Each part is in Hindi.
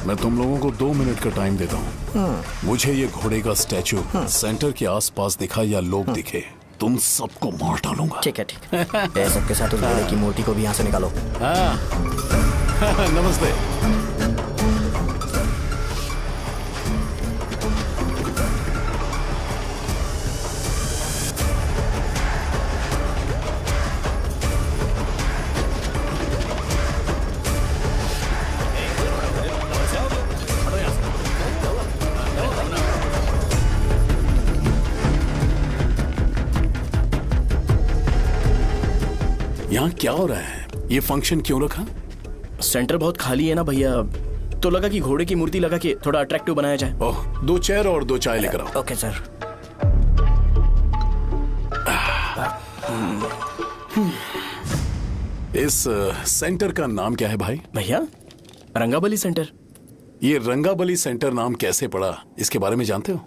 मैं तुम लोगों को 2 मिनट का टाइम देता हूँ। मुझे ये घोड़े का स्टैचू सेंटर के आसपास दिखा या लोग दिखे, तुम सबको मार डालूंगा। ठीक है ठीक है। सबके साथ उस घोड़े की मूर्ति को भी यहाँ से निकालो। हाँ। नमस्ते। यहाँ क्या हो रहा है? ये फंक्शन क्यों रखा? सेंटर बहुत खाली है ना भैया, तो लगा कि घोड़े की मूर्ति लगा के थोड़ा अट्रैक्टिव बनाया जाए। ओह, 2 चेयर और 2 चाय लेकर आओ। Okay sir. इस सेंटर का नाम क्या है भाई? भैया रंगाबली सेंटर। ये रंगाबली सेंटर नाम कैसे पड़ा, इसके बारे में जानते हो?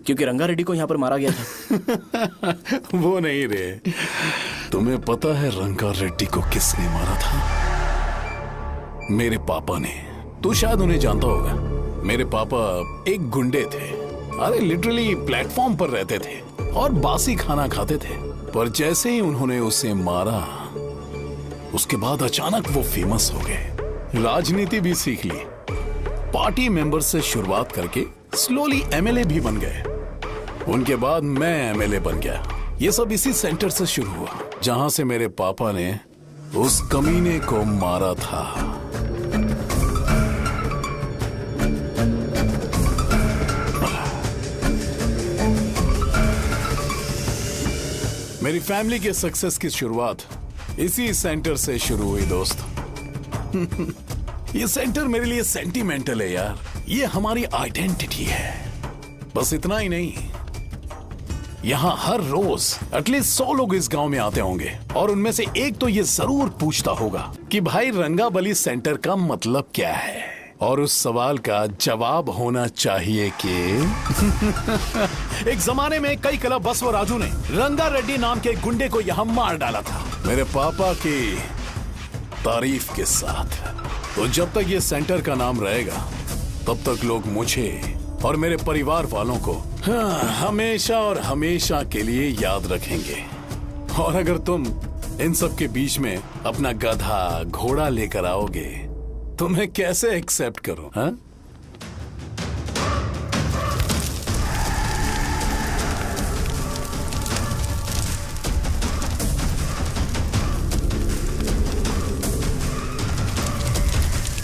क्योंकि रंगा रेड्डी को यहाँ पर मारा गया था। वो नहीं रे, तुम्हें पता है रंगा रेड्डी को किसने मारा था? मेरे पापा ने। तू शायद उन्हें जानता होगा। मेरे पापा एक गुंडे थे। अरे लिटरली प्लेटफॉर्म पर रहते थे और बासी खाना खाते थे। पर जैसे ही उन्होंने उसे मारा, उसके बाद अचानक वो फेमस हो गए। राजनीति भी सीख ली, पार्टी मेंबर से शुरुआत करके स्लोली एमएलए भी बन गए। उनके बाद मैं एमएलए बन गया। ये सब इसी सेंटर से शुरू हुआ, जहां से मेरे पापा ने उस कमीने को मारा था। मेरी फैमिली के सक्सेस की शुरुआत इसी सेंटर से शुरू हुई दोस्त। ये सेंटर मेरे लिए सेंटिमेंटल है यार। ये हमारी आइडेंटिटी है। बस इतना ही नहीं, यहाँ हर रोज एटलीस्ट 100 लोग इस गांव में आते होंगे और उनमें से एक तो ये जरूर पूछता होगा कि भाई रंगाबली सेंटर का मतलब क्या है। और उस सवाल का जवाब होना चाहिए कि एक जमाने में कई क्लब बसव राजू ने रंगा रेड्डी नाम के गुंडे को यहाँ मार डाला था, मेरे पापा की तारीफ के साथ। तो जब तक ये सेंटर का नाम रहेगा, तब तक लोग मुझे और मेरे परिवार वालों को हमेशा और हमेशा के लिए याद रखेंगे। और अगर तुम इन सब के बीच में अपना गधा घोड़ा लेकर आओगे, तो मैं कैसे एक्सेप्ट करूं? हाँ?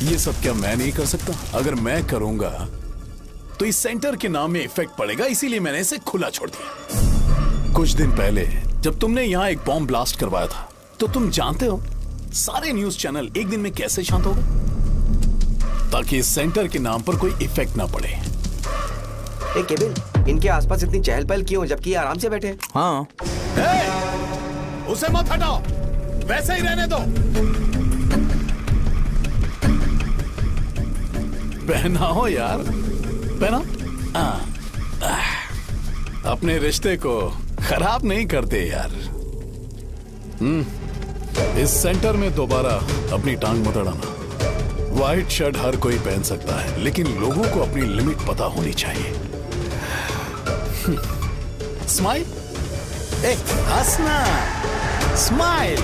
ये सब क्या मैं नहीं कर सकता? अगर मैं करूंगा तो इस सेंटर के नाम में इफेक्ट पड़ेगा, इसीलिए मैंने इसे खुला छोड़ दिया। कुछ दिन पहले जब तुमने यहाँ एक बॉम्ब ब्लास्ट करवाया था, तो तुम जानते हो सारे न्यूज चैनल एक दिन में कैसे शांत हो गए? ताकि इस सेंटर के नाम पर कोई इफेक्ट ना पड़े। केविन, इनके आसपास इतनी चहल पहल क्यों, जबकि आराम से बैठे? हाँ। उसे मत हटाओ, वैसे ही रहने दो। पहनाओ यार, पहना। अपने रिश्ते को खराब नहीं करते यार। इस सेंटर में दोबारा अपनी टांग मत अड़ाना। व्हाइट शर्ट हर कोई पहन सकता है, लेकिन लोगों को अपनी लिमिट पता होनी चाहिए। स्माइल, हंसना, स्माइल।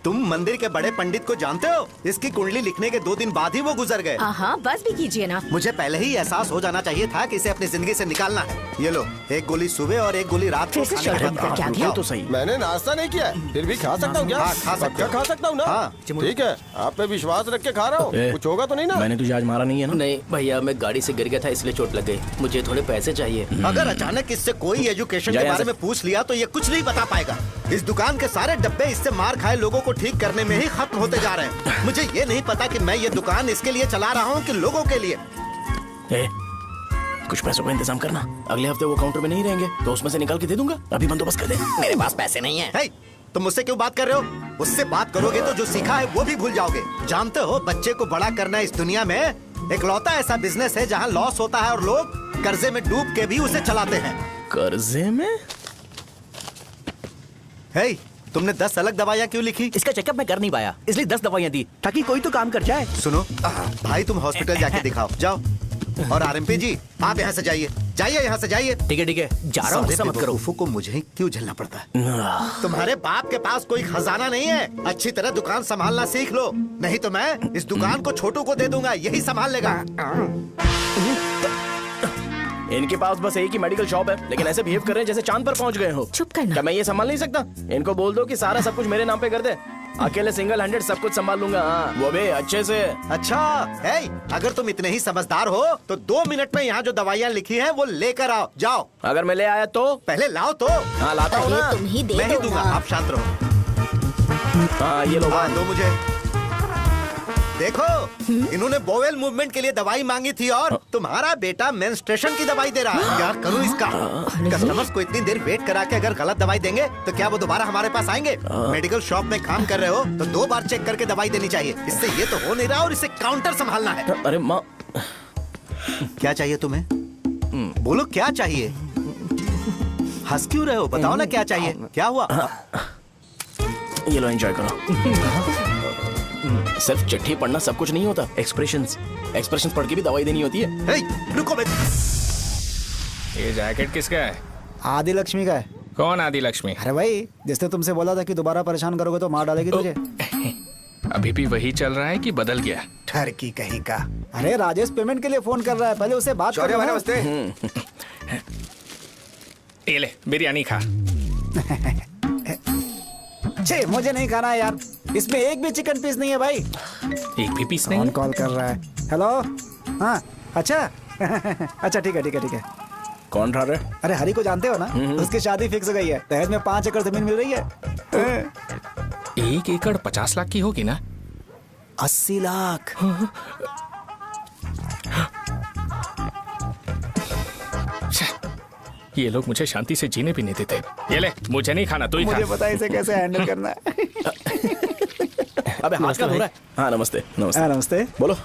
तुम मंदिर के बड़े पंडित को जानते हो? इसकी कुंडली लिखने के 2 दिन बाद ही वो गुजर गए। हाँ, बस भी कीजिए ना। मुझे पहले ही एहसास हो जाना चाहिए था कि इसे अपनी जिंदगी से निकालना है। ये लो, एक गोली सुबह और एक गोली रात को खाने के बाद क्या किया? तो सही। मैंने नाश्ता नहीं किया, फिर भी खा सकता हूँ क्या? हाँ, खा सकते हो। खा सकता हूँ ना? हाँ। ठीक है, आप पे विश्वास रख के खा रहा हूँ। कुछ होगा तो नहीं ना? मैंने तुझे आज मारा नहीं है ना? नहीं भैया, मैं गाड़ी से गिर गया था इसलिए चोट लग गई। मुझे थोड़े पैसे चाहिए। अगर अचानक इससे कोई एजुकेशन के बारे में पूछ लिया तो ये कुछ नहीं बता पाएगा। इस दुकान के सारे डब्बे इससे मार खाए लोगों को ठीक करने में ही खत्म होते जा रहे हैं। मुझे ये नहीं पता कि मैं ये दुकान इसके लिए चला रहा हूँ कि लोगों के लिए। कुछ पैसों का इंतजाम करना। अगले हफ्ते वो काउंटर में नहीं रहेंगे तो उसमें से निकाल के दे दूंगा। अभी बंदोबस्त कर दे। मेरे पास पैसे नहीं है। तुम मुझसे क्यों बात कर रहे हो? उससे बात करोगे तो जो सीखा है वो भी भूल जाओगे। जानते हो, बच्चे को बड़ा करना इस दुनिया में इकलौता ऐसा बिजनेस है जहाँ लॉस होता है और लोग कर्जे में डूब के भी उसे चलाते हैं। कर्जे में? हे, तुमने 10 अलग दवाइयाँ क्यों लिखी? इसका चेकअप मैं कर नहीं पाया, इसलिए 10 दवाइयाँ दी ताकि कोई तो काम कर जाए। सुनो भाई, तुम हॉस्पिटल जाके दिखाओ, जाओ। और आरएमपी जी, आप यहाँ से जाइए, जाइए यहाँ से जाइए। ठीक है जा रहा हूँ, गुस्सा मत करो। बेवकूफों को मुझे क्यों झेलना पड़ता है? तुम्हारे बाप के पास कोई खजाना नहीं है। अच्छी तरह दुकान संभालना सीख लो, नहीं तो मैं इस दुकान को छोटू को दे दूंगा, यही संभाल लेगा। इनके पास बस एक ही मेडिकल शॉप है, लेकिन ऐसे बिहेव कर रहे हैं जैसे चांद पर पहुंच गए हो। चुप करना। क्या मैं ये संभाल नहीं सकता? इनको बोल दो कि सारा सब कुछ मेरे नाम पे कर दे, अकेले सिंगल हैंडेड सब कुछ संभाल लूंगा। हाँ, वो भी अच्छे से। अच्छा है, अगर तुम इतने ही समझदार हो तो 2 मिनट में यहाँ जो दवाइयाँ लिखी हैं वो लेकर आओ, जाओ। अगर मैं ले आया तो? पहले लाओ तो। हाँ लाता हूँ ना। तुम ही दे मैं ही दो दूंगा, ना। आप शांत रहो। हाँ ये लो। हाँ, दो मुझे। देखो, इन्होंने बोवेल मूवमेंट के लिए दवाई मांगी थी और तुम्हारा बेटा मेंस्ट्रुएशन की दवाई दे रहा है। क्या करूं इसका? कस्टमर्स को इतनी देर वेट करा के अगर गलत दवाई देंगे तो क्या वो दोबारा हमारे पास आएंगे? मेडिकल शॉप में काम कर रहे हो तो 2 बार चेक करके दवाई देनी चाहिए। इससे ये तो हो नहीं रहा और इसे काउंटर संभालना है। अरे माँ, क्या चाहिए तुम्हें? बोलो क्या चाहिए? हंस क्यों रहे हो? बताओ ना क्या चाहिए? क्या हुआ? ये लो एंजॉय करो। सिर्फ चिट्ठी पढ़ना सब कुछ नहीं होता, एक्सप्रेशंस पढ़ के भी दवाई देनी होती है। हे, रुको बे। ये जैकेट किसका है? आदि लक्ष्मी का है। कौन आदि लक्ष्मी? अरे भाई, जिसने तुमसे बोला था कि दोबारा परेशान करोगे तो मार डालेगी तुझे। अभी भी वही चल रहा है कि बदल गया? ठरकी कहीं का। अरे राजेश पेमेंट के लिए फोन कर रहा है, पहले उससे बात करो। नमस्ते। ये ले बिरयानी खा। छे, मुझे नहीं खाना है यार, इसमें एक भी चिकन पीस नहीं है भाई। एक भी पीस नहीं? कौन कॉल कर रहा है? हेलो। हाँ अच्छा। अच्छा ठीक है। कौन रहा है? अरे हरी को जानते हो ना, उसकी शादी फिक्स हो गई है, दहेज में 5 एकड़ जमीन मिल रही है। 1 एकड़ 50 लाख की होगी ना? 80 लाख। ये लोग मुझे शांति से जीने भी नहीं देते। ये ले, मुझे नहीं खाना, तू ही खा। मुझे पता है इसे कैसे हैंडल करना है। अबे हाथ का हो रहा है। हाँ नमस्ते। नमस्ते। बोलो।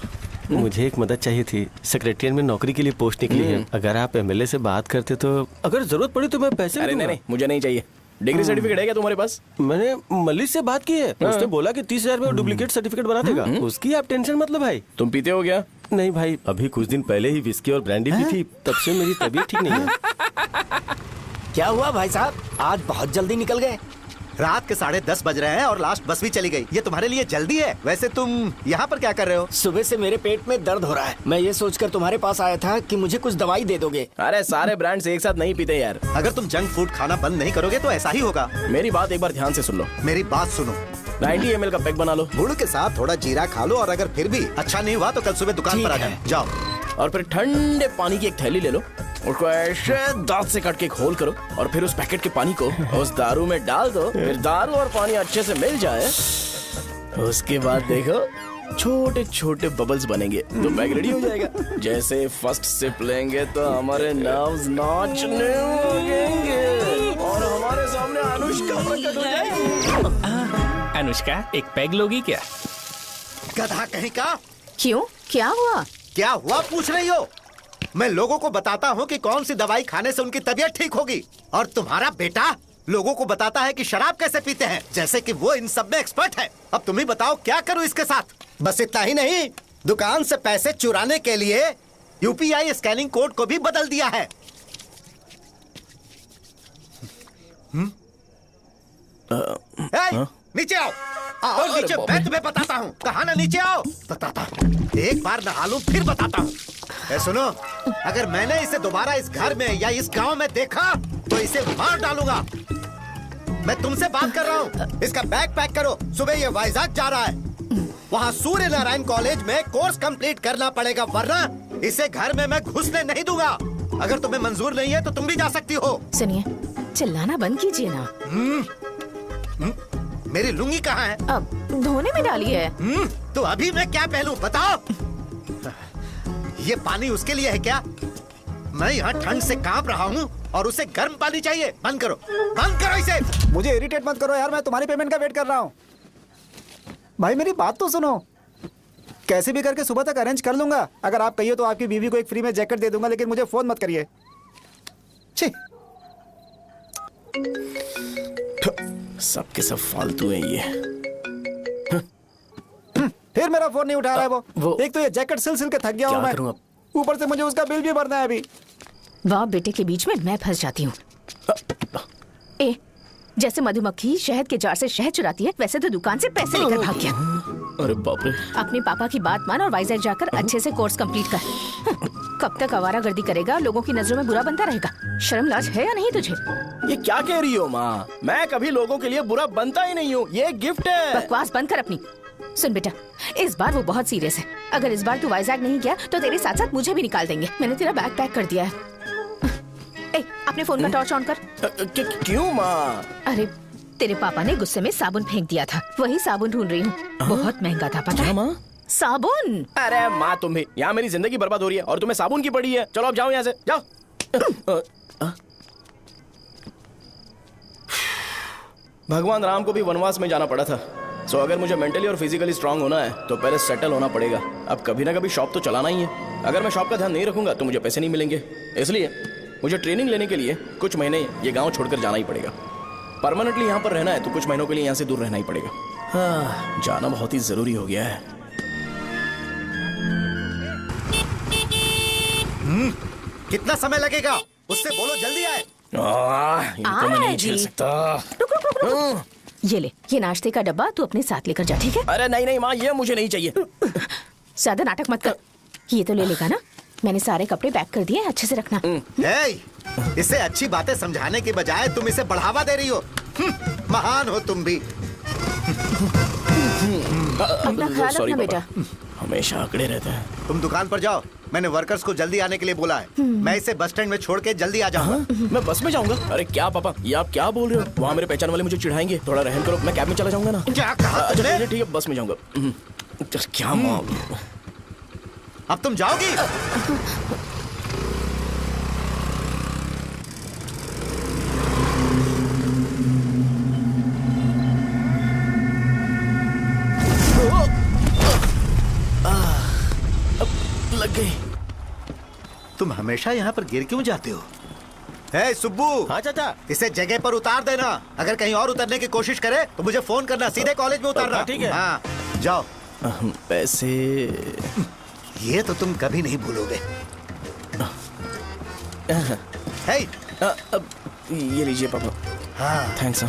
मुझे एक मदद चाहिए थी। सेक्रेटरिएट में नौकरी के लिए पोस्ट निकली है, अगर आप एमएलए से बात करते तो अगर जरूरत पड़ी तो मैं पैसे अरे नहीं, मुझे नहीं चाहिए। डिग्री सर्टिफिकेट है क्या तुम्हारे पास? मैंने मलिक से बात की है, उसने बोला कि 30,000 में डुप्लीकेट सर्टिफिकेट बना देगा। उसकी आप टेंशन मत लो भाई। तुम पीते हो क्या? नहीं भाई, अभी कुछ दिन पहले ही विस्की और ब्रांडी पी थी, तब से मेरी तबीयत ठीक नहीं है। क्या हुआ भाई साहब, आज बहुत जल्दी निकल गए? रात के 10:30 बज रहे हैं और लास्ट बस भी चली गई। ये तुम्हारे लिए जल्दी है। वैसे तुम यहाँ पर क्या कर रहे हो? सुबह से मेरे पेट में दर्द हो रहा है, मैं ये सोचकर तुम्हारे पास आया था कि मुझे कुछ दवाई दे दोगे। अरे सारे ब्रांड्स एक साथ नहीं पीते यार। अगर तुम जंक फूड खाना बंद नहीं करोगे तो ऐसा ही होगा। मेरी बात एक बार ध्यान से सुन लो। मेरी बात सुनो। 90 ml का पैक बना लो, गुड़ के साथ थोड़ा जीरा खा लो और अगर फिर भी अच्छा नहीं हुआ तो कल सुबह दुकान पर आ जाओ। और फिर ठंडे पानी की एक थैली ले लो, उसको ऐसे दांत से काट के घोल करो और फिर उस पैकेट के पानी को उस दारू में डाल दो। फिर दारू और पानी अच्छे से मिल जाए, उसके बाद देखो छोटे छोटे बबल्स बनेंगे तो पैक रेडी हो जाएगा। जैसे फर्स्ट सिप लेंगे तो हमारे नर्व्स नाचने लगेंगे और हमारे सामने अनुष्का प्रकट हो जाएगी। अनुष्का, एक पैग लोगी क्या? गधा कहीं का। क्यों, क्या हुआ? क्या हुआ पूछ रही हो? मैं लोगों को बताता हूँ कि कौन सी दवाई खाने से उनकी तबीयत ठीक होगी, और तुम्हारा बेटा लोगों को बताता है कि शराब कैसे पीते हैं, जैसे कि वो इन सब में एक्सपर्ट है। अब तुम ही बताओ क्या करूँ इसके साथ? बस इतना ही नहीं, दुकान से पैसे चुराने के लिए यूपीआई स्कैनिंग कोड को भी बदल दिया है। नीचे आओ, आओ नीचे, मैं तुम्हें बताता हूँ। कहा ना नीचे आओ, बताता हूँ। एक बार नहा लूं फिर बताता हूँ। सुनो, अगर मैंने इसे दोबारा इस घर में या इस गांव में देखा तो इसे मार डालूंगा। मैं तुमसे बात कर रहा हूँ। इसका बैग पैक करो, सुबह ये वाइजाग जा रहा है। वहाँ सूर्य नारायण कॉलेज में कोर्स कंप्लीट करना पड़ेगा, वरना इसे घर में मैं घुसने नहीं दूंगा। अगर तुम्हें मंजूर नहीं है तो तुम भी जा सकती हो। सुनिए, चिल्लाना बंद कीजिए ना। मेरी लुंगी कहाँ है? अब धोने में डाली है। तो अभी मैं क्या पहनूं बताओ? ये पानी उसके लिए है क्या? मैं यहाँ ठंड से कांप रहा हूँ और उसे गर्म पानी चाहिए। बंद करो, बंद करो इसे। मुझे इरिटेट मत करो यार, मैं तुम्हारी पेमेंट का वेट कर रहा हूँ। भाई मेरी बात तो सुनो। कैसे भी करके सुबह तक अरेंज कर लूंगा। अगर आप कहिए तो आपकी बीवी को एक फ्री में जैकेट दे दूंगा, लेकिन मुझे फोन मत करिए। छी, सबके सब फालतू है ये। फिर मेरा फोन नहीं उठा रहा है वो। एक तो ये जैकेट सिल सिल के थक गया हूँ मैं, ऊपर से मुझे उसका बिल भी भरना है अभी। वाह, बेटे के बीच में मैं फंस जाती हूँ। ए, जैसे मधुमक्खी शहद के जार से शहद चुराती है, वैसे तो दुकान से पैसे लेकर भाग गया। अरे बाप रे। अपने पापा की बात मान और वाइजैक जाकर अच्छे से कोर्स कंप्लीट कर। कब तक आवारागर्दी करेगा, लोगों की नजरों में बुरा बनता रहेगा। शर्म लाज है या नहीं तुझे? ये क्या कह रही हो माँ? मैं कभी लोगों के लिए बुरा बनता ही नहीं हूँ, ये गिफ्ट है। बकवास बंद कर अपनी। सुन बेटा, इस बार वो बहुत सीरियस है। अगर इस बार तू वाइजैक नहीं गया तो तेरे साथ साथ मुझे भी निकाल देंगे। मैंने तेरा बैग पैक कर दिया है। ए, अपने फोन का टॉर्च ऑन कर। क्यों माँ? अरे तेरे पापा ने गुस्से में साबुन फेंक दिया था, वही साबुन ढूंढ रही हूँ। बहुत महंगा था, पता है माँ? साबुन। अरे माँ, तुम भी यहाँ मेरी जिंदगी बर्बाद हो रही है और तुम्हें साबुन की पड़ी है। चलो अब जाओ यहाँ से, जाओ। भगवान राम को भी वनवास में जाना पड़ा था। सो अगर मुझे मेंटली और फिजिकली स्ट्रांग होना है तो पहले सेटल होना पड़ेगा। अब कभी ना कभी शॉप तो चलाना ही है। अगर मैं शॉप का ध्यान नहीं रखूंगा तो मुझे पैसे नहीं मिलेंगे। इसलिए मुझे ट्रेनिंग लेने के लिए कुछ महीने ये गांव छोड़कर जाना ही पड़ेगा। परमानेंटली यहाँ पर रहना है तो कुछ महीनों के लिए यहाँ से दूर रहना ही पड़ेगा। हाँ, जाना बहुत ही जरूरी हो गया है। कितना समय लगेगा? उससे बोलो जल्दी आए। ये तो मैं नहीं झेल सकता। रुक। ये ले, ये नाश्ते का डब्बा तू अपने साथ लेकर जा, ठीक है? अरे नहीं नहीं माँ, ये मुझे नहीं चाहिए। ज्यादा नाटक मत कर। ये तो ले लेगा ना? मैंने सारे कपड़े पैक कर दिए, अच्छे से रखना। इसे अच्छी बातें समझाने के बजाय तुम इसे बढ़ावा दे रही हो। महान हो तुम भी। अपना ख्याल रखना बेटा। हमेशा आंकड़े रहते हैं। तुम दुकान पर जाओ, मैंने वर्कर्स को जल्दी आने के लिए बोला है। मैं इसे बस स्टैंड में छोड़ के जल्दी आ जाऊंगा। मैं बस में जाऊंगा? अरे क्या पापा, ये आप क्या बोल रहे हो? वहाँ मेरे पहचान वाले मुझे चिढ़ाएंगे। थोड़ा रहम करो, मैं कैब में चला जाऊंगा ना। क्या कहा तुमने? ठीक है, बस में जाऊंगा। क्या माँ, अब तुम जाओगी? लग गई। तुम हमेशा यहाँ पर गिर क्यों जाते हो? हे सुब्बू। हाँ चाचा। इसे जगह पर उतार देना। अगर कहीं और उतरने की कोशिश करे तो मुझे फोन करना, सीधे कॉलेज में उतारना। ठीक है। हाँ, जाओ। पैसे ये तो तुम कभी नहीं भूलोगे। हे, ये लीजिए पापा। हाँ, थैंक्स।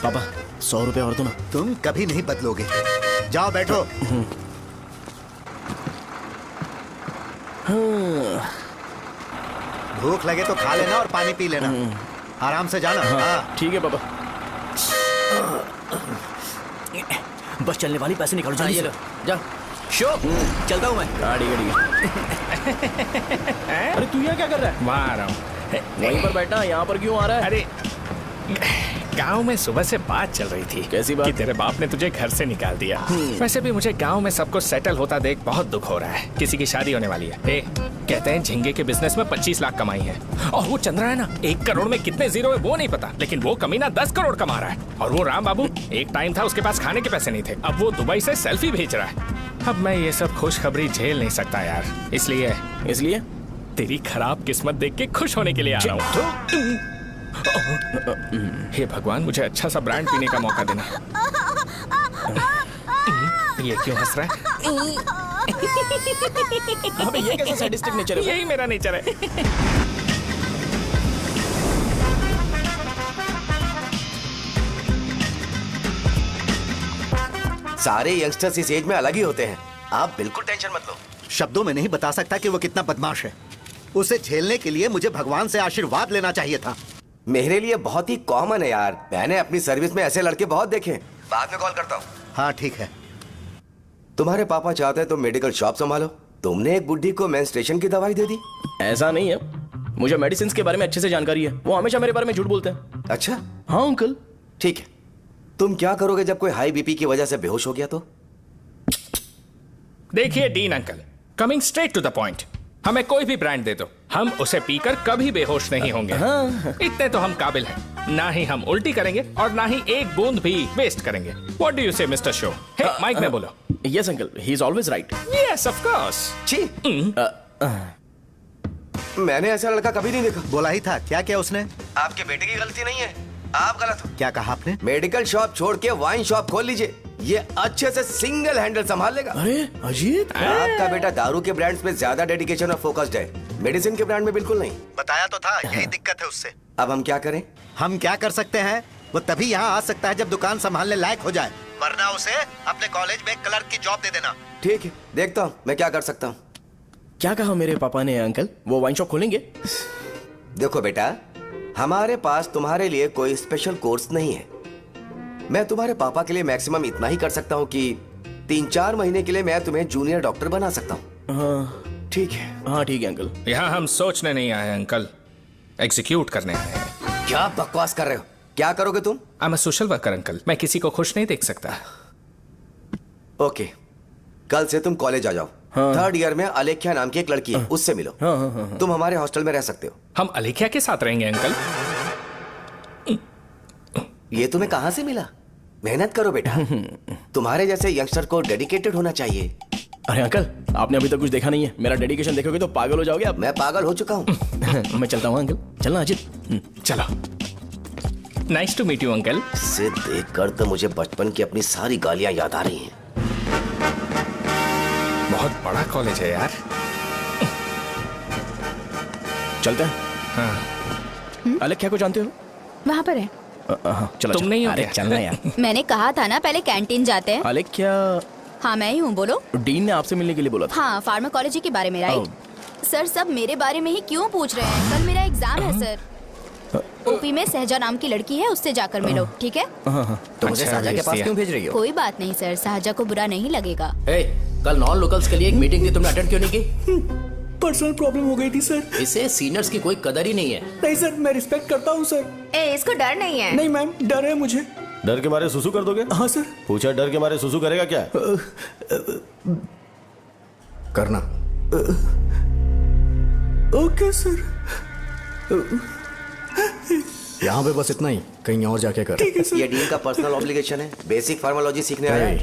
पापा 100 रुपए और दो ना। तुम कभी नहीं बदलोगे। जाओ बैठो। भूख लगे तो खा लेना और पानी पी लेना। आराम से जाना। हाँ, ठीक है पापा। बस चलने वाली, पैसे निकालो जल्दी से। जा शो, चलता हूँ मैं। ठीक है। अरे तू यहाँ क्या कर रहा है? वहाँ आ रहा हूँ। वहीं पर बैठा, यहाँ पर क्यों आ रहा है? अरे गांव में सुबह से बात चल रही थी। कैसी बात? कि तेरे बाप ने तुझे घर से निकाल दिया। वैसे भी मुझे गांव में सबको सेटल होता देख बहुत दुख हो रहा है। किसी की शादी होने वाली है। कहते हैं झींगे के बिजनेस में 25 लाख कमाई है। और वो चंद्रा है ना, 1 करोड़ में कितने जीरो है वो नहीं पता, लेकिन वो कमीना 10 करोड़ कमा रहा है। और वो राम बाबू, एक टाइम था उसके पास खाने के पैसे नहीं थे, अब वो दुबई से सेल्फी भेज रहा है। अब मैं ये सब खुशखबरी झेल नहीं सकता यार। इसलिए तेरी खराब किस्मत देख के खुश होने के लिए आ रहा हूँ। हे भगवान, मुझे अच्छा सा ब्रांड पीने का मौका देना। ये क्यों हंस रहा है? अबे ये कैसा सैडिस्टिक नेचर है? यही मेरा नेचर है। सारे यंगस्टर्स इस एज में अलग ही होते हैं। आप बिल्कुल टेंशन मत लो। शब्दों में नहीं बता सकता कि वो कितना बदमाश है। उसे झेलने के लिए मुझे भगवान से आशीर्वाद लेना चाहिए था। मेरे लिए बहुत ही कॉमन है यार। मैंने अपनी सर्विस में ऐसे लड़के बहुत देखे। बाद में कॉल करता हूँ। हाँ ठीक है। तुम्हारे पापा चाहते हैं तुम मेडिकल शॉप संभालो। तुमने एक बुढ़ी को मेंस्ट्रुएशन की दवाई दे दी। ऐसा नहीं है, मुझे मेडिसिन के बारे में अच्छे से जानकारी है। वो हमेशा मेरे बारे में झूठ बोलते हैं। अच्छा हाँ अंकल। ठीक है, तुम क्या करोगे जब कोई हाई बीपी की वजह से बेहोश हो गया तो? देखिए Dean uncle, coming straight to the point, हमें कोई भी ब्रांड दे दो, हम उसे पीकर कभी बेहोश नहीं होंगे। इतने तो हम काबिल हैं। ना ही हम उल्टी करेंगे और ना ही एक बूंद भी वेस्ट करेंगे। व्हाट डू यू से मिस्टर शो? हे माइक में बोलो। Yes uncle, he is always right. Yes of course. छी, मैंने ऐसा लड़का कभी नहीं देखा। बोला ही था। क्या किया उसने? आपके बेटे की गलती नहीं है, आप गलत हो। क्या कहा आपने? मेडिकल शॉप छोड़ के वाइन शॉप खोल लीजिए, ये अच्छे से सिंगल हैंडल संभाल लेगा। अरे अजीत, आपका बेटा दारू के ब्रांड्स पे ज्यादा डेडिकेशन और फोकस्ड है, मेडिसिन के ब्रांड में बिल्कुल नहीं। बताया तो था, यही दिक्कत है उससे। अब हम क्या करें? हम क्या कर सकते हैं? वो तभी यहाँ आ सकता है जब दुकान संभालने लायक हो जाए, वरना उसे अपने कॉलेज में क्लर्क की जॉब दे देना। ठीक है, देखता हूँ मैं क्या कर सकता हूँ। क्या कहा मेरे पापा ने अंकल? वो वाइन शॉप खोलेंगे? देखो बेटा, हमारे पास तुम्हारे लिए कोई स्पेशल कोर्स नहीं है। मैं तुम्हारे पापा के लिए मैक्सिमम इतना ही कर सकता हूँ कि 3-4 महीने के लिए मैं तुम्हें जूनियर डॉक्टर बना सकता हूँ। हाँ ठीक है। हाँ ठीक है अंकल। यहाँ हम सोचने नहीं आए अंकल, एग्जीक्यूट करने आए हैं। क्या बकवास कर रहे हो? क्या करोगे तुम? I am a social worker uncle, मैं किसी को खुश नहीं देख सकता। ओके, कल से तुम कॉलेज आ जाओ। हाँ। 3rd ईयर में अलेख्या नाम की एक लड़की है, उससे मिलो। हाँ। तुम हमारे हॉस्टल में रह सकते हो। हम अलेख्या के साथ रहेंगे अंकल। ये तुम्हें कहां से मिला? मेहनत करो बेटा, तुम्हारे जैसे यंगस्टर को डेडिकेटेड होना चाहिए। अरे अंकल, आपने अभी तक कुछ देखा नहीं है, मेरा डेडिकेशन देखोगे तो पागल हो जाओगे आप। मैं पागल हो चुका हूँ। मैं चलता हूँ अंकल। चलना अजित। चलो, nice to meet you uncle. इसे देखकर तो मुझे बचपन की अपनी सारी गालियां याद आ रही हैं। बहुत बड़ा कॉलेज है यार। चलते हैं। हाँ। अलेख्या को जानते हो? वहाँ पर है। चलो तुम नहीं हो अरे क्या? चलना यार। मैंने कहा था ना पहले कैंटीन जाते हैं। अलेख्या, हाँ मैं ही हूँ, बोलो। डीन ने आपसे मिलने के लिए बोला था। हाँ, फार्माकोलॉजी के बारे में, राइट? सर सब मेरे बारे में ही क्यों पूछ रहे हैं? कल मेरा एग्जाम है सर। ओपी में सहजा नाम की लड़की है, उससे जाकर मिलो, ठीक है? तो मुझे अच्छा, साजा के पास भेज क्यों भेज रही हो? कोई बात नहीं सर, सहजा को बुरा नहीं लगेगा। कल नॉन लोकल्स के लिए एक मीटिंग थी, तुमने अटेंड क्यों नहीं की? पर्सनल प्रॉब्लम हो गई थी सर। इसे सीनियर्स की कोई कदर ही नहीं है। नहीं सर, मैं रिस्पेक्ट करता हूँ सर। इसको डर नहीं है। नहीं मैम, डर है मुझे। डर के मारे सुसु कर दोगे? हाँ सर। पूछा डर के मारे सुसु करेगा क्या? करना। Okay sir. यहाँ पे बस इतना ही, कहीं और जाके कर। ठीक है सर। ये डीन का पर्सनल ऑब्लिगेशन है, बेसिक फार्माकोलॉजी सीखने आया है।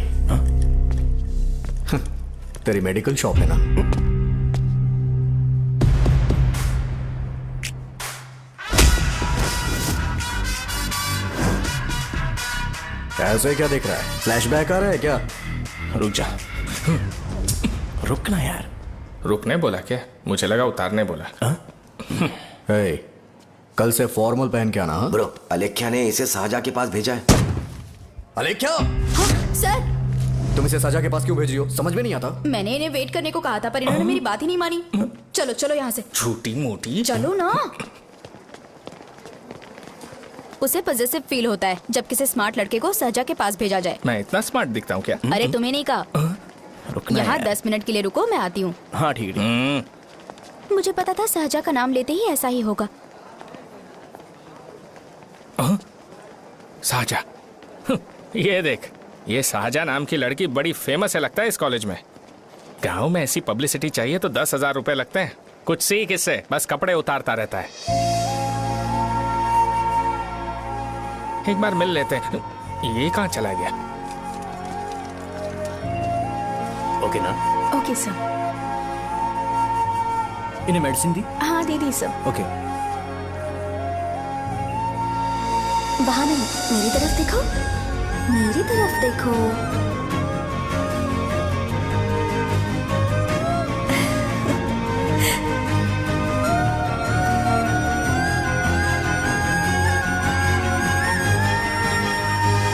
तेरी मेडिकल शॉप है ना? ऐसे क्या देख रहा है? फ्लैशबैक आ रहा है क्या? रुक जा। रुकना यार। रुकने बोला क्या? मुझे लगा उतारने बोला। हे, कल से फॉर्मल पहन के आना। हाँ? ब्रो, अलेख्या ने इसे शाहजहा के पास भेजा है। अलेख्या, हाँ, सर तुम इसे साजा के पास क्यों भेज रही हो? समझ में नहीं आता। मैंने इन्हें वेट करने को कहा था, पर इन्होंने मेरी बात ही नहीं मानी। चलो चलो यहाँ से। छोटी मोटी। चलो ना। उसे पॉजिटिव फील होता है जब किसी स्मार्ट लड़के को सहजा के पास भेजा जाए। मैं इतना स्मार्ट दिखता हूँ क्या? अरे तुम्हें नहीं कहा। रुकना यहाँ यार। 10 मिनट के लिए रुको, मैं आती हूँ। हाँ ठीक है। मुझे पता था सहजा का नाम लेते ही ऐसा ही होगा। साजा। ये देख, ये शाहजहा नाम की लड़की बड़ी फेमस है लगता है इस कॉलेज में। गांव में ऐसी पब्लिसिटी चाहिए तो 10,000 रुपए लगते हैं। कुछ सीख इससे, बस कपड़े उतारता रहता है। एक बार मिल लेते हैं। ये कहाँ चला गया? ओके ना? Okay sir. इन्हें मेडिसिन दी? हाँ दे दी सर। ओके। वहाँ नहीं, मेरी तरफ देखो, मेरी तरफ देखो।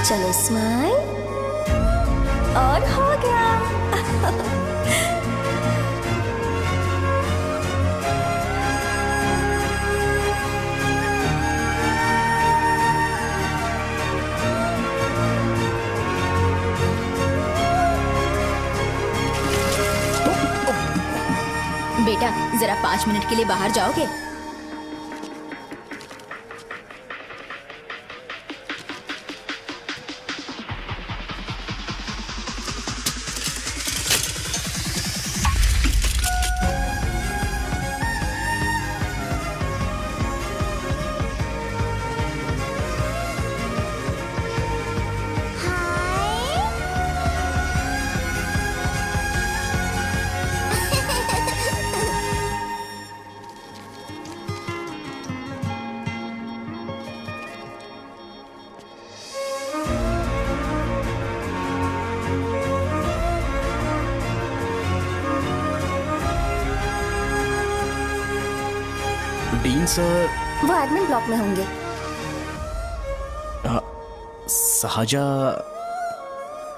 चलो स्माइल, और हो गया। बेटा जरा 5 मिनट के लिए बाहर जाओगे? डीन सर वो एडमिन ब्लॉक में होंगे। साजा,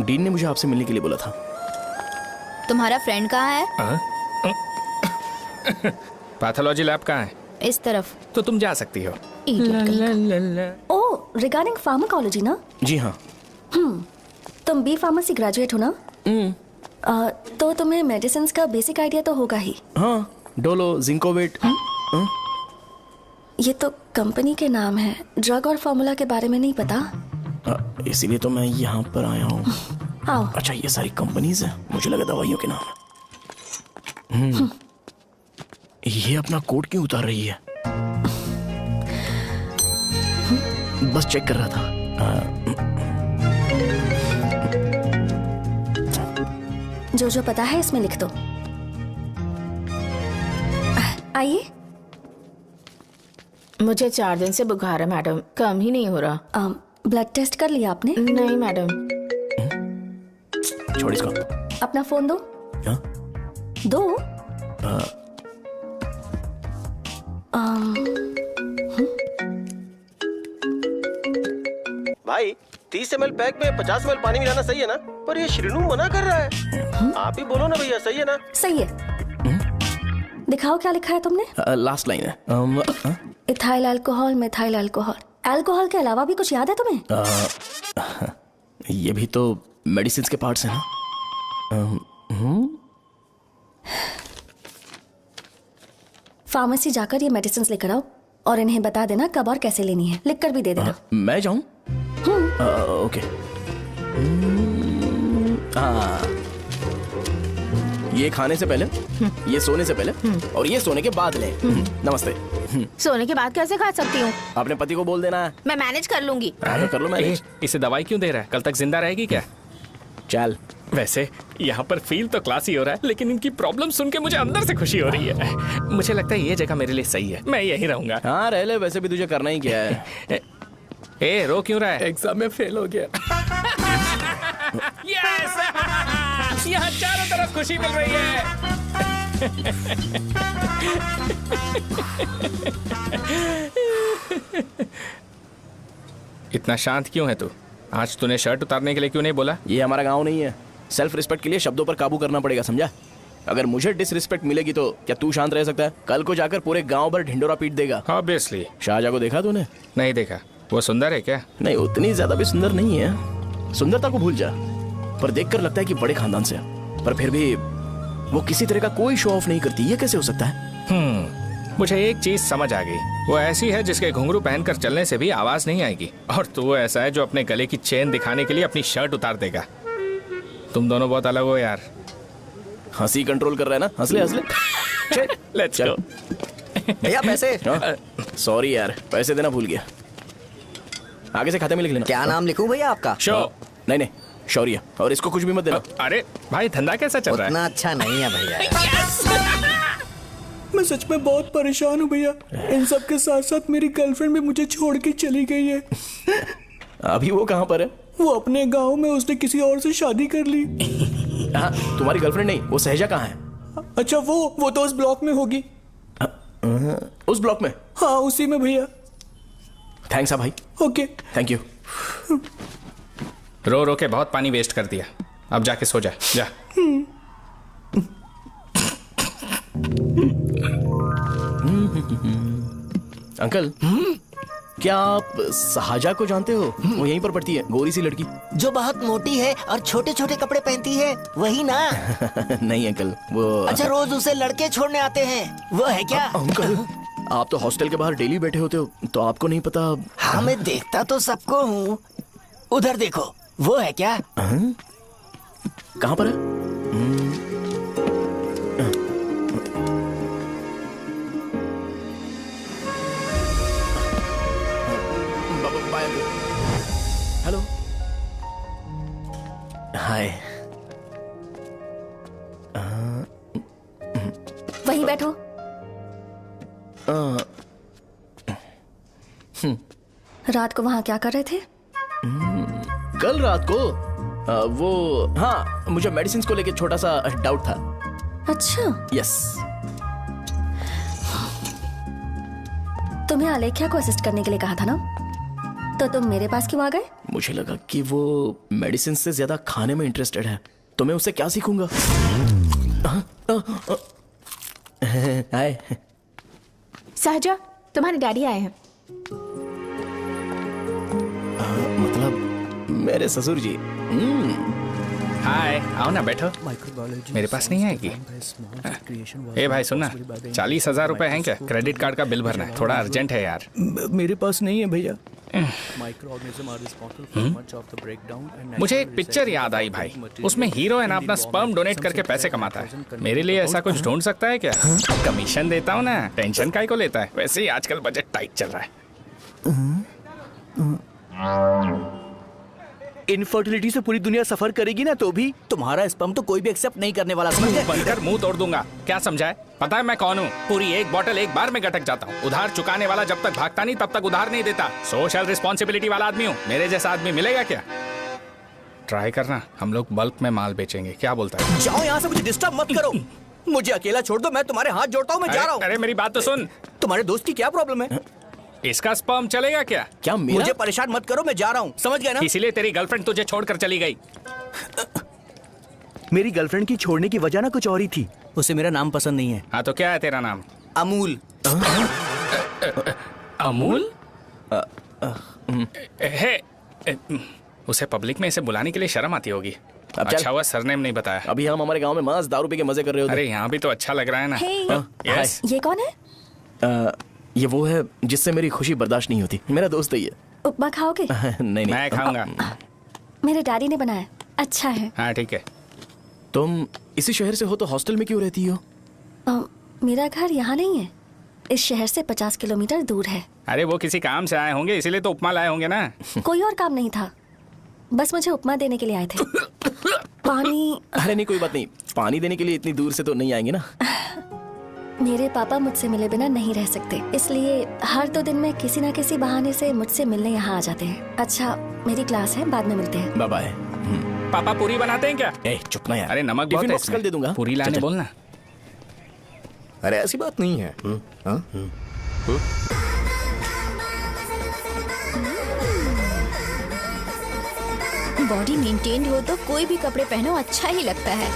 डीन ने मुझे आपसे मिलने के लिए बोला था। तुम्हारा फ्रेंड कहाँ है? पैथोलॉजी लैब कहाँ है? इस तरफ। तो तुम जा सकती हो। ओह, रिगार्डिंग फार्माकोलॉजी ना? जी हाँ। तुम बी फार्मेसी ग्रेजुएट हो ना? तो तुम्हें मेडिसिन का बेसिक आइडिया तो होगा ही। हाँ, डोलो, जिंकोवेट। ये तो कंपनी के नाम है, ड्रग और फॉर्मूला के बारे में नहीं पता। इसीलिए तो मैं यहाँ पर आया हूँ। आओ। अच्छा, ये सारी कंपनीज है, मुझे लगा दवाइयों के नाम है। ये अपना कोट क्यों उतार रही है? बस चेक कर रहा था। जो जो पता है इसमें लिख दो। आइए। मुझे 4 दिन से बुखार है मैडम, कम ही नहीं हो रहा। ब्लड टेस्ट कर लिया आपने? नहीं मैडम। छोड़ इसको। अपना फोन दो। दो। भाई 30 ml पैक में 50 ml पानी मिलाना सही है ना? पर ये श्रीनू मना कर रहा है। आप ही बोलो ना भैया, सही है ना? सही है। दिखाओ क्या लिखा है तुमने? लास्ट लाइन है। Ethyl alcohol, methyl alcohol. Alcohol के अलावा भी कुछ याद है तुम्हें? ये भी तो मेडिसिन के पार्ट्स हैं ना। फार्मेसी जाकर ये मेडिसिन लेकर आओ और इन्हें बता देना कब और कैसे लेनी है, लिख कर भी दे देना। मैं जाऊं? ओके। ये खाने से पहले, ये सोने से पहले और ये सोने के बाद ले। नमस्ते। सोने के बाद कैसे खा सकती हूँ? अपने पति को बोल देना। मैं मैनेज कर लूंगी। कर लो मैनेज। इसे दवाई क्यों दे रहा है? कल तक जिंदा रहेगी क्या? चल। वैसे यहाँ पर फील तो क्लासी हो रहा है, लेकिन इनकी प्रॉब्लम सुन के मुझे अंदर से खुशी हो रही है। मुझे लगता है ये जगह मेरे लिए सही है, मैं यहीं रहूंगा। हाँ रह ले, वैसे भी तुझे करना ही क्या है। ए, रो क्यों रहा है? एग्जाम में फेल हो गया। यस! यहाँ चारों तरफ खुशी मिल रही है। इतना शांत क्यों है तू? आज तूने शर्ट उतारने के लिए क्यों नहीं बोला? ये हमारा गांव नहीं है। सेल्फ रिस्पेक्ट के लिए शब्दों पर काबू करना पड़ेगा, समझा? अगर मुझे डिसरिस्पेक्ट मिलेगी तो क्या तू शांत रह सकता है? कल को जाकर पूरे गांव भर ढिंडोरा पीट देगा। ऑब्वियसली। शाहजहां को देखा तूने? नहीं देखा। वो सुंदर है क्या? नहीं, उतनी ज्यादा भी सुंदर नहीं है। सुंदरता को भूल जा, पर देखकर लगता है कि बड़े खानदान से है। पर फिर भी वो किसी तरह का कोई शो ऑफ नहीं करती। ये कैसे हो सकता है? मुझे एक चीज समझ आ गई। वो ऐसी है जिसके घुंघरू पहनकर चलने से भी आवाज नहीं आएगी, और तू ऐसा है जो अपने गले की चेन दिखाने के लिए अपनी शर्ट उतार देगा। तुम दोनों बहुत अलग हो यार। हंसी कंट्रोल कर रहा है ना? हंस ले, हंस ले। Let's go. भैया पैसे। सॉरी यार, पैसे देना भूल गया। आगे से खाते में लिख लेना। क्या नाम लिखूं भैया आपका? शो। नहीं, शौर्य। और इसको कुछ भी मत देना। अरे भाई, धंधा कैसा चल रहा है? उतना अच्छा नहीं है भैया। मैं सच में बहुत परेशान हूँ भैया। इन सब के साथ साथ मेरी गर्लफ्रेंड भी मुझे छोड़ के चली गई है। अभी वो कहाँ पर है? वो अपने गांव में, उसने किसी और से शादी कर ली। हाँ, तुम्हारी गर्लफ्रेंड नहीं, वो सहजा कहाँ है? अच्छा, वो तो उस ब्लॉक में होगी। उस ब्लॉक में? हाँ, उसी में भैया। थैंक्स भाई। Okay, thank you. रो रो के बहुत पानी वेस्ट कर दिया, अब जाके सो जा। जा। अंकल, क्या आप साजा को जानते हो? वो यहीं पर पढ़ती है, गोरी सी लड़की जो बहुत मोटी है और छोटे छोटे कपड़े पहनती है, वही ना? नहीं अंकल, वो अच्छा, रोज उसे लड़के छोड़ने आते हैं, वो है क्या? अंकल, आप तो हॉस्टल के बाहर डेली बैठे होते हो, तो आपको नहीं पता? हाँ, मैं देखता तो सबको हूँ। उधर देखो, वो है क्या? कहाँ पर है? हेलो, हाय। वहीं बैठो। रात को वहां क्या कर रहे थे? कल रात को वो, हाँ, मुझे मेडिसिन को लेके छोटा सा डाउट था। अच्छा। यस। तुम्हें अलेख्या को असिस्ट करने के लिए कहा था ना, तो तुम मेरे पास क्यों आ गए? मुझे लगा कि वो मेडिसिन से ज्यादा खाने में इंटरेस्टेड है, तो मैं उससे क्या सीखूंगा। हाय सहजा, तुम्हारे डैडी आए हैं। मतलब मेरे ससुर जी। हाय, आओ ना बैठो। मेरे पास नहीं आएगी। ए भाई सुनना, 40,000 रुपए हैं क्या? क्रेडिट कार्ड का बिल भरना है, थोड़ा अर्जेंट है यार। मेरे पास नहीं है भैया। मुझे एक पिक्चर याद आई भाई, उसमें हीरो है ना अपना स्पर्म डोनेट करके पैसे कमाता है। मेरे लिए ऐसा कुछ ढूंढ सकता है क्या? कमीशन देता हूँ ना, टेंशन काहे को लेता है? वैसे ही आजकल बजट टाइट चल रहा है। इनफर्टिलिटी से पूरी दुनिया सफर करेगी ना, तो भी तुम्हारा स्पर्म तो कोई भी एक्सेप्ट नहीं करने वाला। समझ गए? बनकर मुंह तोड़ दूंगा। क्या समझा है? पता है मैं कौन हूँ? पूरी एक बोतल एक बार में गटक जाता हूँ। उधार चुकाने वाला जब तक भागता नहीं तब तक उधार नहीं देता। सोशल रिस्पॉन्सिबिलिटी वाला आदमी हूँ। मेरे जैसा आदमी मिलेगा क्या? ट्राई करना, हम लोग बल्क में माल बेचेंगे। क्या बोलता है? जाओ यहाँ से, मुझे डिस्टर्ब मत करो। मुझे अकेला छोड़ दो, मैं तुम्हारे हाथ जोड़ता हूँ, मैं जा रहा हूँ। अरे मेरी बात तो सुन। तुम्हारे दोस्त की क्या प्रॉब्लम है? इसका स्पर्म चलेगा क्या? क्या मेरा? मुझे परेशान मत करो, मैं जा रहा हूँ। समझ गए ना? इसीलिए तेरी गर्लफ्रेंड तुझे छोड़कर चली गई। मेरी गर्लफ्रेंड की छोड़ने की वजह ना कुछ और ही थी। उसे मेरा नाम पसंद नहीं है। हाँ तो क्या है तेरा नाम? अमूल। अमूल? उसे पब्लिक में इसे बुलाने के लिए शर्म आती होगी। अच्छा हुआ सरनेम नहीं बताया। अभी हम हमारे गांव में मस्त दारू पी के मजे कर रहे होते। अरे यहाँ भी तो अच्छा लग रहा है ना। यस। ये कौन है? ये वो है जिससे मेरी खुशी बर्दाश्त नहीं होती। मेरा दोस्त है ये। उपमा खाओगे? नहीं। मैं खाऊंगा। मेरे डैडी ने बनाया, अच्छा है। हाँ ठीक है। तुम इसी शहर से हो तो हॉस्टल में क्यों रहती हो? मेरा घर यहाँ नहीं है, इस शहर से 50 किलोमीटर दूर है। अरे वो किसी काम से आए होंगे, इसीलिए तो उपमा लाए होंगे ना। कोई और काम नहीं था, बस मुझे उपमा देने के लिए आए थे। पानी? अरे नहीं, कोई बात नहीं। पानी देने के लिए इतनी दूर से तो नहीं आएंगे ना। मेरे पापा मुझसे मिले बिना नहीं रह सकते, इसलिए हर 2 दिन में किसी न किसी बहाने से मुझसे मिलने यहाँ आ जाते हैं। अच्छा, मेरी क्लास है, बाद में मिलते हैं। Bye bye. पापा पूरी बनाते हैं क्या? चुप ना यार। अरे नमक बहुत है इसमें। कल दे दूंगा। पूरी लाने बोलना। अरे ऐसी बात नहीं है। बॉडी मेंटेन्ड हो तो कोई भी कपड़े पहनो अच्छा ही लगता है।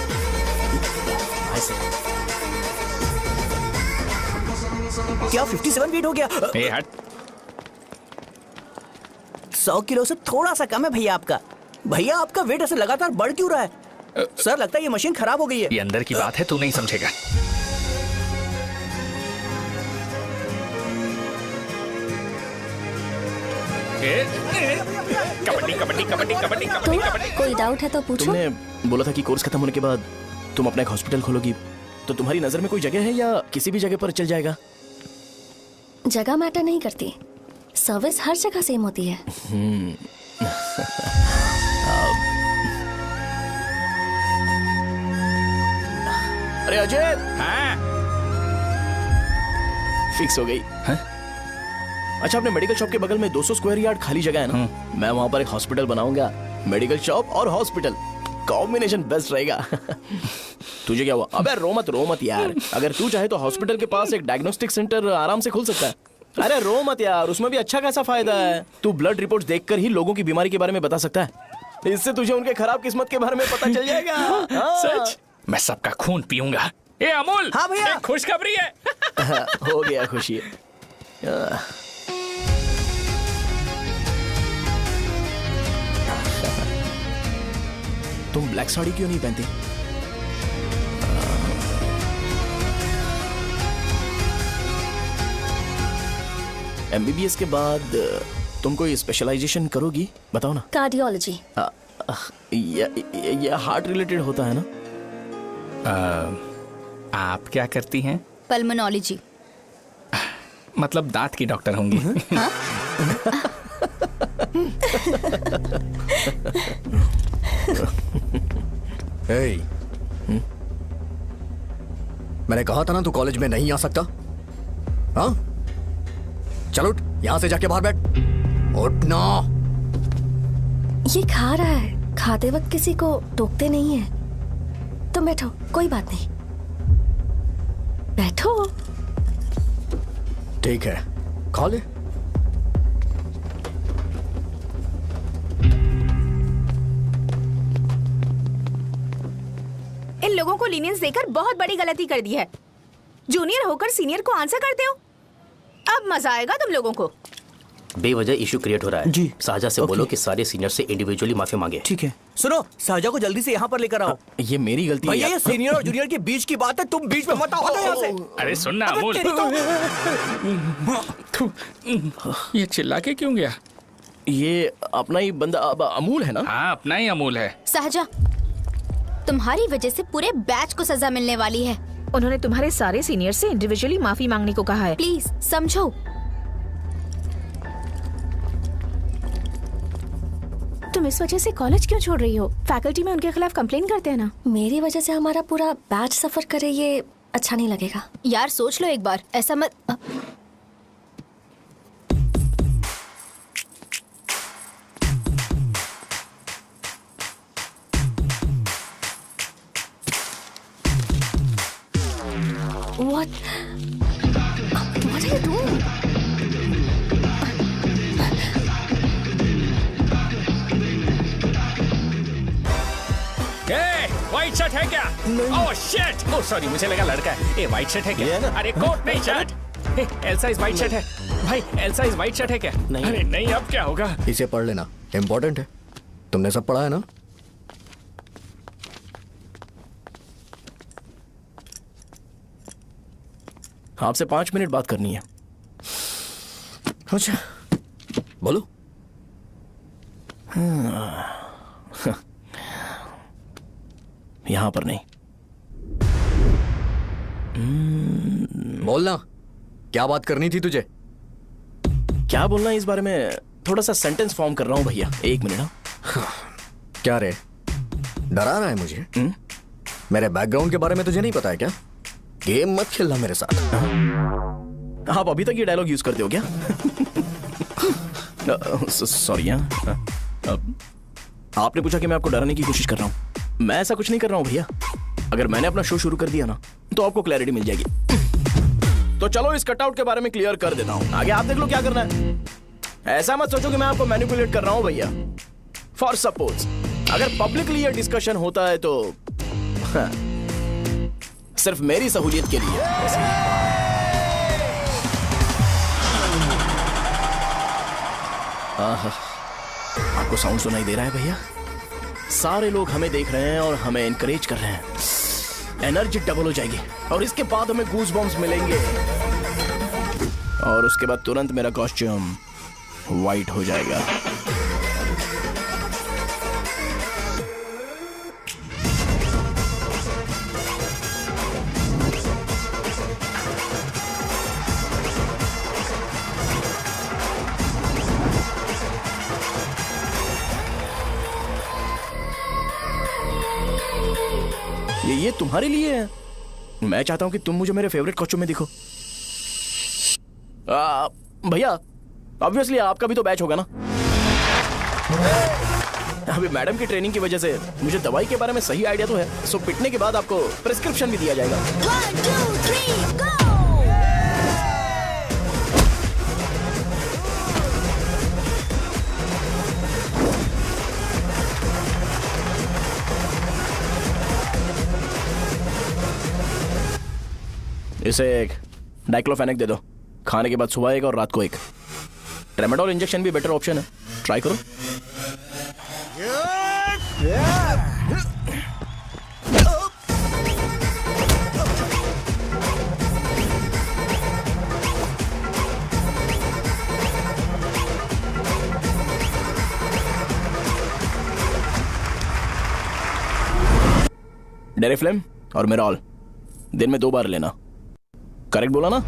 क्या 57 वेट हो गया? हट। 100 किलो से थोड़ा सा कम है भैया आपका। भैया आपका वेट ऐसे लगातार बढ़ क्यों रहा है? सर लगता है ये मशीन खराब हो गई है। ये अंदर की बात है, तू नहीं समझेगा। कबड्डी कबड्डी कबड्डी कबड्डी कबड्डी कबड्डी। कोई डाउट है तो पूछो। तुमने बोला था कि कोर्स खत्म होने के बाद तुम अपना एक हॉस्पिटल खोलोगी, तो तुम्हारी नजर में कोई जगह है या किसी भी जगह पर चल जाएगा? जगह मैटर नहीं करती, सर्विस हर जगह सेम होती है। अरे अजय। हाँ? फिक्स हो गई। हाँ? अच्छा, अपने मेडिकल शॉप के बगल में 200 स्क्वायर यार्ड खाली जगह है ना? मैं वहां पर एक हॉस्पिटल बनाऊंगा। मेडिकल शॉप और हॉस्पिटल, कॉम्बिनेशन बेस्ट रहेगा। तुझे क्या हुआ? अबे रो मत यार। अगर तू चाहे तो हॉस्पिटल के पास एक डायग्नोस्टिक सेंटर आराम से खुल सकता है। अरे रो मत यार, उसमें भी अच्छा खासा फायदा है। तू ब्लड रिपोर्ट्स देखकर ही लोगों की बीमारी के बारे में बता सकता है। इससे तुझे उनके खराब किस्मत के बारे में पता चल जाएगा। सच? मैं सबका खून पीऊंगा। ए अमूल। हाँ भैया। खुशखबरी है। हो गया खुशी। तुम ब्लैक साड़ी क्यों नहीं पहनती? एमबीबीएस के बाद तुम कोई स्पेशलाइजेशन करोगी? बताओ ना। कार्डियोलॉजी। ये हार्ट रिलेटेड होता है ना? आप क्या करती हैं? पल्मोनोलॉजी। मतलब दांत की डॉक्टर होंगी। हाँ? hey. मैंने कहा था ना तू कॉलेज में नहीं आ सकता। हाँ, चल उठ, यहां से जाके बाहर बैठ। उठ ना। ये खा रहा है, खाते वक्त किसी को टोकते नहीं है। तुम बैठो, कोई बात नहीं, बैठो। ठीक है, खा ले। इन लोगों को लीनियंस देकर बहुत बड़ी गलती कर दी है। जूनियर होकर सीनियर को आंसर करते हो। अब मजा आएगा तुम लोगों को। बेवजह इशू क्रिएट हो रहा है जी। साजा से बोलो कि सारे सीनियर से इंडिविजुअली माफी मांगे। ठीक है। सुनो, साजा को जल्दी से यहाँ पर लेकर आओ। ये मेरी गलती है। भैया ये सीनियर और जूनियर के बीच की बात है, तुम बीच में मत आओ। हटो यहाँ से। अरे सुनना अमूल, ये चिल्ला के क्यों गया? ये अपना ही बंदा अमूल है ना? हाँ, अपना ही अमूल है। साजा, तुम्हारी वजह से पूरे बैच को सजा मिलने वाली है। उन्होंने तुम्हारे सारे सीनियर से इंडिविजुअली माफी मांगने को कहा है। प्लीज समझो। तुम इस वजह से कॉलेज क्यों छोड़ रही हो? फैकल्टी में उनके खिलाफ कंप्लेन करते हैं ना। मेरी वजह से हमारा पूरा बैच सफर करे, ये अच्छा नहीं लगेगा। यार सोच लो एक बार, ऐसा मत। What are you doing? White shirt है क्या? Oh shit! ओह सॉरी, मुझे लगा लड़का है। ये व्हाइट शर्ट है क्या? अरे कोट नहीं, shirt. L size white shirt है भाई। एल साइज व्हाइट शर्ट है क्या? नहीं। अरे नहीं, अब क्या होगा? इसे पढ़ लेना, इम्पोर्टेंट है। तुमने सब पढ़ा है ना? आपसे 5 मिनट बात करनी है। अच्छा, बोलो। यहां पर नहीं। बोलना, क्या बात करनी थी तुझे? क्या बोलना है इस बारे में? थोड़ा सा सेंटेंस फॉर्म कर रहा हूं भैया, 1 मिनट। क्या रे, डरा रहा है मुझे? मेरे बैकग्राउंड के बारे में तुझे नहीं पता है क्या? गेम मत खेलना मेरे साथ। आप अभी तक ये डायलॉग यूज करते हो क्या? सॉरी। आपने पूछा कि मैं आपको डराने की कोशिश कर रहा हूं। मैं ऐसा कुछ नहीं कर रहा हूं भैया। अगर मैंने अपना शो शुरू कर दिया ना, तो आपको क्लैरिटी मिल जाएगी। तो चलो इस कटआउट के बारे में क्लियर कर देता हूं। आगे आप देख लो क्या करना है। ऐसा मत सोचो कि मैं आपको मैनिपुलेट कर रहा हूं भैया। फॉर सपोज अगर पब्लिकली ये डिस्कशन होता है तो सिर्फ मेरी सहूलियत के लिए। आपको साउंड सुनाई दे रहा है भैया? सारे लोग हमें देख रहे हैं और हमें एनकरेज कर रहे हैं। एनर्जी डबल हो जाएगी और इसके बाद हमें गूज बम्स मिलेंगे और उसके बाद तुरंत मेरा कॉस्ट्यूम वाइट हो जाएगा। ये तुम्हारे लिए है। मैं चाहता हूं कि तुम मुझे मेरे फेवरेट कॉस्ट्यूम में दिखो। भैया ऑब्वियसली आपका भी तो बैच होगा ना। अभी मैडम की ट्रेनिंग की वजह से मुझे दवाई के बारे में सही आइडिया तो है। सो पिटने के बाद आपको प्रिस्क्रिप्शन भी दिया जाएगा। 1 2 3 गो। इसे एक डाइक्लोफेनेक दे दो। खाने के बाद सुबह एक और रात को एक। ट्रेमाडोल इंजेक्शन भी बेटर ऑप्शन है, ट्राई करो। डेरिफ्लेम और मेरॉल दिन में 2 बार लेना। करेक्ट बोला ना?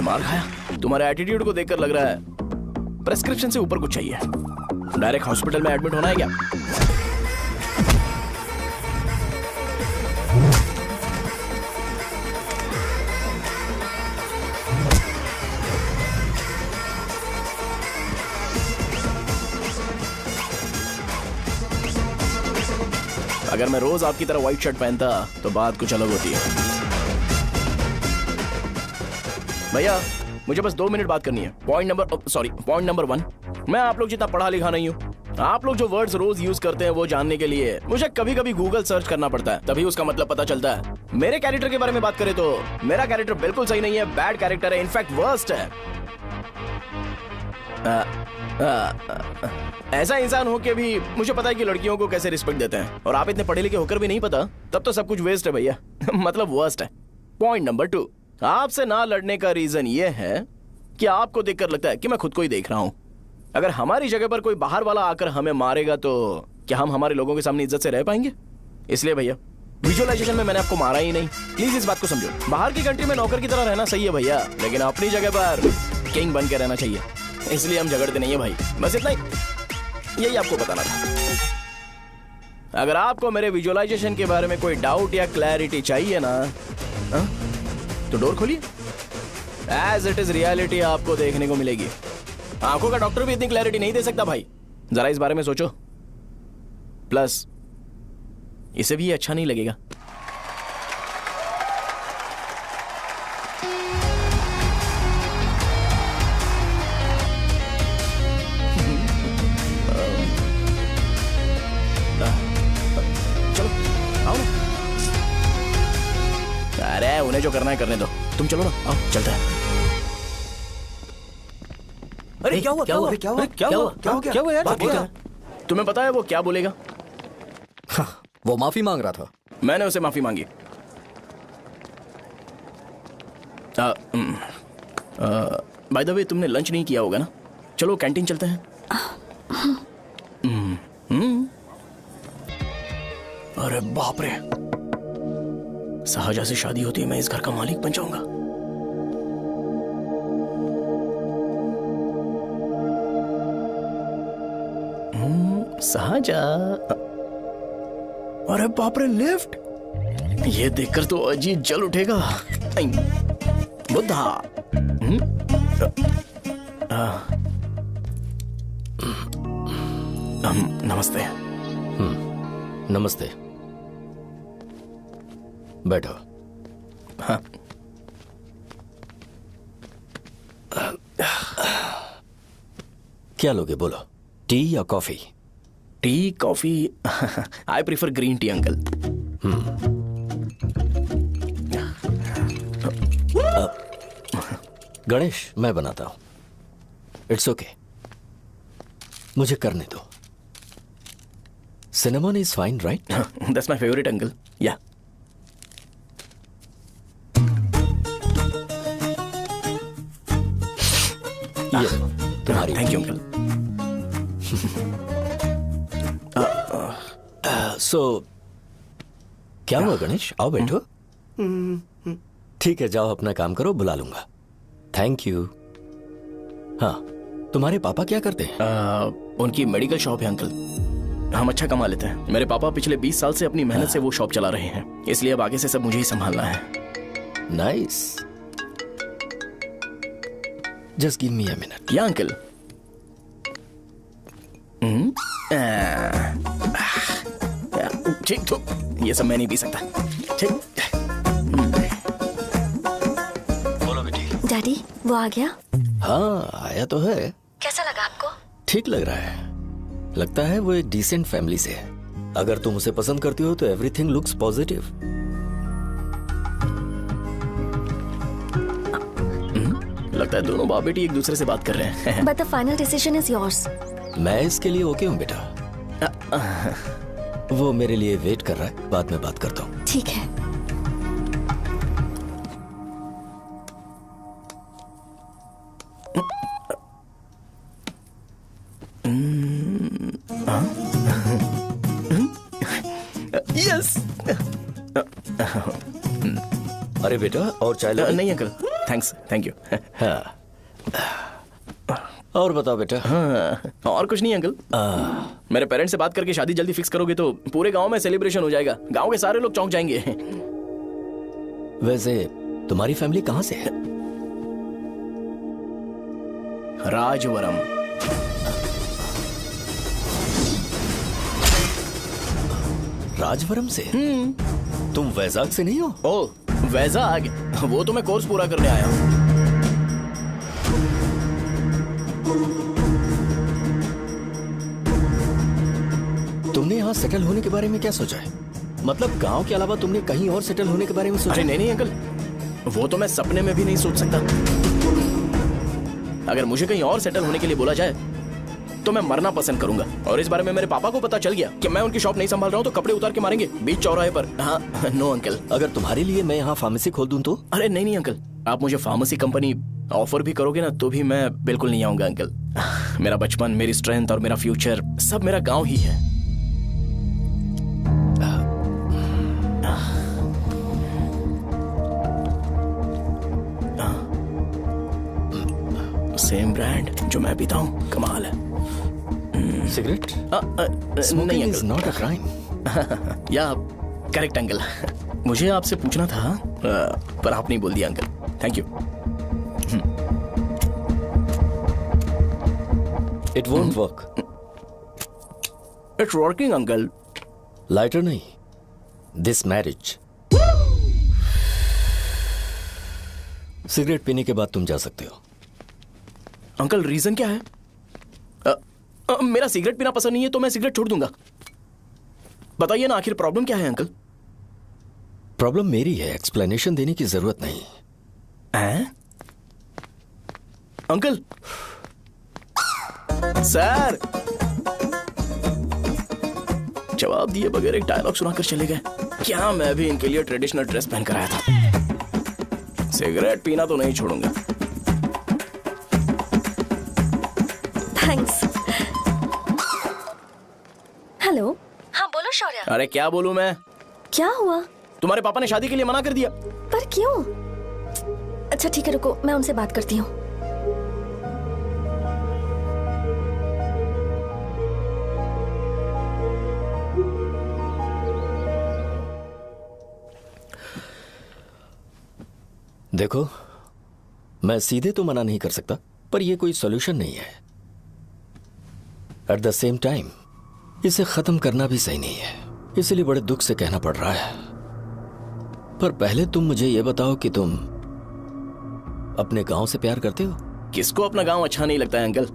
मैंने मार खाया? तुम्हारे एटीट्यूड को देखकर लग रहा है प्रेस्क्रिप्शन से ऊपर कुछ चाहिए। डायरेक्ट हॉस्पिटल में एडमिट होना है क्या? अगर मैं रोज आपकी तरह व्हाइट शर्ट पहनता तो बात कुछ अलग होती है। भैया मुझे बस 2 मिनट बात करनी है। पॉइंट नंबर 1, मैं आप लोग जितना पढ़ा लिखा नहीं हूँ। आप लोग जो वर्ड्स रोज यूज करते हैं वो जानने के लिए मुझे कभी कभी गूगल सर्च करना पड़ता है, तभी उसका मतलब पता चलता है। मेरे कैरेक्टर के बारे में बात करें तो मेरा कैरेक्टर बिल्कुल सही नहीं है, बैड कैरेक्टर है, इनफैक्ट वर्स्ट है। ऐसा इंसान हो के भी मुझे पता है कि लड़कियों को कैसे रिस्पेक्ट देते हैं, और आप इतने पढ़े लिखे होकर भी नहीं पता, तब तो सब कुछ वेस्ट है भैया। मतलब वर्स्ट है। पॉइंट नंबर 2, आपसे ना लड़ने का रीजन ये है कि आपको देखकर लगता है कि मैं खुद को ही देख रहा हूं। अगर हमारी जगह पर कोई बाहर वाला आकर हमें मारेगा तो क्या हम हमारे लोगों के सामने इज्जत से रह पाएंगे? इसलिए भैया विजुअलाइजेशन में मैंने आपको मारा ही नहीं, प्लीज इस बात को समझो। बाहर की कंट्री में नौकर की तरह रहना सही है भैया, लेकिन अपनी जगह पर किंग बन के रहना चाहिए। इसलिए हम झगड़ते नहीं है भाई, बस इतना ही, यही आपको बताना था। अगर आपको मेरे विजुअलाइजेशन के बारे में कोई डाउट या क्लैरिटी चाहिए ना, तो डोर खोलिए। एज इट इज रियलिटी आपको देखने को मिलेगी। आंखों का डॉक्टर भी इतनी क्लैरिटी नहीं दे सकता भाई, जरा इस बारे में सोचो। प्लस इसे भी अच्छा नहीं लगेगा। चलो आओ ना। अरे उन्हें जो करना है करने दो, तुम चलो ना, आओ चलते हैं। अरे क्या हुआ? यार? तुम्हें पता है वो क्या बोलेगा? वो माफी मांग रहा था। मैंने उसे माफी मांगी। बाय द वे तुमने लंच नहीं किया होगा ना? चलो कैंटीन चलते हैं। अरे बाप रे, शाहजहां से शादी होती है मैं इस घर का मालिक बन जाऊंगा। शाहजहां, अरे बाप रे लिफ्ट, ये देखकर तो अजीब जल उठेगा। बुद्धा, नमस्ते। नमस्ते, बैठो। हाँ। क्या लोगे बोलो, टी या coffee? Tea coffee, I prefer green tea uncle. Ganesh मैं बनाता हूं, इट्स ओके, मुझे करने दो। Cinnamon is fine right? That's my favourite uncle. या तुम्हारी। Thank you uncle. सो क्या हुआ गणेश, आओ बैठो। ठीक है जाओ अपना काम करो, बुला लूंगा। Thank you. हाँ तुम्हारे पापा क्या करते हैं? उनकी मेडिकल शॉप है अंकल। हम अच्छा कमा लेते हैं। मेरे पापा पिछले 20 साल से अपनी मेहनत से वो शॉप चला रहे हैं, इसलिए अब आगे से सब मुझे ही संभालना है। Nice, just give me a minute. या अंकल। ठीक तो ये सब मैं नहीं पी सकता। ठीक। बोलो बेटी। डैडी वो आ गया? हाँ आया तो है। कैसा लगा आपको? ठीक लग रहा है, लगता है वो एक डिसेंट फैमिली से है। अगर तुम उसे पसंद करती हो तो एवरीथिंग लुक्स पॉजिटिव। लगता है दोनों बाप बेटी एक दूसरे से बात कर रहे हैं। But the final decision is yours. मैं इसके लिए ओके हूँ बेटा। वो मेरे लिए वेट कर रहा है, बाद में बात करता हूँ। ठीक है। यस। अरे बेटा और चाय लो। नहीं अंकल। Thanks, thank you. हाँ। और बताओ बेटा। हाँ, और कुछ नहीं अंकल। मेरे पेरेंट्स से बात करके शादी जल्दी फिक्स करोगे तो पूरे गांव में सेलिब्रेशन हो जाएगा। गांव के सारे लोग चौंक जाएंगे। वैसे तुम्हारी फैमिली कहाँ से है? राजवरम। राजवरम से? तुम वैजाग से नहीं हो? ओ वैजाग, वो तो मैं कोर्स पूरा करने आया हूँ। तुमने यहाँ सेटल होने के बारे में क्या सोचा है? मतलब गांव के अलावा तुमने कहीं और सेटल होने के बारे में सोचा? अरे नहीं अंकल, वो तो मैं सपने में भी नहीं सोच सकता। अगर मुझे कहीं और सेटल होने के लिए बोला जाए तो मैं मरना पसंद करूंगा। और इस बारे में मेरे पापा को पता चल गया कि मैं उनकी शॉप नहीं संभाल रहा हूँ तो कपड़े उतार के मारेंगे बीच चौराहे पर। हाँ, नो अंकल। अगर तुम्हारे लिए मैं यहाँ फार्मेसी खोल दूं तो? अरे नहीं अंकल, आप मुझे फार्मेसी कंपनी ऑफर भी करोगे ना तो भी मैं बिल्कुल नहीं आऊंगा अंकल। मेरा बचपन, मेरी स्ट्रेंथ और मेरा फ्यूचर सब मेरा गाँव ही है। सेम ब्रांड जो मैं पीता हूँ, कमाल है। सिगरेट? नहीं इज नॉट अ क्राइम। या करेक्ट अंकल। मुझे आपसे पूछना था पर आप नहीं बोल दिया uncle. Thank you. It won't work. It's working uncle. Lighter नहीं, दिस मैरिज। सिगरेट पीने के बाद तुम जा सकते हो। अंकल रीजन क्या है? मेरा सिगरेट पीना पसंद नहीं है तो मैं सिगरेट छोड़ दूंगा। बताइए ना आखिर प्रॉब्लम क्या है अंकल? प्रॉब्लम मेरी है, एक्सप्लेनेशन देने की जरूरत नहीं है। अंकल सर जवाब दिए बगैर एक डायलॉग सुनाकर चले गए। क्या मैं भी इनके लिए ट्रेडिशनल ड्रेस पहन कर आया था। सिगरेट पीना तो नहीं छोड़ूंगा। थैंक्स। हेलो। हाँ बोलो शौर्य। अरे क्या बोलूं मैं? क्या हुआ? तुम्हारे पापा ने शादी के लिए मना कर दिया। पर क्यों? अच्छा ठीक है रुको, मैं उनसे बात करती हूँ। देखो, मैं सीधे तो मना नहीं कर सकता पर यह कोई सॉल्यूशन नहीं है। एट द सेम टाइम इसे खत्म करना भी सही नहीं है, इसलिए बड़े दुख से कहना पड़ रहा है। पर पहले तुम मुझे यह बताओ कि तुम अपने गांव से प्यार करते हो? किसको अपना गांव अच्छा नहीं लगता है अंकल?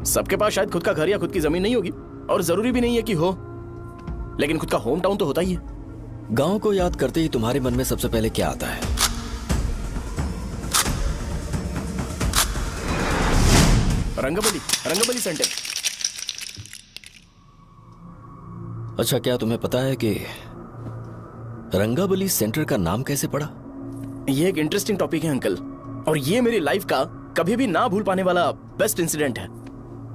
सबके पास शायद खुद का घर या खुद की जमीन नहीं होगी और जरूरी भी नहीं है कि हो, लेकिन खुद का होम टाउन तो होता ही है। गांव को याद करते ही तुम्हारे मन में सबसे पहले क्या आता है? रंगबली सेंटर। अच्छा, क्या तुम्हें पता है कि रंगाबली सेंटर का नाम कैसे पड़ा? ये एक इंटरेस्टिंग टॉपिक है अंकल, और ये मेरी लाइफ का कभी भी ना भूल पाने वाला बेस्ट इंसिडेंट है।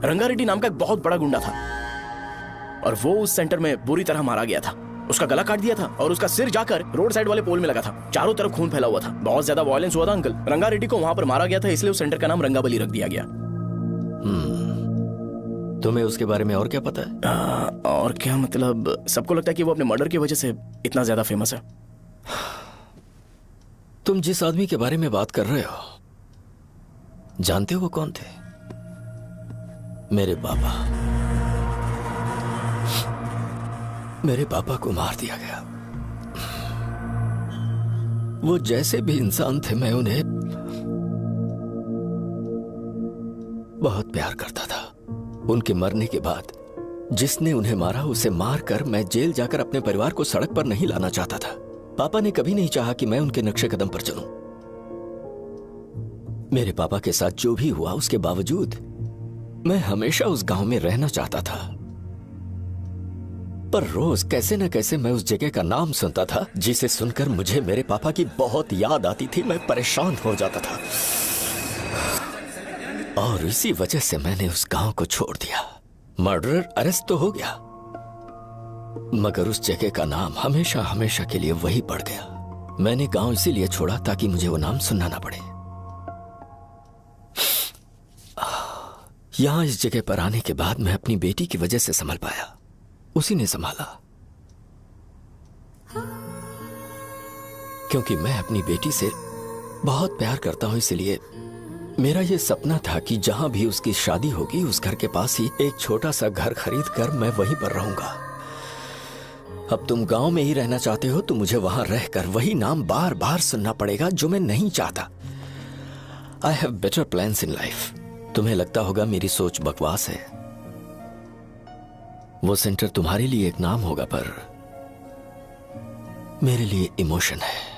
रंगारेड्डी नाम का एक बहुत बड़ा गुंडा था और वो उस सेंटर में बुरी तरह मारा गया था। उसका गला काट दिया था और उसका सिर जाकर रोड साइड वाले पोल में लगा था। चारों तरफ खून फैला हुआ था, बहुत ज्यादा वायलेंस हुआ था अंकल। रंगारेड्डी को वहां पर मारा गया था, इसलिए उस सेंटर का नाम रंगाबली रख दिया गया। तुम्हें उसके बारे में और क्या पता है? और क्या मतलब, सबको लगता है कि वो अपने मर्डर की वजह से इतना ज्यादा फेमस है। तुम जिस आदमी के बारे में बात कर रहे हो, जानते हो वो कौन थे? मेरे पापा। मेरे पापा को मार दिया गया। वो जैसे भी इंसान थे, मैं उन्हें बहुत प्यार करता था। उनके मरने के बाद जिसने उन्हें मारा उसे मारकर मैं जेल जाकर अपने परिवार को सड़क पर नहीं लाना चाहता था। पापा ने कभी नहीं चाहा कि मैं उनके नक्शे कदम पर चलूं। मेरे पापा के साथ जो भी हुआ उसके बावजूद मैं हमेशा उस गांव में रहना चाहता था। पर रोज कैसे न कैसे मैं उस जगह का नाम सुनता था, जिसे सुनकर मुझे मेरे पापा की बहुत याद आती थी। मैं परेशान हो जाता था और इसी वजह से मैंने उस गांव को छोड़ दिया। मर्डरर अरेस्ट तो हो गया, मगर उस जगह का नाम हमेशा हमेशा के लिए वही पड़ गया। मैंने गांव इसीलिए छोड़ा ताकि मुझे वो नाम सुनना ना पड़े। यहां इस जगह पर आने के बाद मैं अपनी बेटी की वजह से संभल पाया, उसी ने संभाला। क्योंकि मैं अपनी बेटी से बहुत प्यार करता हूं, इसलिए मेरा यह सपना था कि जहां भी उसकी शादी होगी उस घर के पास ही एक छोटा सा घर खरीद कर मैं वहीं पर रहूंगा। अब तुम गांव में ही रहना चाहते हो तो मुझे वहां रहकर वही नाम बार बार सुनना पड़ेगा जो मैं नहीं चाहता। I have better plans in life. तुम्हें लगता होगा मेरी सोच बकवास है। वो सेंटर तुम्हारे लिए एक नाम होगा, पर मेरे लिए इमोशन है।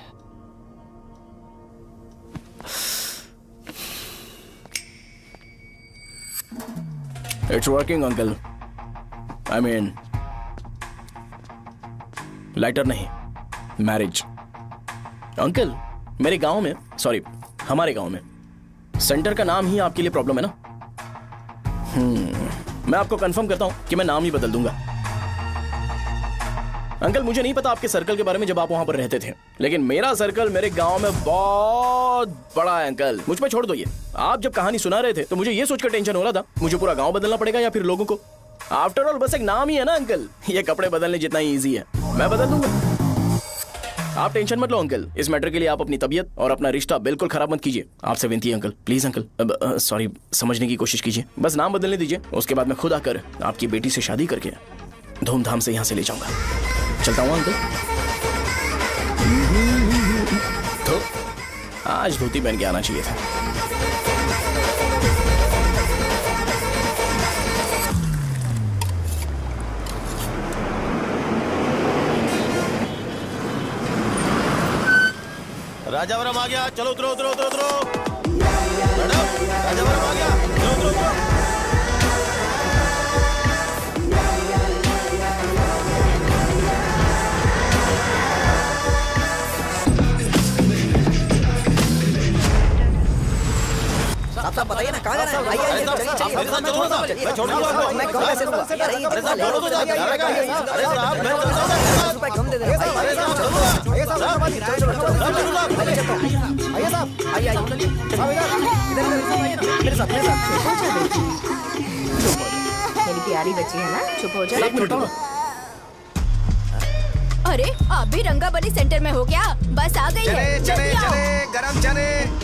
It's working uncle. I mean lighter नहीं, मैरिज। अंकल मेरे गांव में, सॉरी हमारे गांव में सेंटर का नाम ही आपके लिए प्रॉब्लम है ना? मैं आपको कंफर्म करता हूं कि मैं नाम ही बदल दूंगा। अंकल मुझे नहीं पता आपके सर्कल के बारे में जब आप वहां पर रहते थे, लेकिन मेरा सर्कल मेरे गांव में बहुत बड़ा है अंकल। मुझ पे छोड़ दो ये। आप जब कहानी सुना रहे थे तो मुझे ये सोचकर टेंशन हो रहा था मुझे पूरा गांव बदलना पड़ेगा या फिर लोगों को। आफ्टर ऑल बस एक नाम ही है ना अंकल, ये कपड़े बदलने जितना ही ईजी है, मैं बदल दूंगा। आप टेंशन मत लो अंकल, इस मैटर के लिए आप अपनी तबीयत और अपना रिश्ता बिल्कुल खराब मत कीजिए। आपसे विनती है अंकल, प्लीज अंकल। सॉरी, समझने की कोशिश कीजिए, बस नाम बदलने दीजिए। उसके बाद मैं खुद आकर आपकी बेटी से शादी करके धूमधाम से यहाँ से ले जाऊंगा। चलता हूँ अंकल। तो आज धोती पहन के आना चाहिए था। राजावरम आ गया, चलो उतरो उतरो उतरो उतरो। मैडम राजावरम आ गया, चलो उतरो उतरो। साहब बताइए ना कहाँ जाना है? आइए मैं छोड़ दूंगा आपको। मैं कम पैसे दूंगा। अरे साहब छोड़ो तो जाके। अरे साहब मैं 10 रुपए कम दे दे। आइए साहब आइए साहब आइए साहब आइए इधर मेरे साथ मेरी प्यारी बच्ची है ना, चुप हो जा। अरे आप भी रंगाबली सेंटर में हो क्या? बस आ गई है। चने गरम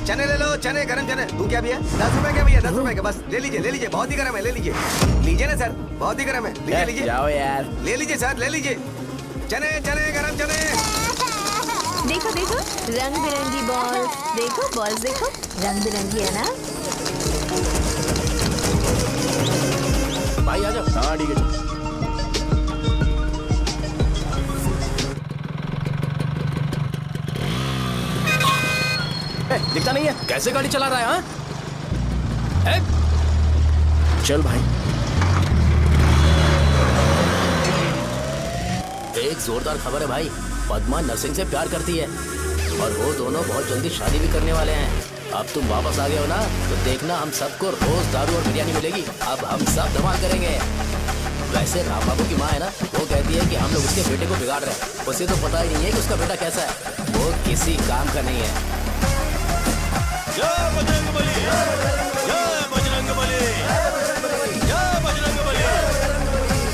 चने ले लो, चने गरम चने। तू क्या भैया? 10 रुपए का भैया, 10 रुपए का बस ले लीजिए। बहुत ही गरम है, ले लीजिए ना सर, बहुत ही गरम है। लीजिए जाओ यार, ले लीजिए सर, ले लीजिए। चने गरम चने। देखो रंग बिरंगी बॉल्स, देखो बॉल्स देखो रंग बिरंगी है ना। भाई आ जाओ। हाँ ठीक है। दिखता नहीं है, कैसे गाड़ी चला रहा है? हाँ चल भाई। एक जोरदार खबर है भाई, पद्मा नरसिंह से प्यार करती है और वो दोनों बहुत जल्दी शादी भी करने वाले हैं। अब तुम वापस आ गए हो ना, तो देखना हम सबको रोज दारू और बिरयानी मिलेगी। अब हम सब धमाल करेंगे। वैसे राम बाबू की माँ है ना, वो कहती है कि हम लोग उसके बेटे को बिगाड़ रहे हैं। उसे तो पता ही नहीं है कि उसका बेटा कैसा है, वो किसी काम का नहीं है। जय बजरंगबली, जय बजरंगबली, जय बजरंगबली,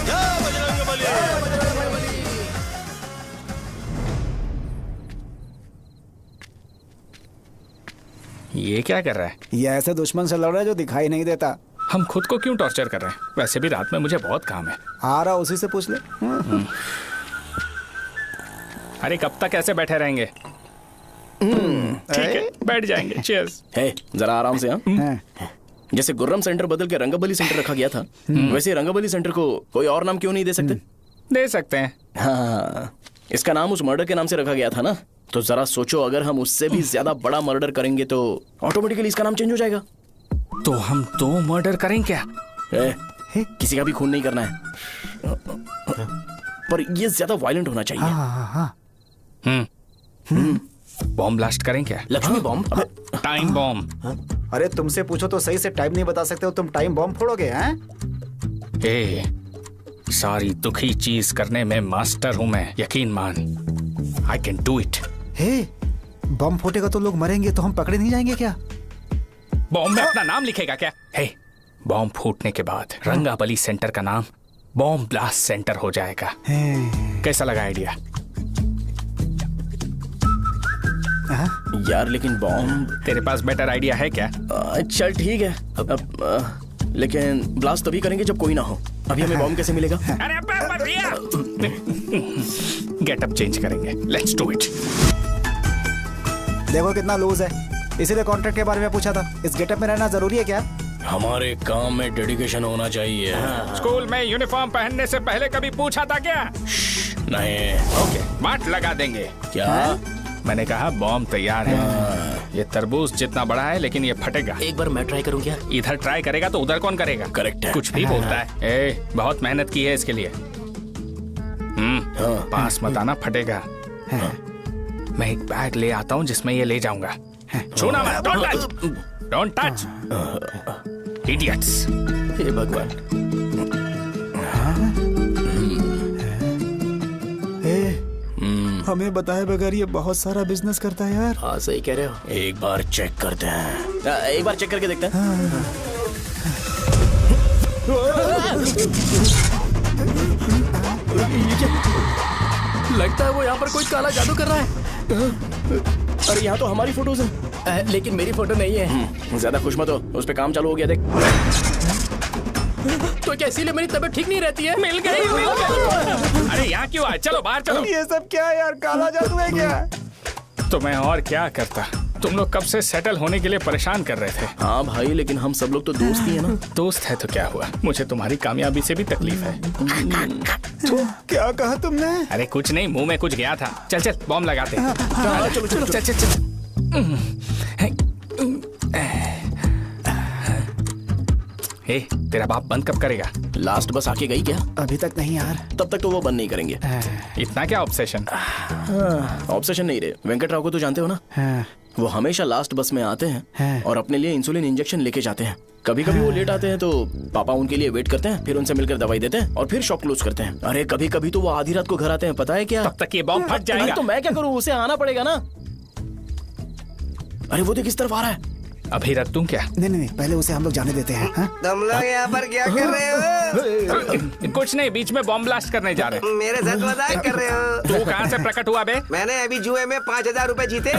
जय बजरंगबली। ये क्या कर रहा है? ये ऐसे दुश्मन से लड़ रहा है जो दिखाई नहीं देता। हम खुद को क्यों टॉर्चर कर रहे हैं? वैसे भी रात में मुझे बहुत काम है। आ रहा उसी से पूछ ले। अरे कब तक ऐसे बैठे रहेंगे? ठीक है, बैठ जाएंगे। चीयर्स। हे जरा आराम से। हाँ जैसे गुर्रम सेंटर बदल के रंगाबली सेंटर रखा गया था, वैसे रंगाबली सेंटर को कोई और नाम क्यों नहीं दे सकते? दे सकते हैं। हाँ, इसका नाम उस मर्डर के नाम से रखा गया था ना, तो जरा सोचो अगर हम उससे भी ज्यादा बड़ा मर्डर करेंगे तो ऑटोमेटिकली इसका नाम चेंज हो जाएगा। तो हम 2 मर्डर करें क्या? किसी का भी खून नहीं करना है, पर ये ज्यादा वायलेंट होना चाहिए। बॉम्ब ब्लास्ट करें क्या? Lakshmi bomb, time bomb. अरे तुमसे पूछो तो सही से टाइम नहीं बता सकते हो, तुम टाइम बॉम्ब फोड़ोगे? हैं? ए, सारी दुखी चीज करने में मास्टर हूं मैं, यकीन मान। I can do it. Hey, बम फूटेगा तो लोग मरेंगे, तो हम पकड़े नहीं जाएंगे क्या? बॉम्ब में अपना नाम लिखेगा क्या? हे, बॉम्ब फूटने के बाद रंगाबली सेंटर का नाम बॉम्ब ब्लास्ट सेंटर हो जाएगा। कैसा लगा आइडिया? यार लेकिन बॉम्ब, तेरे पास बेटर आइडिया है क्या? चल ठीक है, लेकिन ब्लास्ट तभी करेंगे जब कोई ना हो। अभी हमें बॉम्ब कैसे मिलेगा? अरे भैया, गेटअप चेंज करेंगे। Let's do it. देखो कितना लूज है, इसीलिए कॉन्ट्रैक्ट के बारे में पूछा था। इस गेटअप में रहना जरूरी है क्या? हमारे काम में डेडिकेशन होना चाहिए। स्कूल में यूनिफॉर्म पहनने से पहले कभी पूछा था क्या? नहीं। ओके, बात लगा देंगे। क्या? मैंने कहा बॉम्ब तैयार है। ये तरबूज जितना बड़ा है लेकिन ये फटेगा। एक बार मैं ट्राई करूं क्या? इधर ट्राई करेगा तो उधर कौन करेगा? करेक्ट है। कुछ भी बोलता है। बहुत मेहनत की है इसके लिए। पास मत आना, फटेगा। मैं एक बैग ले आता हूँ जिसमें ये ले जाऊंगा। छूना मत, डोंट टच, इडियट्स। हे भगवान। हमें बताए बगैर ये बहुत सारा बिजनेस करता है यार। हाँ सही कह रहे हो। एक बार चेक करते हैं। एक बार चेक करके देखते हैं। लगता है वो यहाँ पर कोई काला जादू कर रहा है। अरे यहाँ तो हमारी फोटोज हैं, लेकिन मेरी फोटो नहीं है। ज्यादा खुश मत हो, उस पे काम चालू हो गया देख। तो क्या इसीलिए मेरी तबीयत ठीक नहीं रहती है? मिल गई। अरे यहाँ क्यों आए? चलो बाहर चलो। ये सब क्या है यार? काला जादू है क्या? तो मैं और क्या करता? तुम लोग कब से सेटल होने के लिए परेशान कर रहे थे। हाँ भाई, लेकिन हम सब लोग तो दोस्त ही है ना। दोस्त है तो क्या हुआ? मुझे तुम्हारी कामयाबी से भी तकलीफ है। तो क्या कहा तुमने? अरे कुछ नहीं, मुंह में कुछ गया था। चल चल बॉम्ब लगाते हैं। चलो चलो चल चल चल। ए, तेरा बाप बंद कब करेगा? लास्ट बस आके गई क्या? अभी तक नहीं यार। तब तक तो वो बंद नहीं करेंगे। इतना क्या ऑब्सेशन? ऑब्सेशन नहीं रे। वेंकट राव को तो जानते हो ना? वो हमेशा लास्ट बस में आते हैं और अपने लिए इंसुलिन इंजेक्शन लेके जाते हैं। कभी कभी वो लेट आते हैं तो पापा उनके लिए वेट करते हैं, फिर उनसे मिलकर दवाई देते हैं और फिर शॉप क्लोज करते हैं। अरे कभी कभी तो वो आधी रात को घर आते हैं, पता है क्या? तब तक ये बॉम्ब फट जाएगा। तो मैं क्या करूँ? उसे आना पड़ेगा ना। अरे वो देख किस तरफ आ रहा है। अभी रख दूं क्या? नहीं, पहले उसे हम लोग जाने देते हैं। तुम लोग यहाँ पर क्या कर रहे हो? कुछ नहीं, बीच में बॉम्ब ब्लास्ट करने जा रहे। मेरे साथ मजाक कर रहे हो? तू कहाँ से प्रकट हुआ बे? मैंने अभी जुए में 5000 रुपए जीते।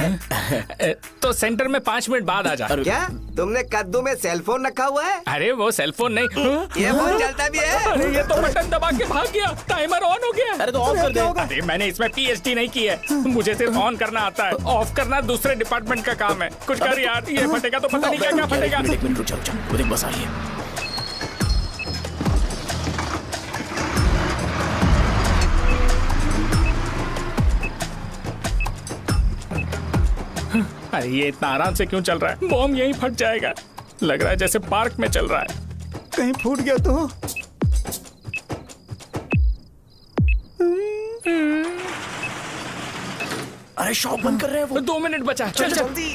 तो सेंटर में 5 मिनट बाद आ जा। क्या तुमने कद्दू में सेलफोन रखा हुआ है? अरे वो सेलफोन नहीं, ये फोन चलता भी है। अरे ये तो बटन दबा के भाग गया, टाइमर ऑन हो गया। अरे तो ऑफ कर दे। अरे मैंने इसमें PhD नहीं की है, मुझे सिर्फ ऑन करना आता है। ऑफ करना दूसरे डिपार्टमेंट का काम है। कुछ कर यार, ये फटेगा तो पता नहीं क्या क्या फटेगा। एक मिनट रुक जा, वो देख बस आ रही है। अरे ये इतना आराम से क्यों चल रहा है? बॉम्ब यहीं फट जाएगा। लग रहा है जैसे पार्क में चल रहा है। कहीं फूट गया तो? अरे शॉप बंद कर रहे हैं वो। 2 मिनट बचा। चल जल्दी।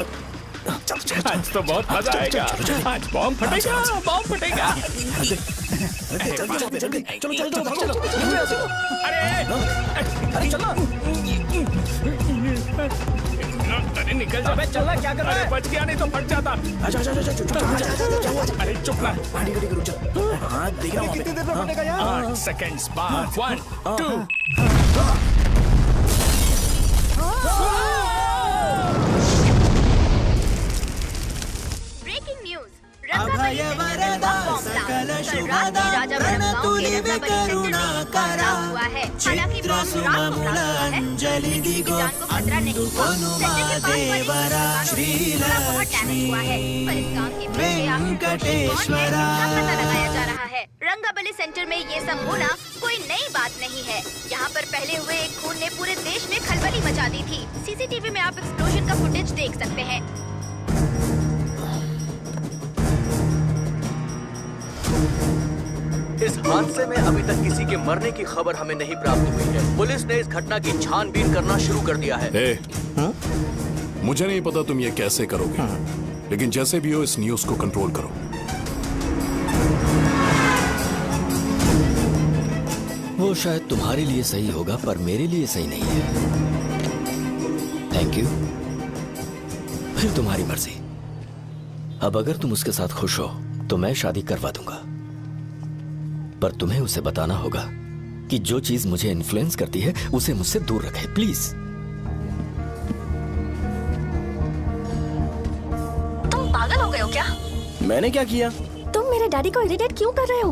आज तो बहुत मजा आएगा। आज बॉम्ब फटेगा, बॉम्ब फटेगा। चलो। अरे चलो। अरे निकल जा। चलना क्या कर रहा है? बच गया, नहीं तो फट जाता। अरे चुप ना। हाँ देख रहा हूँ। कितनी देर में फटेगा यार? 8 सेकंड्स बाद। 1 2। Breaking news. रंगाबली सेंटर में बॉम्ब ब्लास्ट। कल रात ही राजा गांव के रंगाबली सेंटर में पड़ा हुआ है। हालांकि बॉम्ब रात को ब्लास्ट हुआ है, किसी की जान को खतरा नहीं हुआ। सेंटर के पास वाली बहुत डैमेज हुआ है, पर इस काम के पीछे आखिर कौन है, इसका पता लगाया जा रहा है। रंगाबली सेंटर में ये सब होना कोई नई बात नहीं है। यहाँ पर पहले हुए एक खून ने पूरे देश में खलबली मचा दी थी। CCTV में आप एक्सप्लोजन का फुटेज देख सकते हैं। इस हादसे में अभी तक किसी के मरने की खबर हमें नहीं प्राप्त हुई है। पुलिस ने इस घटना की छानबीन करना शुरू कर दिया है। मुझे नहीं पता तुम ये कैसे करोगे, लेकिन जैसे भी हो इस न्यूज को कंट्रोल करो। वो शायद तुम्हारे लिए सही होगा पर मेरे लिए सही नहीं है। Thank you. फिर तुम्हारी मर्जी। अब अगर तुम उसके साथ खुश हो तो मैं शादी करवा दूंगा, पर तुम्हें उसे बताना होगा कि जो चीज मुझे इन्फ्लुएंस करती है उसे मुझसे दूर रखे, प्लीज। तुम पागल हो गए हो क्या? मैंने क्या किया? तुम मेरे डैडी को इरिटेट क्यों कर रहे हो?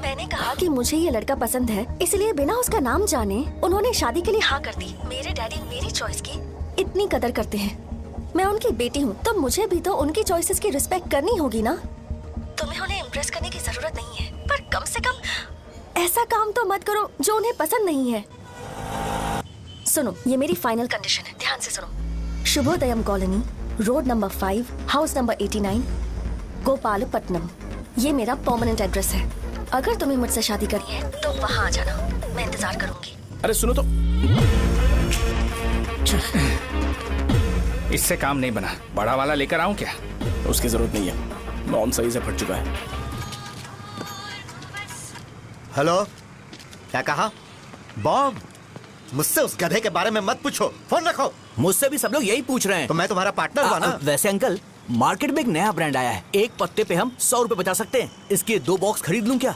मैंने कहा कि मुझे ये लड़का पसंद है, इसलिए बिना उसका नाम जाने उन्होंने शादी के लिए हाँ कर दी। मेरे डैडी मेरी चॉइस की इतनी कदर करते हैं। मैं उनकी बेटी हूँ, तो मुझे भी तो उनकी चॉइसेस की रिस्पेक्ट करनी होगी ना। तुम्हें उन्हें इम्प्रेस करने की जरूरत नहीं है, पर कम से कम ऐसा काम तो मत करो जो उन्हें पसंद नहीं है। सुनो, ये मेरी फाइनल कंडीशन है, ध्यान से सुनो। Shubhodayam colony, road number 5, house number 89, Gopalapatnam. ये मेरा परमानेंट एड्रेस है। अगर तुम्हें मुझसे शादी करनी है तो वहाँ आ जाना, मैं इंतजार करूंगी। अरे सुनो तो, इससे काम नहीं बना, बड़ा वाला लेकर आऊं क्या? उसकी जरूरत नहीं है, नॉन सही से फट चुका है। हेलो, क्या कहा? बॉम्ब? मुझसे उस गधे के बारे में मत पूछो, फोन रखो। मुझसे भी सब लोग यही पूछ रहे हैं। तो मैं तुम्हारा पार्टनर हुआ ना। वैसे अंकल, मार्केट में एक नया ब्रांड आया है, एक पत्ते पे हम 100 रुपए बचा सकते हैं। इसके 2 बॉक्स खरीद लूं क्या?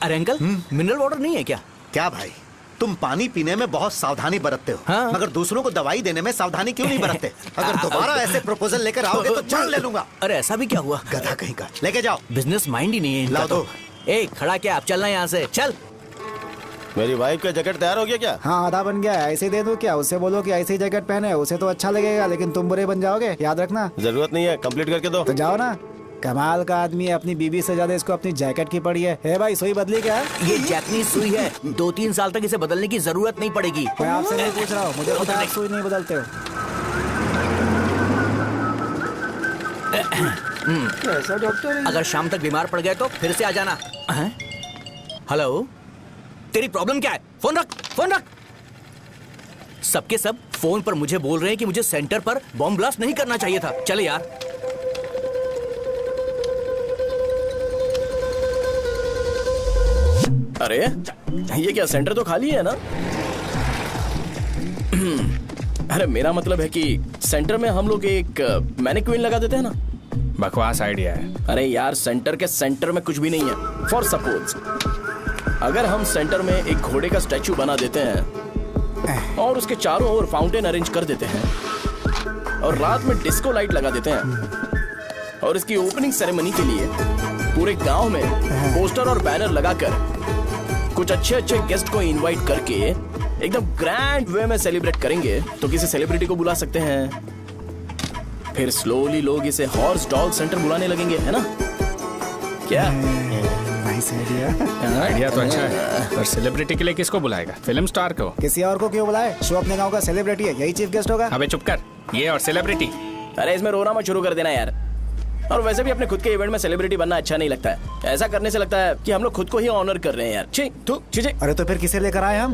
अरे अंकल, मिनरल वाटर नहीं है क्या? क्या भाई, तुम पानी पीने में बहुत सावधानी बरतते हो, हाँ? मगर दूसरों को दवाई देने में सावधानी क्यों नहीं बरतते? अगर दोबारा ऐसे प्रपोजल लेकर आओगे तो जान ले लूंगा। अरे ऐसा भी क्या हुआ? गधा कहीं का, लेके जाओ। बिजनेस माइंड ही नहीं है इनका। लाओ दो। ए, खड़ा क्या, आप चलना यहाँ से, चल। मेरी वाइफ का जैकेट तैयार हो गया क्या? हाँ, आधा बन गया है। ऐसे दे दो क्या? उसे बोलो कि ऐसे ही जैकेट पहने, उसे तो अच्छा लगेगा, लेकिन तुम बुरे बन जाओगे, याद रखना। जरूरत नहीं है, कंप्लीट करके दो। तो जाओ ना। कमाल का आदमी है, अपनी बीबी से ज्यादा इसको अपनी जैकेट की पड़ी है। हे भाई, सुई बदली क्या? ये जैपनीज सुई है, 2-3 साल तक इसे बदलने की जरूरत नहीं पड़ेगी। मैं आपसे नहीं पूछ रहा हूँ, मुझे पता है आप सुई नहीं बदलते हो। ऐसा डॉक्टर, अगर शाम तक बीमार पड़ गए तो फिर से आ जाना। हेलो, तेरी प्रॉब्लम क्या है? फोन रख, फोन रख। सबके सब फोन पर मुझे बोल रहे हैं कि मुझे सेंटर पर बॉम्ब ब्लास्ट नहीं करना चाहिए था। चले यार। अरे ये क्या, सेंटर तो खाली है ना? अरे मेरा मतलब है कि सेंटर में हम लोग एक मैनिक्विन लगा देते हैं ना। बकवास आइडिया है। अरे यार, सेंटर के सेंटर में कुछ भी नहीं है। फॉर सपोज अगर हम सेंटर में एक घोड़े का स्टैचू बना देते हैं और उसके चारों ओर फाउंटेन अरेंज कर देते हैं और रात में डिस्को लाइट लगा देते हैं और इसकी ओपनिंग सेरेमनी के लिए पूरे गांव में पोस्टर और बैनर लगाकर कुछ अच्छे अच्छे गेस्ट को इनवाइट करके एकदम ग्रैंड वे में सेलिब्रेट करेंगे, तो किसी सेलिब्रिटी को बुला सकते हैं। फिर स्लोली लोग इसे हॉर्स डॉग सेंटर बुलाने लगेंगे, है ना? क्या? Nice idea. आइडिया तो अच्छा है, पर सेलिब्रिटी के लिए किसको बुलाएगा? फिल्म स्टार को। किसी और को क्यों बुलाए? शो अपने गांव का सेलिब्रिटी है, यही चीफ गेस्ट होगा। अबे चुप कर, ये और सेलिब्रिटी। अरे इसमें रोना मत शुरू कर देना यार। और वैसे भी अपने खुद के इवेंट में सेलिब्रिटी बनना अच्छा नहीं लगता है। ऐसा करने से लगता है कि हम लोग खुद को ही ऑनर कर रहे हैं यार। छी, तू छी। अरे तो फिर किसे लेकर आए हम?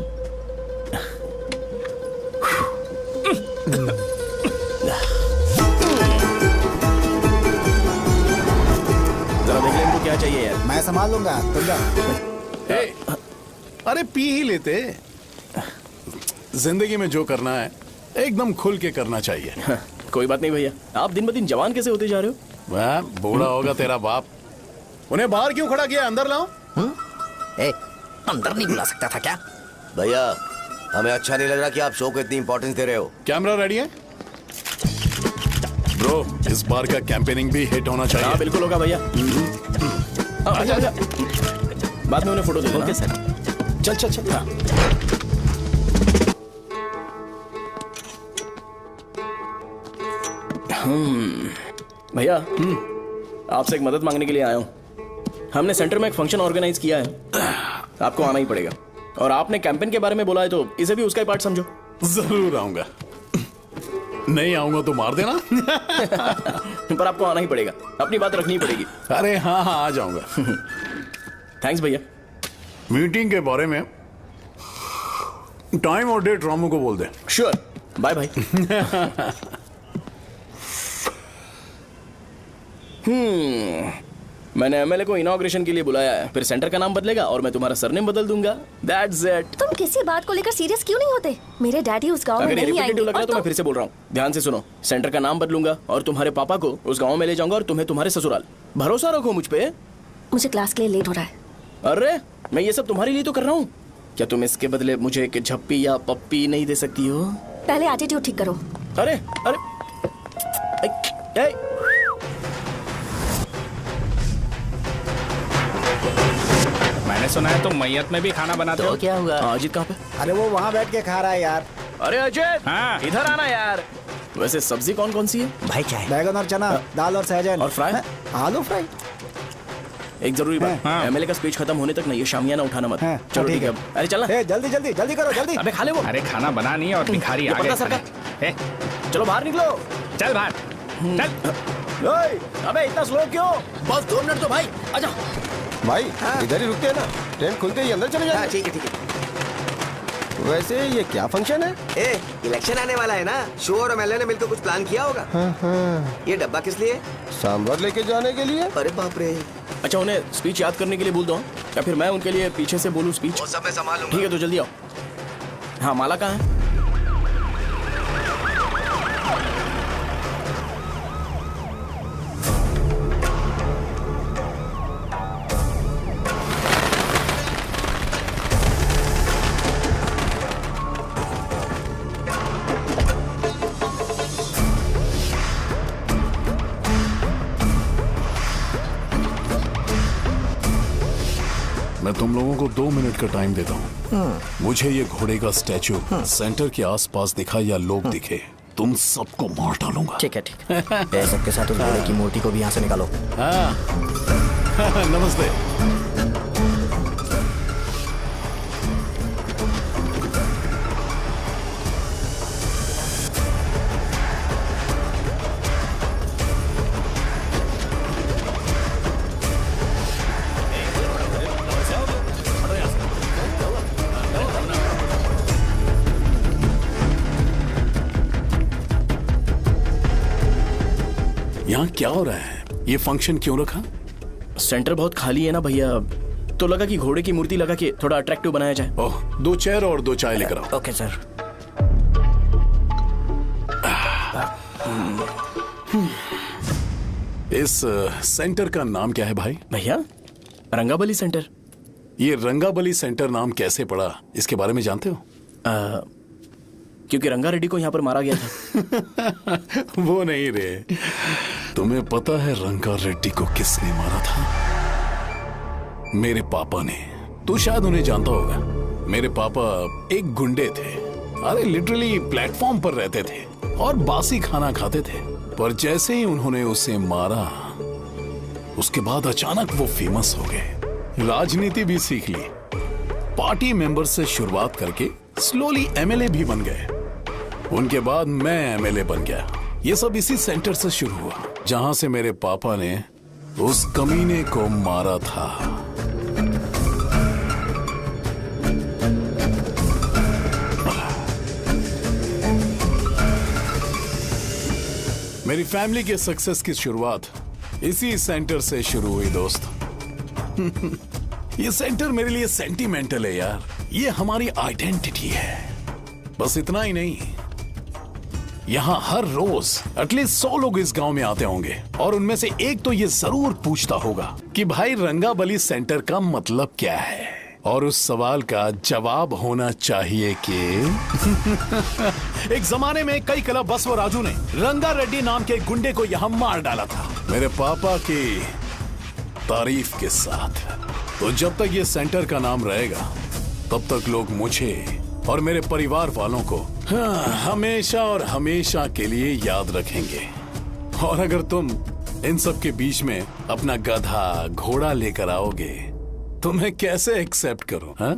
जरा देख ले इनको क्या चाहिए यार। मैं संभाल लूंगा, तुम जा। अरे पी ही लेते। जिंदगी में जो करना है एकदम खुल के करना चाहिए। कोई बात नहीं भैया, आप दिन ब दिन जवान कैसे होते जा रहे हो? वह बूढ़ा होगा तेरा बाप। उन्हें बाहर क्यों खड़ा किया? अंदर लाओ। अंदर नहीं बुला सकता था क्या? भैया, हमें अच्छा नहीं लग रहा कि आप शो को इतनी इंपॉर्टेंस दे रहे हो। कैमरा रेडी है? ब्रो, इस बार का कैंपेनिंग भी हिट होना चाहिए। हाँ बिल्कुल होगा भैया। अच्छा, बाद में उन्हें फोटो दे देना। Okay sir. चल चल चल। हाँ। भैया, आपसे एक मदद मांगने के लिए आया हूँ। हमने सेंटर में एक फंक्शन ऑर्गेनाइज किया है, आपको आना ही पड़ेगा। और आपने कैंपेन के बारे में बोला है तो इसे भी उसका ही पार्ट समझो। जरूर आऊंगा। नहीं आऊंगा तो मार देना। पर आपको आना ही पड़ेगा, अपनी बात रखनी पड़ेगी। अरे हाँ हाँ, आ जाऊंगा। थैंक्स भैया। मीटिंग के बारे में टाइम और डेट रामू को बोल दे। Sure, bye bye. मैंने एमएलए को इनॉग्रेशन के लिए बुलाया है, फिर सेंटर का नाम बदलेगा और मैं तुम्हारा सरनेम बदल दूंगा। That's it। तुम किसी बात को लेकर सीरियस क्यों नहीं होते? मेरे डैडी उस गांव में नहीं आएंगे। लग रहा है तो मैं फिर से बोल रहा हूँ, ध्यान से सुनो। सेंटर का नाम बदलूंगा और तुम्हारे पापा को उस गाँव में ले जाऊंगा और तुम्हें तुम्हारे ससुराल। भरोसा रखो मुझ पे। मुझे क्लास के लिए लेट हो रहा है। अरे मैं ये सब तुम्हारे लिए तो कर रहा हूँ। क्या तुम इसके बदले मुझे एक झप्पी या पप्पी नहीं दे सकती हो? पहले एटीट्यूड ठीक करो। अरे अरे ए, मैंने सुना है तुम मैयत में भी खाना बनाते हो। क्या हुआ? अजीत कहाँ पे? अरे वो वहाँ बैठ के खा रहा है यार। अरे अजीत, हाँ। इधर आना यार। वैसे सब्जी कौन कौन सी है? भाई क्या है? बैगन और चना, दाल और सहजन और फ्राई, आलू फ्राई। एक जरूरी बात, एमएलए का स्पीच खत्म होने तक ना ये शामियाना उठाना मत। चलो ठीक है। अरे चलना। जल्दी जल्दी जल्दी करो जल्दी। अबे खा ले वो। अरे खाना बना नहीं और भिखारी आगे खड़े। चलो बाहर निकलो। चल बाहर चल। अबे इतना स्लो क्यों? बस 2 मिनट तो भाई, आजा। भाई इधर ही रुकते हैं ना, ट्रेन खुलते ही अंदर चले जाए। ठीक है ठीक है। वैसे ये क्या फंक्शन है? इलेक्शन आने वाला है ना, शो और एमएलए ने मिलकर कुछ प्लान किया होगा। ये डब्बा किस लिए? सांभर लेके जाने के लिए। अरे बाप रे। अच्छा उन्हें स्पीच याद करने के लिए बोल दो या फिर मैं उनके लिए पीछे से बोलूं स्पीच? वो सब मैं संभाल लूंगा। ठीक है तो जल्दी आओ। हाँ माला कहाँ है? मैं तुम लोगों को 2 मिनट का टाइम देता हूँ। मुझे ये घोड़े का स्टैचू सेंटर के आसपास दिखा या लोग दिखे, तुम सबको मार डालूंगा। ठीक है ठीक है। सबके साथ उस घोड़े की मूर्ति को भी यहाँ से निकालो। हाँ। नमस्ते। यहाँ क्या हो रहा है? ये फंक्शन क्यों रखा? सेंटर बहुत खाली है ना भैया, तो लगा कि घोड़े की मूर्ति लगा के थोड़ा अट्रैक्टिव बनाया जाए। ओह, 2 चेयर और 2 चाय लेकर आओ। Okay sir. इस सेंटर का नाम क्या है भाई? भैया रंगाबली सेंटर। ये रंगाबली सेंटर नाम कैसे पड़ा, इसके बारे में जानते हो? क्योंकि रंगा रेड्डी को यहाँ पर मारा गया था। वो नहीं रे, तुम्हें पता है रंगा रेड्डी को किसने मारा था? मेरे पापा ने। तू शायद उन्हें जानता होगा। मेरे पापा एक गुंडे थे। अरे लिटरली प्लेटफॉर्म पर रहते थे और बासी खाना खाते थे। पर जैसे ही उन्होंने उसे मारा, उसके बाद अचानक वो फेमस हो गए। राजनीति भी सीख ली, पार्टी मेंबर से शुरुआत करके स्लोली एमएलए भी बन गए। उनके बाद मैं एमएलए बन गया। ये सब इसी सेंटर से शुरू हुआ, जहां से मेरे पापा ने उस कमीने को मारा था। मेरी फैमिली के सक्सेस की शुरुआत इसी सेंटर से शुरू हुई दोस्त। ये सेंटर मेरे लिए सेंटिमेंटल है यार। ये हमारी आइडेंटिटी है। बस इतना ही नहीं, यहाँ हर रोज एटलीस्ट 100 लोग इस गांव में आते होंगे और उनमें से एक तो ये जरूर पूछता होगा कि भाई रंगाबली सेंटर का मतलब क्या है। और उस सवाल का जवाब होना चाहिए कि एक जमाने में कई कला बसव राजू ने रंगा रेड्डी नाम के गुंडे को यहाँ मार डाला था, मेरे पापा की तारीफ के साथ। तो जब तक ये सेंटर का नाम रहेगा, तब तक लोग मुझे और मेरे परिवार वालों को हमेशा और हमेशा के लिए याद रखेंगे। और अगर तुम इन सब के बीच में अपना गधा घोड़ा लेकर आओगे तो मैं कैसे एक्सेप्ट करूं? हाँ?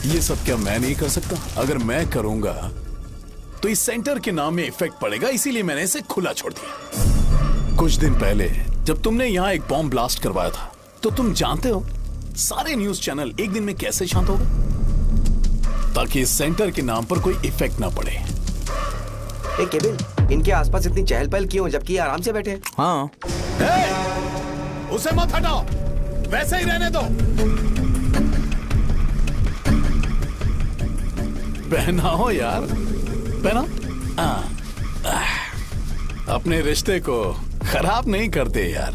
ये सब क्या मैं नहीं कर सकता? अगर मैं करूंगा तो इस सेंटर के नाम में इफेक्ट पड़ेगा, इसीलिए मैंने इसे खुला छोड़ दिया। कुछ दिन पहले जब तुमने यहाँ एक बॉम्ब ब्लास्ट करवाया था, तो तुम जानते हो सारे न्यूज चैनल एक दिन में कैसे शांत हो गए? ताकि इस सेंटर के नाम पर कोई इफेक्ट ना पड़े। केविन, इनके आसपास इतनी चहल पहल क्यों जबकि आराम से बैठे? हाँ। उसे मत हटाओ, वैसे ही रहने दो। पहनाओ यार, पहना। अपने रिश्ते को खराब नहीं करते यार।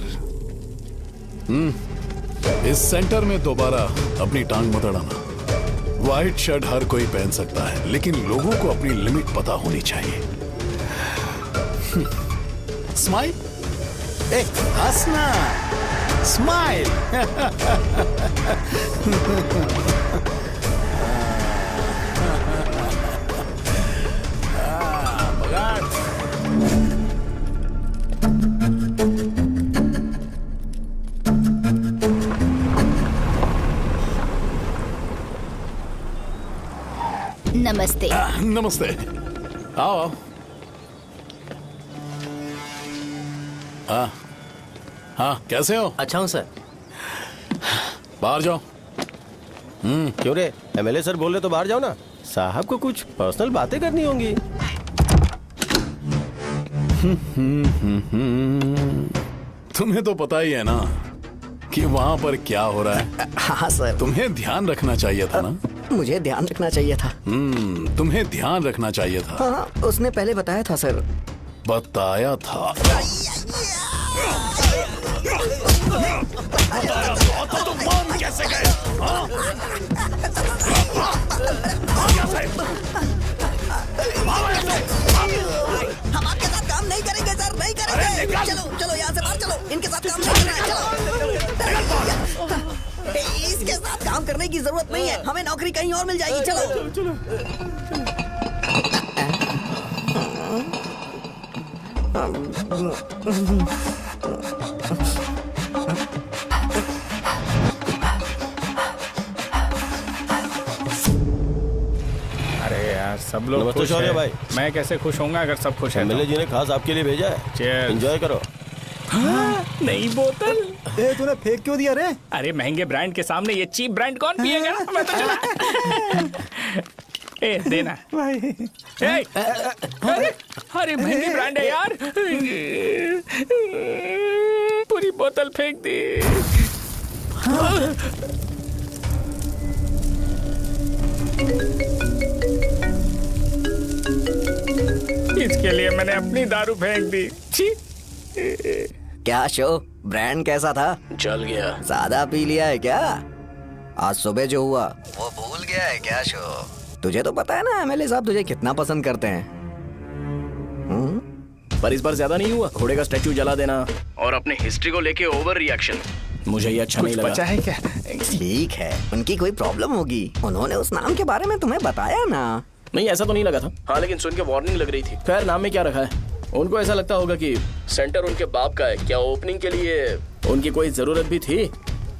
इस सेंटर में दोबारा अपनी टांग मत अड़ाना। व्हाइट शर्ट हर कोई पहन सकता है, लेकिन लोगों को अपनी लिमिट पता होनी चाहिए। स्माइल, हंसना, स्माइल। नमस्ते। नमस्ते, आओ। हाँ, कैसे हो? अच्छा हूँ सर। बाहर जाओ। क्यों रे, एमएलए सर बोल रहे तो बाहर जाओ ना। साहब को कुछ पर्सनल बातें करनी होंगी। तुम्हें तो पता ही है ना कि वहाँ पर क्या हो रहा है। हाँ सर। तुम्हें ध्यान रखना चाहिए था ना। मुझे ध्यान रखना चाहिए था। तुम्हें ध्यान रखना चाहिए था। हाँ, उसने पहले बताया था सर। बताया था तो तुम मान कैसे गए? हम आपके साथ काम नहीं करेंगे सर, नहीं करेंगे। चलो चलो यहाँ से बाहर चलो, इनके साथ काम नहीं करना है। चलो, इसके साथ काम करने की जरूरत नहीं है, हमें नौकरी कहीं और मिल जाएगी। चलो। अरे यार, सब लोग नमस्ते खुश शौर्य हैं। भाई। मैं कैसे खुश होऊंगा अगर सब खुश हैं? एमएलए जी ने खास आपके लिए भेजा है। Cheers। एंजॉय करो। नई बोतल। तूने फेंक क्यों दिया रे? अरे महंगे ब्रांड के सामने ये चीप ब्रांड कौन पिएगा? मैं तो चला। ए देना भाई। अरे महंगी ब्रांड है यार। पूरी बोतल फेंक दी। इसके लिए मैंने अपनी दारू फेंक दी। छी। क्या शो, ब्रांड कैसा था? चल गया। ज्यादा पी लिया है क्या? आज सुबह जो हुआ वो भूल गया है क्या शो? तुझे तो पता है ना एमएलए साहब तुझे कितना पसंद करते हैं। पर इस बार ज्यादा नहीं हुआ। घोड़े का स्टैचू जला देना और अपने हिस्ट्री को लेके ओवर रिएक्शन, मुझे ये अच्छा नहीं लगा। बचा है क्या? ठीक है, उनकी कोई प्रॉब्लम होगी। उन्होंने उस नाम के बारे में तुम्हें बताया ना? नहीं, ऐसा तो नहीं लगा था। हाँ, लेकिन सुन के वार्निंग लग रही थी। खैर, नाम में क्या रखा है? उनको ऐसा लगता होगा कि सेंटर उनके बाप का है। क्या ओपनिंग के लिए उनकी कोई जरूरत भी थी?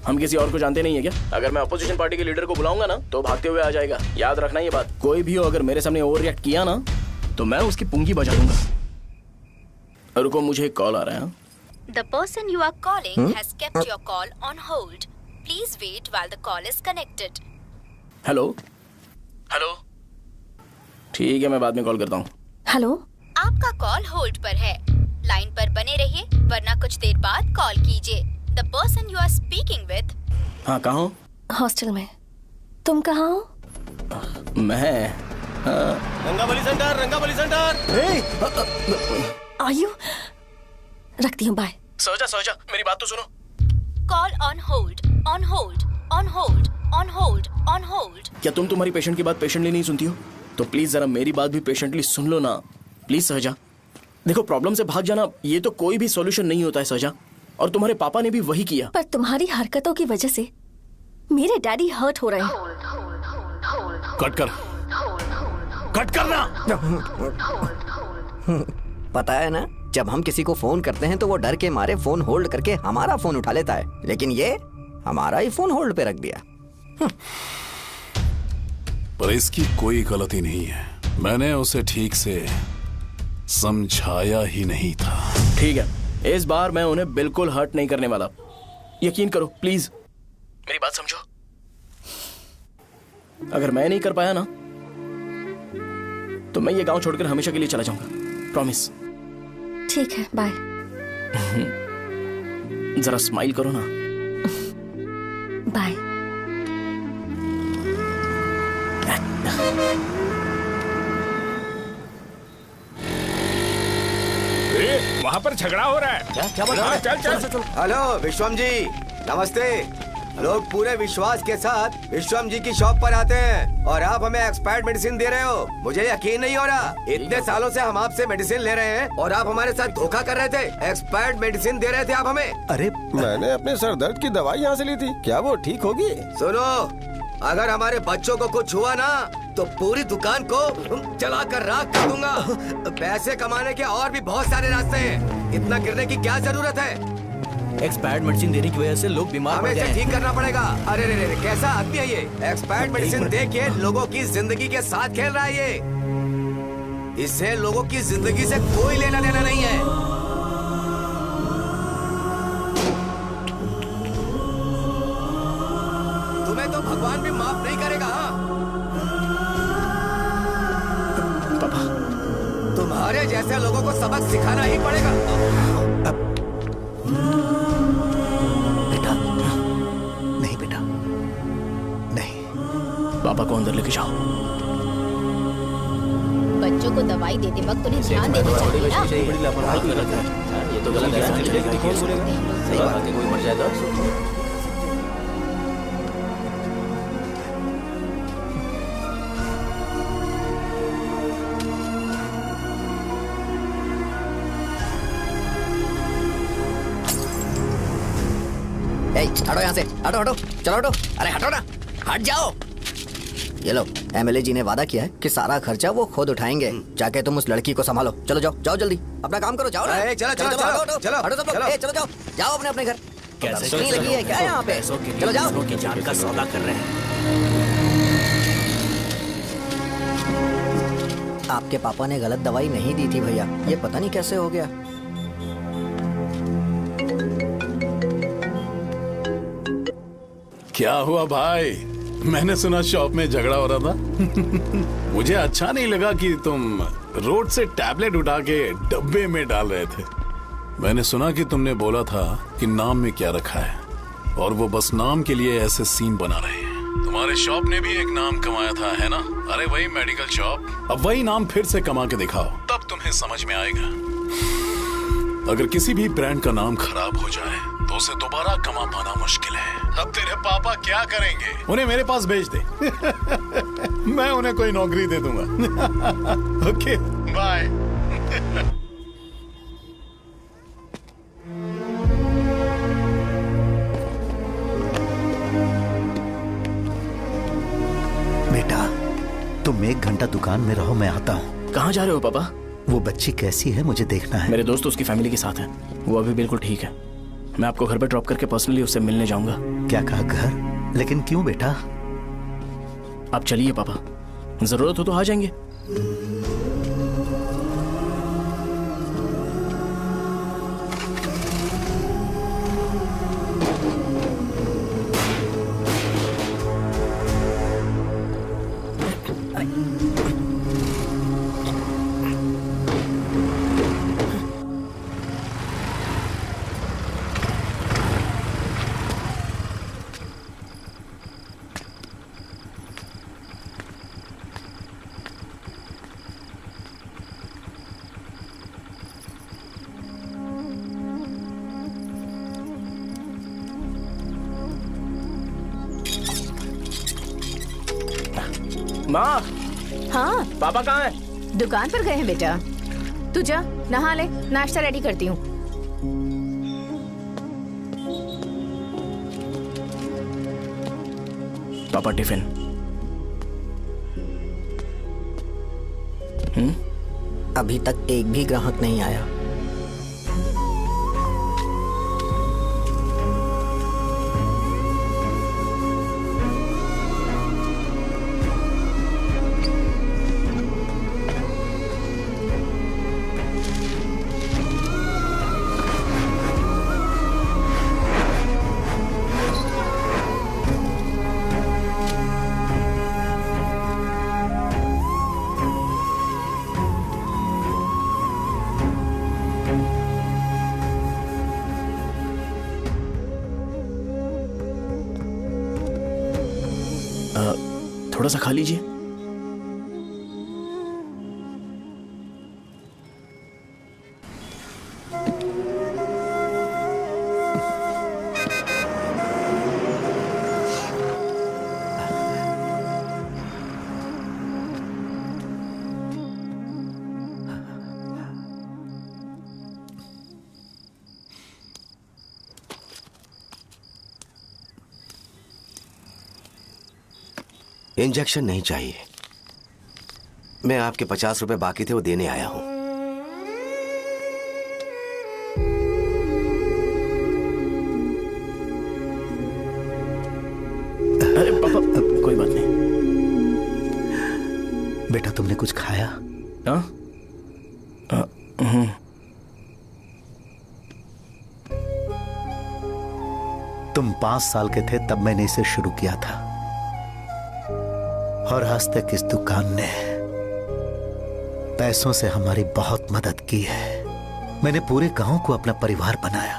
हम किसी और को जानते नहीं है क्या? अगर मैं अपोजिशन पार्टी के लीडर को बुलाऊंगा ना तो भागते हुए आ जाएगा। याद रखना ये बात। कोई भी हो अगर मेरे सामने ओवर रिएक्ट किया ना तो मैं उसकी पुंगी बजा दूंगा। रुको, मुझे एक कॉल आ रहा है। The person you are calling has kept your call on hold. Please wait while the call is connected. Hello hello, ठीक है, मैं बाद में कॉल करता हूँ। हेलो, आपका कॉल होल्ड पर है। लाइन पर बने रहिए वरना कुछ देर बाद कॉल कीजिए। The person you are speaking with। हाँ, कहाँ हो? हॉस्टल में। तुम कहाँ हो? मैं रंगाबली सेंटर, रंगाबली सेंटर। आयु, रखती हूँ, बाय। सोचा मेरी बात तो सुनो। Call on hold, on hold, on hold, on hold, on hold. क्या तुम तुम्हारी पेशेंट की बात पेशेंटली नहीं सुनती हो? तो प्लीज जरा मेरी बात भी पेशेंटली सुन लो ना। प्लीज सहजा, देखो प्रॉब्लम से भाग जाना ये तो कोई भी सॉल्यूशन नहीं होता है सहजा, और तुम्हारे पापा ने भी वही किया। पर तुम्हारी हरकतों की वजह से मेरे डैडी हर्ट हो रहे हैं। कट करना। पता है ना, जब हम किसी को फोन करते हैं तो वो डर के मारे फोन होल्ड करके हमारा फोन उठा लेता है, लेकिन ये हमारा ही फोन होल्ड पे रख दिया। पर इसकी कोई गलती नहीं है। मैंने उसे ठीक से समझाया ही नहीं था। ठीक है, इस बार मैं उन्हें बिल्कुल हर्ट नहीं करने वाला। यकीन करो प्लीज। मेरी बात समझो। अगर मैं नहीं कर पाया ना तो मैं ये गांव छोड़कर हमेशा के लिए चला जाऊंगा। प्रॉमिस। ठीक है, बाय। जरा स्माइल करो ना। बाय। वहाँ पर झगड़ा हो रहा है। क्या बोल रहा है? चल। हेलो विश्वम जी, नमस्ते। लोग पूरे विश्वास के साथ विश्वम जी की शॉप पर आते हैं और आप हमें एक्सपायर्ड मेडिसिन दे रहे हो। मुझे यकीन नहीं हो रहा, इतने सालों से हम आपसे मेडिसिन ले रहे हैं और आप हमारे साथ धोखा कर रहे थे। एक्सपायर्ड मेडिसिन दे रहे थे आप हमें। अरे मैंने अपने सर दर्द की दवाई यहाँ से ली थी, क्या वो ठीक होगी? सुनो, अगर हमारे बच्चों को कुछ हुआ ना तो पूरी दुकान को जला कर राख कर दूंगा। पैसे कमाने के और भी बहुत सारे रास्ते हैं, इतना गिरने की क्या जरूरत है? एक्सपायर्ड मेडिसिन देने की वजह से लोग बीमार पड़ गए हैं। ठीक करना पड़ेगा। अरे रे कैसा आदमी है ये? एक्सपायर्ड मेडिसिन दे के लोगों की जिंदगी के साथ खेल रहा है ये। इससे लोगों की जिंदगी से कोई लेना देना नहीं है। तुम्हें तो भगवान भी माफ नहीं करेगा। पापा, तुम्हारे जैसे लोगों को सबक सिखाना ही पड़ेगा। पापा को अंदर लेके जाओ। बच्चों को दवाई देते वक्त उन्हें ध्यान देना चाहिए ना। ये तो गलत है। सही बात है, कोई मर जाए तो। हटो यहाँ से, हटो हटो, चलो हटो। अरे हटो ना, हट जाओ। ये लो, एमएलए जी ने वादा किया है कि सारा खर्चा वो खुद उठाएंगे। जाके तुम उस लड़की को संभालो। चलो जाओ, जाओ जल्दी, अपना काम करो। जाओ ना। चलो चलो सब लोग, चलो जाओ, जाओ अपने अपने घर। कैसे नहीं लगी है क्या यहाँ पे? चलो जाओ। की जान का सौदा कर रहे हैं। आपके पापा ने गलत दवाई नहीं दी थी भैया, ये पता नहीं कैसे हो गया। क्या हुआ भाई? मैंने सुना शॉप में झगड़ा हो रहा था। मुझे अच्छा नहीं लगा कि तुम रोड से टैबलेट उठा के डब्बे में डाल रहे थे। मैंने सुना कि तुमने बोला था कि नाम में क्या रखा है और वो बस नाम के लिए ऐसे सीन बना रहे हैं। तुम्हारे शॉप ने भी एक नाम कमाया था, है ना? अरे वही मेडिकल शॉप। अब वही नाम फिर से कमा के दिखाओ, तब तुम्हें समझ में आएगा। अगर किसी भी ब्रांड का नाम खराब हो जाए तो उसे दोबारा कमा पाना मुश्किल है। अब तेरे पापा क्या करेंगे? उन्हें मेरे पास भेज दे। मैं उन्हें कोई नौकरी दे दूंगा। Okay, bye. बेटा, तुम 1 घंटा दुकान में रहो, मैं आता हूँ। कहाँ जा रहे हो पापा? वो बच्ची कैसी है मुझे देखना है। मेरे दोस्त उसकी फैमिली के साथ है, वो अभी बिल्कुल ठीक है। मैं आपको घर पे ड्रॉप करके पर्सनली उससे मिलने जाऊंगा। क्या कहा घर? लेकिन क्यों बेटा? आप चलिए पापा, जरूरत हो तो आ जाएंगे। माँ। हाँ पापा कहाँ हैं? दुकान पर गए हैं बेटा। तू जा नहा ले, नाश्ता रेडी करती हूँ। पापा टिफिन। अभी तक एक भी ग्राहक नहीं आया। थोड़ा सा खा लीजिए। इंजेक्शन नहीं चाहिए। मैं आपके 50 रुपए बाकी थे वो देने आया हूं। अरे पापा कोई बात नहीं। बेटा तुमने कुछ खाया? हाँ? तुम 5 साल के थे तब मैंने इसे शुरू किया था और आज तक इस दुकान ने पैसों से हमारी बहुत मदद की है। मैंने पूरे गांव को अपना परिवार बनाया।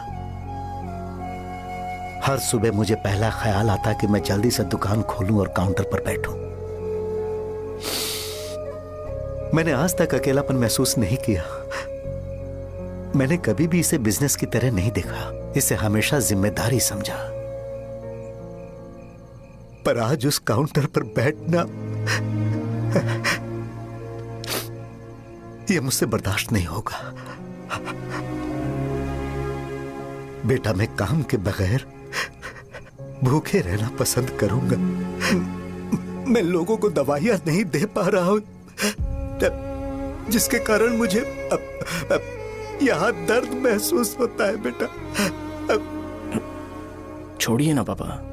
हर सुबह मुझे पहला ख्याल आता कि मैं जल्दी से दुकान खोलूं और काउंटर पर बैठूं। मैंने आज तक अकेलापन महसूस नहीं किया। मैंने कभी भी इसे बिजनेस की तरह नहीं देखा, इसे हमेशा जिम्मेदारी समझा। पर आज उस काउंटर पर बैठना यह मुझसे बर्दाश्त नहीं होगा। बेटा मैं काम के बगैर भूखे रहना पसंद करूंगा। मैं लोगों को दवाइयां नहीं दे पा रहा हूं, जिसके कारण मुझे यहां दर्द महसूस होता है। बेटा छोड़िए ना पापा,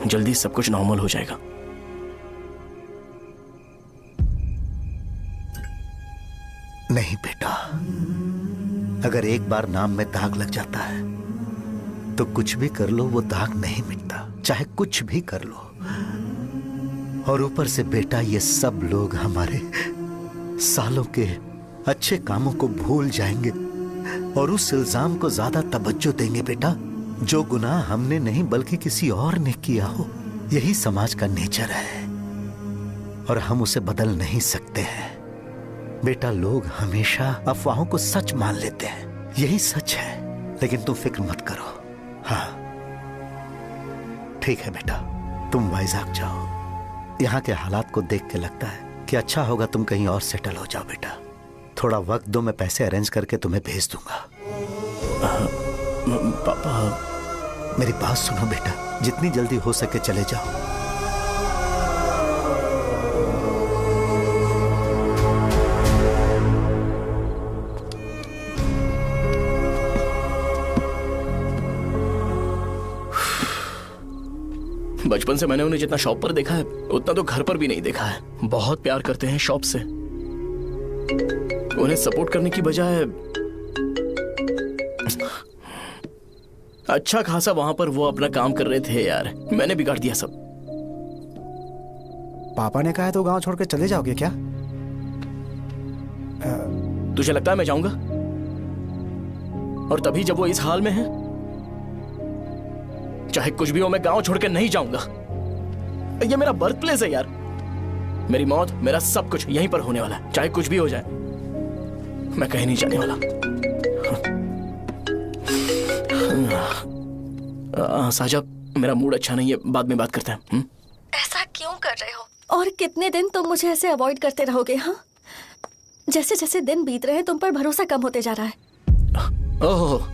जल्दी सब कुछ नॉर्मल हो जाएगा। नहीं बेटा, अगर एक बार नाम में दाग लग जाता है तो कुछ भी कर लो वो दाग नहीं मिटता, चाहे कुछ भी कर लो। और ऊपर से बेटा ये सब लोग हमारे सालों के अच्छे कामों को भूल जाएंगे और उस इल्जाम को ज्यादा तवज्जो देंगे बेटा जो गुनाह हमने नहीं बल्कि किसी और ने किया हो। यही समाज का नेचर है और हम उसे बदल नहीं सकते हैं। बेटा लोग हमेशा अफवाहों को सच मान लेते हैं, यही सच है। लेकिन तुम फिक्र मत करो। हाँ ठीक है बेटा, तुम वाइजाग जाओ। यहाँ के हालात को देख के लगता है कि अच्छा होगा तुम कहीं और सेटल हो जाओ। बेटा थोड़ा वक्त दो, मैं पैसे अरेंज करके तुम्हें भेज दूंगा। पापा मेरी बात सुनो बेटा, जितनी जल्दी हो सके चले जाओ। बचपन से मैंने उन्हें जितना शॉप पर देखा है उतना तो घर पर भी नहीं देखा है। बहुत प्यार करते हैं शॉप से। उन्हें सपोर्ट करने की बजाय अच्छा खासा वहां पर वो अपना काम कर रहे थे। यार मैंने बिगाड़ दिया सब। पापा ने कहा है तो गांव छोड़ के चले जाओगे क्या? तुझे लगता है मैं जाऊंगा? और तभी जब वो इस हाल में है, चाहे कुछ भी हो मैं गांव छोड़ के नहीं जाऊंगा। ये मेरा बर्थ प्लेस है यार। मेरी मौत, मेरा सब कुछ यहीं पर होने वाला है। चाहे कुछ भी हो जाए मैं कहीं नहीं जाने वाला। साहब मेरा मूड अच्छा नहीं है, बाद में बात करते हैं। ऐसा क्यों कर रहे हो? और कितने दिन तुम मुझे ऐसे अवॉइड करते रहोगे? हाँ, जैसे जैसे दिन बीत रहे हैं तुम पर भरोसा कम होते जा रहा है। ओह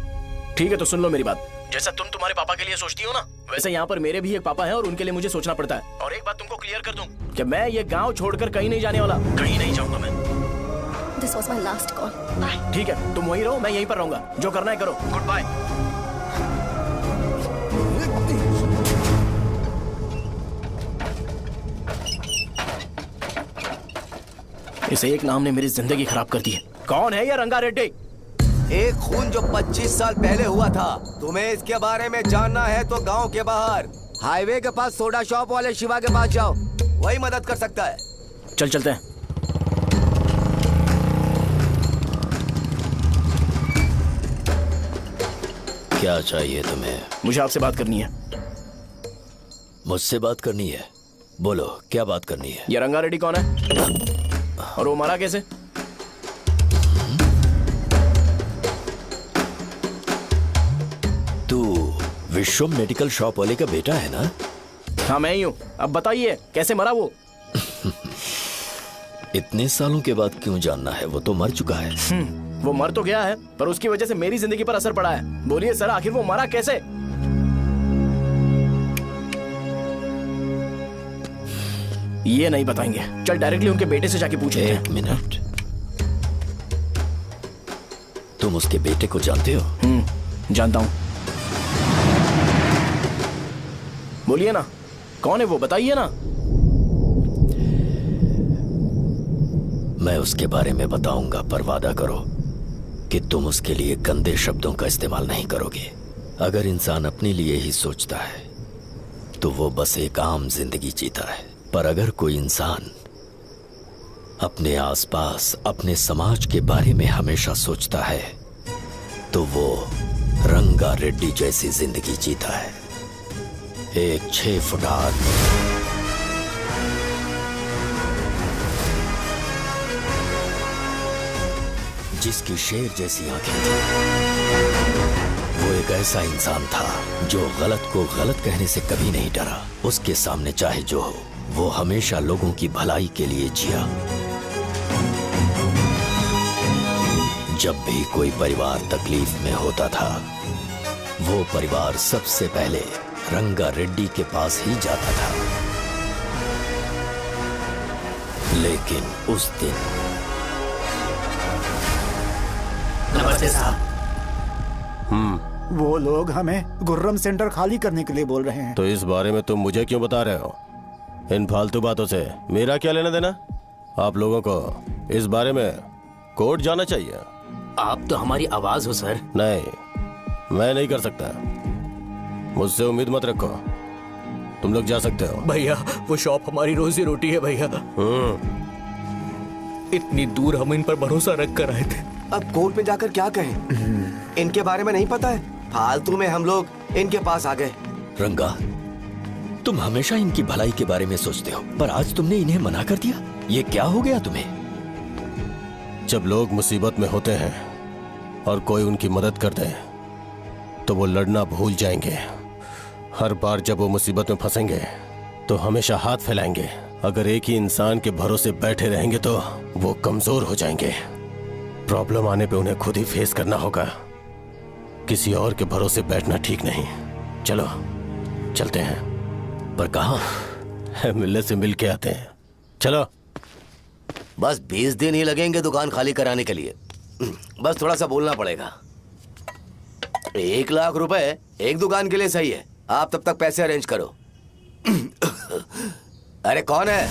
ठीक है, तो सुन लो मेरी बात। जैसा तुम तुम्हारे पापा के लिए सोचती हो ना, वैसे यहाँ पर मेरे भी एक पापा हैं और उनके लिए मुझे सोचना पड़ता है। और एक बात तुमको क्लियर कर दूं कि मैं ये गांव छोड़कर कहीं नहीं जाने वाला, कहीं नहीं जाऊंगा मैं। This was my last call. Bye. ठीक है, तुम वहीं रहो, मैं यहीं पर रहूंगा। जो करना है करो। Goodbye. इस एक नाम ने मेरी जिंदगी खराब कर दी है। कौन है ये रंगा रेड्डी? एक खून जो 25 साल पहले हुआ था। तुम्हें इसके बारे में जानना है तो गांव के बाहर हाईवे के पास सोडा शॉप वाले शिवा के पास जाओ, वही मदद कर सकता है। चल चलते हैं। क्या चाहिए तुम्हें? मुझे आपसे बात करनी है। मुझसे बात करनी है? बोलो, क्या बात करनी है? ये रंगा रेड्डी कौन है और वो मरा कैसे? तू विश्वम मेडिकल शॉप वाले का बेटा है ना? हाँ मैं ही हूँ। अब बताइए कैसे मरा वो? इतने सालों के बाद क्यों जानना है? वो तो मर चुका है। वो मर तो गया है पर उसकी वजह से मेरी जिंदगी पर असर पड़ा है। बोलिए सर, आखिर वो मरा कैसे? ये नहीं बताएंगे। चल डायरेक्टली उनके बेटे से जाके पूछे। एक मिनट, तुम उसके बेटे को जानते हो? जानता हूं। बोलिए ना, कौन है वो? बताइए ना। मैं उसके बारे में बताऊंगा, पर वादा करो कि तुम उसके लिए गंदे शब्दों का इस्तेमाल नहीं करोगे। अगर इंसान अपने लिए ही सोचता है तो वो बस एक आम जिंदगी जीता है, पर अगर कोई इंसान अपने आसपास, अपने समाज के बारे में hमेशा सोचता है तो वो रंगा रेड्डी जैसी जिंदगी जीता है। एक 6 फुट आदमी, जिसकी शेर जैसी आंखें थी। वो एक ऐसा इंसान था जो गलत को गलत कहने से कभी नहीं डरा। उसके सामने चाहे जो हो, वो हमेशा लोगों की भलाई के लिए जिया। जब भी कोई परिवार तकलीफ में होता था, वो परिवार सबसे पहले रंगा रेड्डी के पास ही जाता था। लेकिन उस दिन नमस्ते साहब। वो लोग हमें गुर्रम सेंटर खाली करने के लिए बोल रहे हैं। तो इस बारे में तुम मुझे क्यों बता रहे हो? इन फालतू बातों से मेरा क्या लेना देना? आप लोगों को इस बारे में कोर्ट जाना चाहिए। आप तो हमारी आवाज हो सर। नहीं, मैं नहीं कर सकता। मुझसे उम्मीद मत रखो। तुम लोग जा सकते हो। भैया, वो शॉप हमारी रोजी रोटी है भैया। इतनी दूर हम इन पर भरोसा रख कर आए थे। अब कोर्ट में जाकर क्या कहें? इनके बारे में नहीं पता है। फालतू में हम लोग इनके पास आ गए। रंगा, तुम हमेशा इनकी भलाई के बारे में सोचते हो, पर आज तुमने इन्हें मना कर दिया। ये क्या हो गया तुम्हें? जब लोग मुसीबत में होते हैं और कोई उनकी मदद कर दे तो वो लड़ना भूल जाएंगे। हर बार जब वो मुसीबत में फंसेंगे तो हमेशा हाथ फैलाएंगे। अगर एक ही इंसान के भरोसे बैठे रहेंगे तो वो कमजोर हो जाएंगे। प्रॉब्लम आने पे उन्हें खुद ही फेस करना होगा। किसी और के भरोसे बैठना ठीक नहीं। चलो चलते हैं। पर कहाँ? मिलने से मिल के आते हैं। चलो। बस 20 दिन ही लगेंगे दुकान खाली कराने के लिए। बस थोड़ा सा बोलना पड़ेगा। 1 लाख रुपए एक दुकान के लिए सही है। आप तब तक पैसे अरेंज करो। अरे कौन है?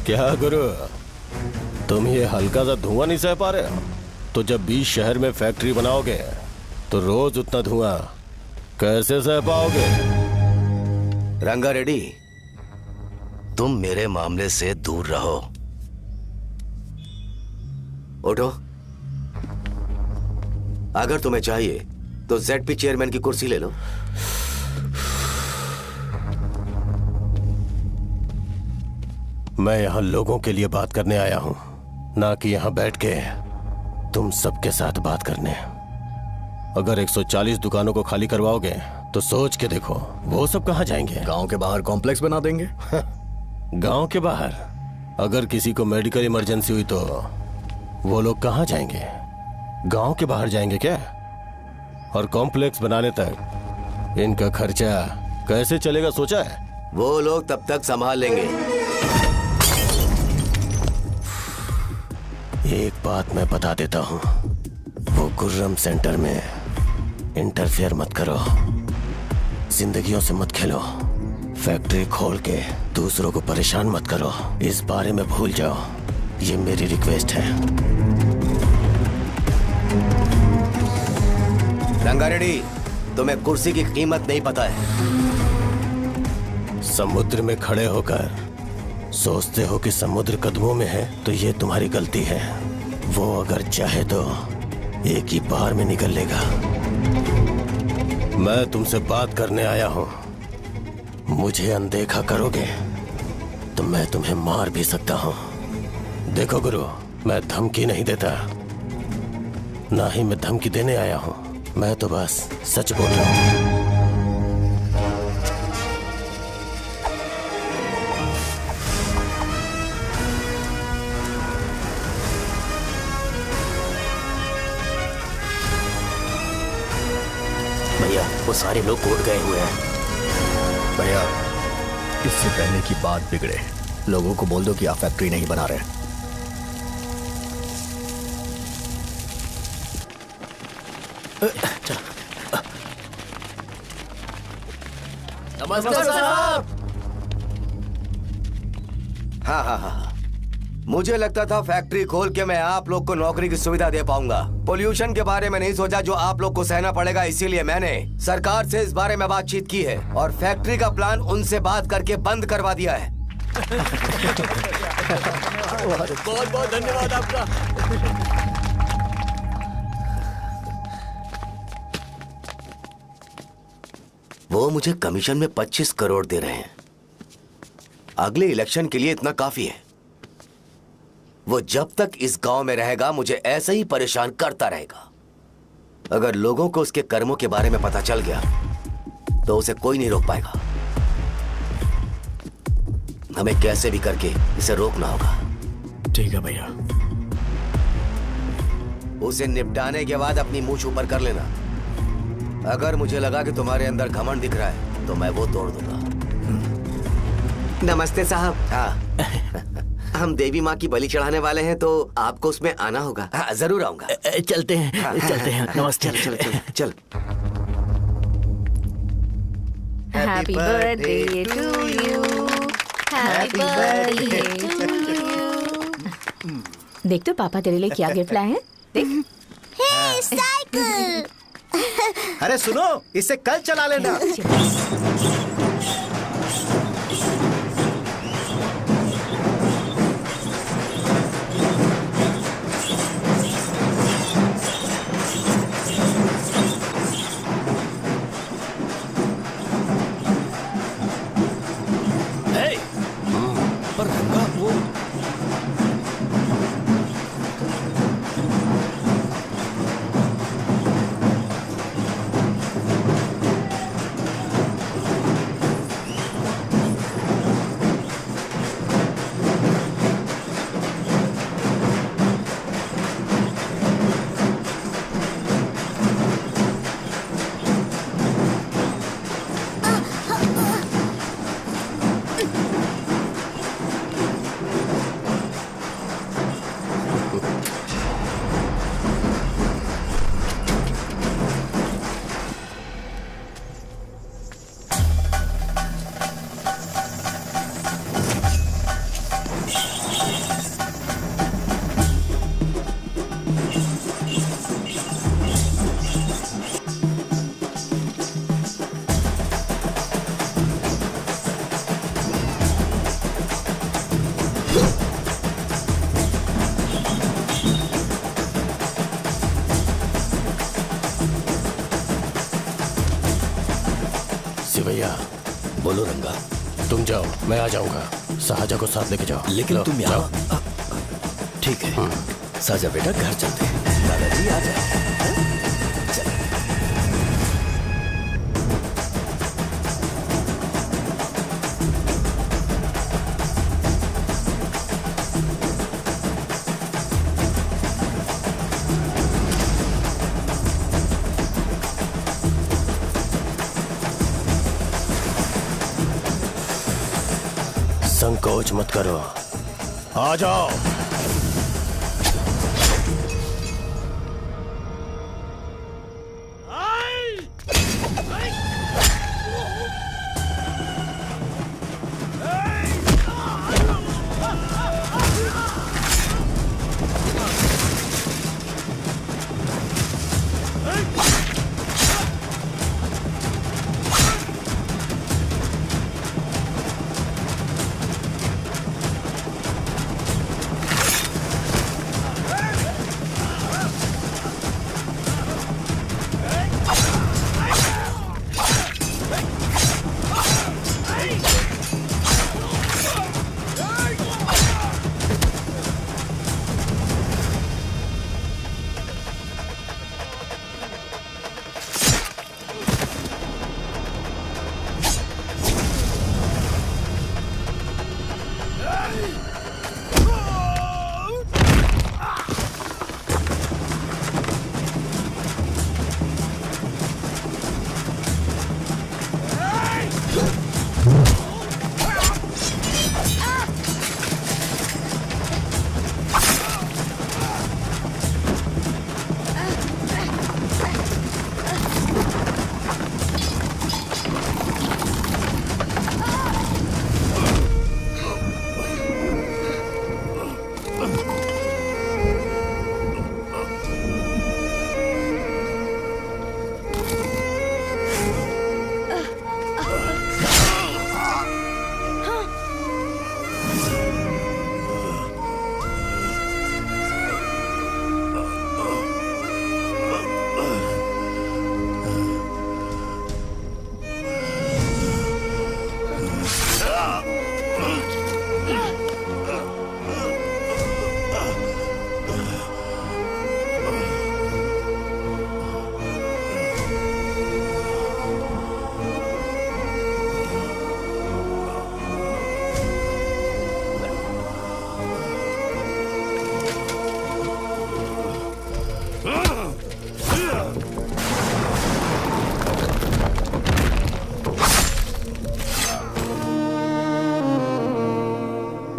क्या गुरु, तुम ये हल्का सा धुआं नहीं सह पा रहे हो? तो जब 20 शहर में फैक्ट्री बनाओगे तो रोज उतना धुआं कैसे सह पाओगे? रंगा रेड्डी, तुम मेरे मामले से दूर रहो। उठो। अगर तुम्हें चाहिए तो ZP चेयरमैन की कुर्सी ले लो। मैं यहाँ लोगों के लिए बात करने आया हूँ, ना कि यहाँ बैठ के तुम सबके साथ बात करने। अगर 140 दुकानों को खाली करवाओगे तो सोच के देखो वो सब कहाँ जाएंगे? गांव के बाहर कॉम्प्लेक्स बना देंगे। गांव के बाहर? अगर किसी को मेडिकल इमरजेंसी हुई तो वो लोग कहाँ जाएंगे? गांव के बाहर जाएंगे क्या? और कॉम्प्लेक्स बनाने तक इनका खर्चा कैसे चलेगा सोचा है? वो लोग तब तक संभाल लेंगे। एक बात मैं बता देता हूँ, वो गुर्रम सेंटर में इंटरफेयर मत करो। जिंदगियों से मत खेलो। फैक्ट्री खोल के दूसरों को परेशान मत करो। इस बारे में भूल जाओ। ये मेरी रिक्वेस्ट है। रंगा रेड्डी, तुम्हें कुर्सी की कीमत नहीं पता है। समुद्र में खड़े होकर सोचते हो कि समुद्र कदमों में है तो ये तुम्हारी गलती है। वो अगर चाहे तो एक ही बार में निकल लेगा। मैं तुमसे बात करने आया हूं। मुझे अनदेखा करोगे तो मैं तुम्हें मार भी सकता हूं। देखो गुरु, मैं धमकी नहीं देता, ना ही मैं धमकी देने आया हूं। मैं तो बस सच बोल रहा हूं। भैया वो सारे लोग कोर्ट गए हुए हैं। भैया इससे पहले की बात बिगड़े, लोगों को बोल दो कि आप फैक्ट्री नहीं बना रहे। नमस्ते साहब। हाँ, मुझे लगता था फैक्ट्री खोल के मैं आप लोग को नौकरी की सुविधा दे पाऊंगा। पोल्यूशन के बारे में नहीं सोचा जो आप लोग को सहना पड़ेगा, इसीलिए मैंने सरकार से इस बारे में बातचीत की है और फैक्ट्री का प्लान उनसे बात करके बंद करवा दिया है। बहुत बहुत धन्यवाद आपका। वो मुझे कमीशन में 25 करोड़ दे रहे हैं। अगले इलेक्शन के लिए इतना काफी है। वो जब तक इस गांव में रहेगा मुझे ऐसे ही परेशान करता रहेगा। अगर लोगों को उसके कर्मों के बारे में पता चल गया तो उसे कोई नहीं रोक पाएगा। हमें कैसे भी करके इसे रोकना होगा। ठीक है भैया। उसे निपटाने के बाद अपनी मूंछ ऊपर कर लेना। अगर मुझे लगा कि तुम्हारे अंदर घमंड दिख रहा है तो मैं वो तोड़ दूंगा। नमस्ते साहब। हाँ हम देवी माँ की बलि चढ़ाने वाले हैं तो आपको उसमें आना होगा। हाँ, जरूर आऊंगा। चलते हैं चलते हैं। नमस्ते। चल। Happy birthday to you, happy birthday to you. देख तो पापा तेरे लिए क्या गिफ्ट लाए हैं। देख। हे साइकिल। अरे सुनो, इसे कल चला लेना। पर रंगा वो भैया। बोलो रंगा। तुम जाओ, मैं आ जाऊंगा। साजा को साथ लेके जाओ। लेकिन तुम यहाँ। ठीक है साजा बेटा, घर चलते हैं। दादाजी आ जाओ। संकोच मत करो, आ जाओ।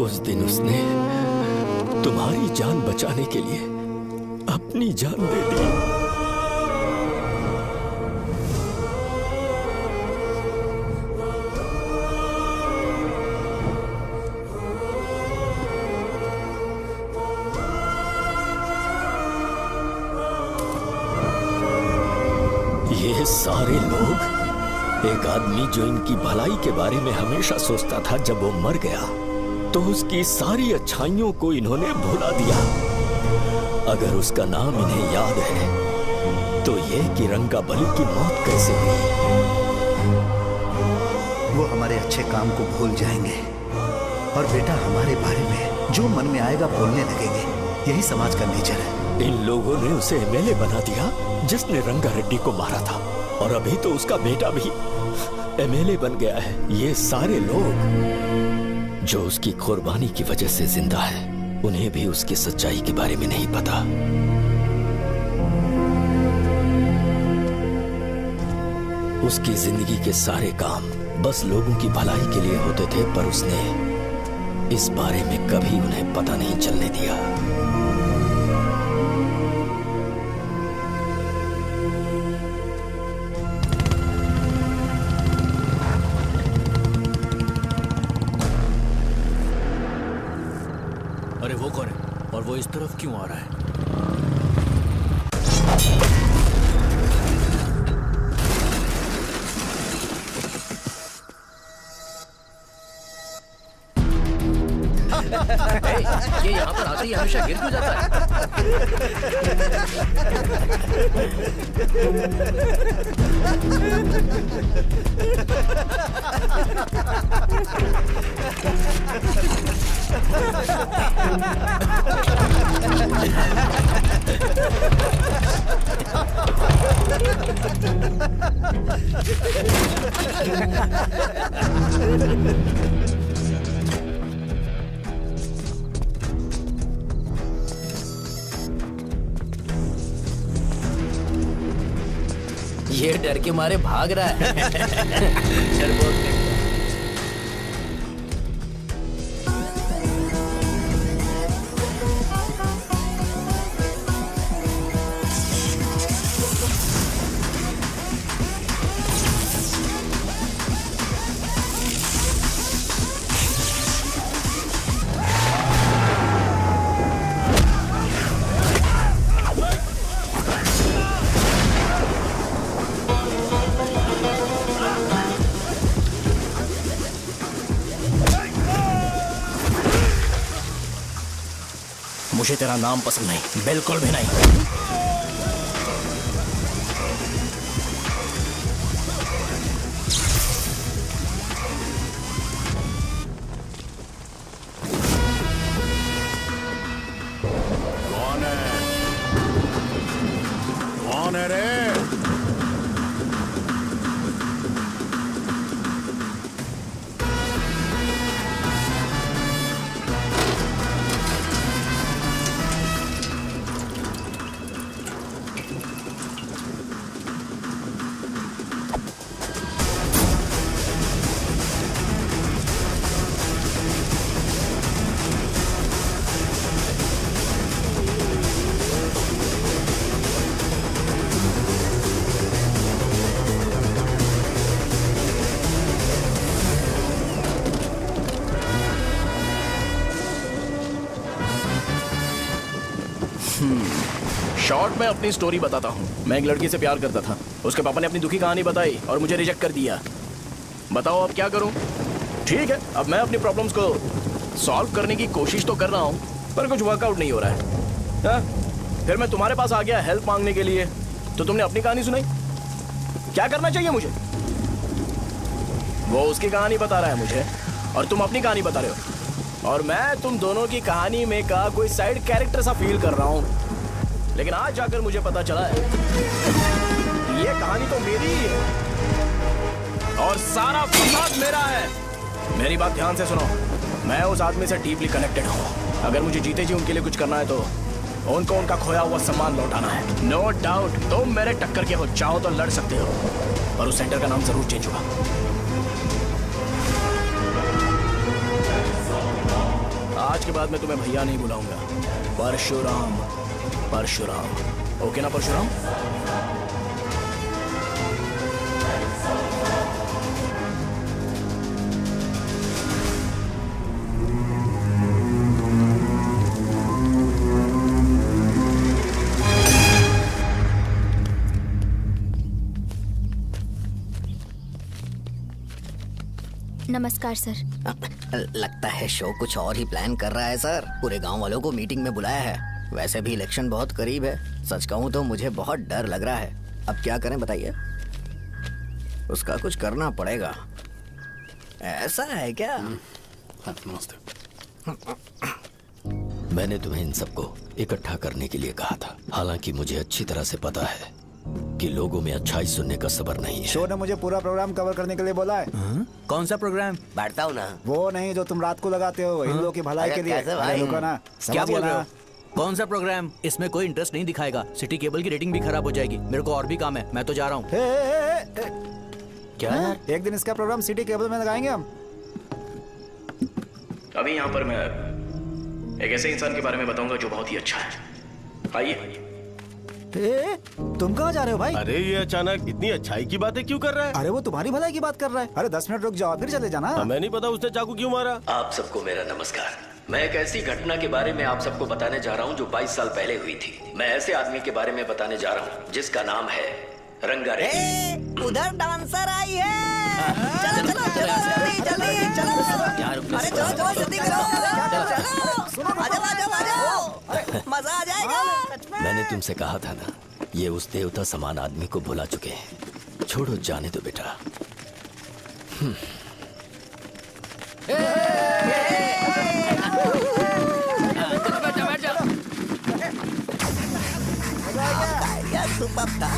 उस दिन उसने तुम्हारी जान बचाने के लिए अपनी जान दे दी। ये सारे लोग, एक आदमी जो इनकी भलाई के बारे में हमेशा सोचता था, जब वो मर गया तो उसकी सारी अच्छाइयों को इन्होंने भुला दिया। अगर उसका नाम इन्हें याद है तो ये कि रंगाबली की मौत कैसे हुई। वो हमारे अच्छे काम को भूल जाएंगे और बेटा हमारे बारे में जो मन में आएगा बोलने लगेंगे। यही समाज का नेचर है। इन लोगों ने उसे एमएलए बना दिया जिसने रंगा रेड्डी को मारा था, और अभी तो उसका बेटा भी एमएलए बन गया है। ये सारे लोग जो उसकी कुर्बानी की वजह से जिंदा है, उन्हें भी उसकी सच्चाई के बारे में नहीं पता। उसकी जिंदगी के सारे काम बस लोगों की भलाई के लिए होते थे, पर उसने इस बारे में कभी उन्हें पता नहीं चलने दिया। अरे वो कौन है और वो इस तरफ क्यों आ रहा है? ये यहाँ पर आते ही हमेशा गिर क्यों जाता ये डर के मारे भाग रहा है। डरपोक नहीं। मुझे तेरा नाम पसंद नहीं, बिल्कुल भी नहीं। कौन है रे? शॉर्ट में अपनी स्टोरी बताता हूँ। मैं एक लड़की से प्यार करता था। उसके पापा ने अपनी दुखी कहानी बताई और मुझे रिजेक्ट कर दिया। बताओ अब क्या करूँ? ठीक है, अब मैं अपनी प्रॉब्लम्स को सॉल्व करने की कोशिश तो कर रहा हूँ, पर कुछ वर्कआउट नहीं हो रहा है। फिर मैं तुम्हारे पास आ गया हेल्प मांगने के लिए, तो तुमने अपनी कहानी सुनाई। क्या करना चाहिए मुझे? वो उसकी कहानी बता रहा है मुझे और तुम अपनी कहानी बता रहे हो, और मैं तुम दोनों की कहानी में का कोई साइड कैरेक्टर सा फील कर रहा हूँ। लेकिन आज जाकर मुझे पता चला है ये कहानी तो मेरी ही है और सारा फसाद मेरा है। मेरी बात ध्यान से सुनो, मैं उस आदमी से डीपली कनेक्टेड हूँ। अगर मुझे जीते जी उनके लिए कुछ करना है तो उनको उनका खोया हुआ सम्मान लौटाना है। नो डाउट तुम मेरे टक्कर के हो, चाहो तो लड़ सकते हो, पर उस सेंटर का नाम जरूर चेंज होगा। आज के बाद मैं तुम्हें भैया नहीं बुलाऊंगा, परशुराम। परशुराम, ओके ना परशुराम? नमस्कार सर। लगता है शो कुछ और ही प्लान कर रहा है सर। पूरे गांव वालों को मीटिंग में बुलाया है। वैसे भी इलेक्शन बहुत करीब है। सच कहूँ तो मुझे बहुत डर लग रहा है। अब क्या करें बताइए? उसका कुछ करना पड़ेगा। ऐसा है क्या? मैंने तुम्हें इन सबको इकट्ठा करने के लिए कहा था। हालांकि मुझे अच्छी तरह से पता है कि लोगों में अच्छाई सुनने का सब्र नहीं है। शो ने मुझे पूरा प्रोग्राम कवर करने के लिए बोला है। कौन सा प्रोग्राम? बैठता हूँ ना। वो नहीं जो तुम रात को लगाते हो इन लोगों की भलाई के लिए। रुको ना, क्या बोल रहे हो? कौन सा प्रोग्राम? इसमें कोई इंटरेस्ट नहीं दिखाएगा। सिटी केबल की रेटिंग भी खराब हो जाएगी। मेरे को और भी काम है, मैं तो जा रहा हूँ। क्या यार? एक दिन इसका प्रोग्राम सिटी केबल में लगाएंगे हम। अभी यहाँ पर मैं एक ऐसे इंसान के बारे में बताऊंगा जो बहुत ही अच्छा है। आइए। तुम कहाँ जा रहे हो भाई? अरे ये अचानक इतनी अच्छाई की बातें क्यों कर रहा है? अरे वो तुम्हारी भलाई की बात कर रहा है। अरे 10 मिनट रुक जाओ फिर चले जाना। हमें नहीं पता उसने चाकू क्यों मारा। आप सबको मेरा नमस्कार। मैं एक ऐसी घटना के बारे में आप सबको बताने जा रहा हूँ जो 22 साल पहले हुई थी। मैं ऐसे आदमी के बारे में बताने जा रहा हूँ जिसका नाम है रंगारेड्डी। उधर डांसर आई है। चलो चलो चलो जल्दी जल्दी चलो। अरे चलो चलो जल्दी करो। चलो आ जाओ मजा आ जाएगा। मैंने तुमसे कहा था ना, ये उस देवता समान आदमी को भुला चुके हैं। छोड़ो, जाने दो बेटा। सुपर था।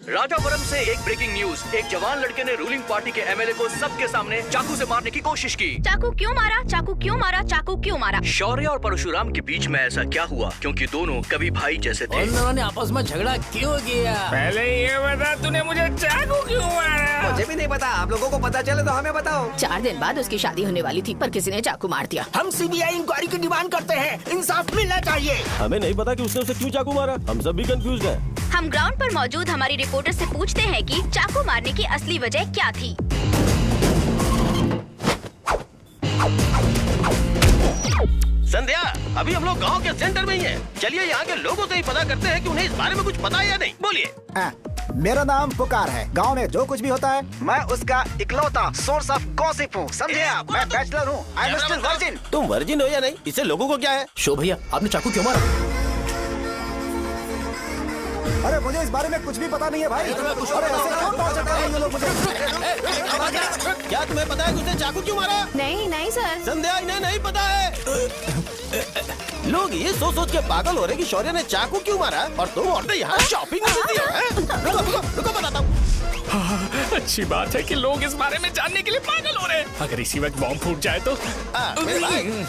राजापुरम से एक ब्रेकिंग न्यूज। एक जवान लड़के ने रूलिंग पार्टी के एमएलए को सबके सामने चाकू से मारने की कोशिश की। चाकू क्यों मारा? चाकू क्यों मारा? चाकू क्यों मारा? शौर्य और परशुराम के बीच में ऐसा क्या हुआ? क्योंकि दोनों कभी भाई जैसे थे। उन्होंने आपस में झगड़ा क्यों किया? पहले ये बता, तूने मुझे चाकू क्यों मारा? मुझे भी नहीं पता। आप लोगों को पता चले तो हमें बताओ। 4 दिन बाद उसकी शादी होने वाली थी पर किसी ने चाकू मार दिया। हम सीबीआई इंक्वायरी की डिमांड करते हैं। इंसाफ मिलना चाहिए। हमें नहीं पता कि उसने उसे क्यों चाकू मारा। हम सब भी कंफ्यूज हैं। हम ग्राउंड पर मौजूद हमारी रिपोर्टर से पूछते हैं कि चाकू मारने की असली वजह क्या थी। संध्या, अभी हम लोग गांव के सेंटर में ही हैं। चलिए यहाँ के लोगों से ही पता करते हैं कि उन्हें इस बारे में कुछ पता है या नहीं। बोलिए। मेरा नाम पुकार है। गांव में जो कुछ भी होता है मैं उसका इकलौता सोर्स ऑफ गॉसिप हूँ। समझे आप? मैं बैचलर हूँ। I am still virgin. तुम वर्जिन हो या नहीं, इससे लोगों को क्या है? शो भैया, आपने चाकू क्यों मारा? अरे मुझे इस बारे में कुछ भी पता नहीं है भाई। अरे ऐसे क्यों टॉर्चर कर रहे हैं ये लोग मुझे? क्या तुम्हें पता है कि उसने चाकू क्यों मारा? नहीं नहीं सर। संध्या, इन्हें नहीं पता है। लोग ये सोच सोच के पागल हो रहे कि शौर्य ने चाकू क्यों मारा और तुम औरतें यहाँ शॉपिंग में बिजी हो। रुको बताता हूँ। अच्छी बात है कि लोग इस बारे में जानने के लिए पागल हो रहे हैं। अगर इसी वक्त बॉम्ब फूट जाए तो। मेरे भाई,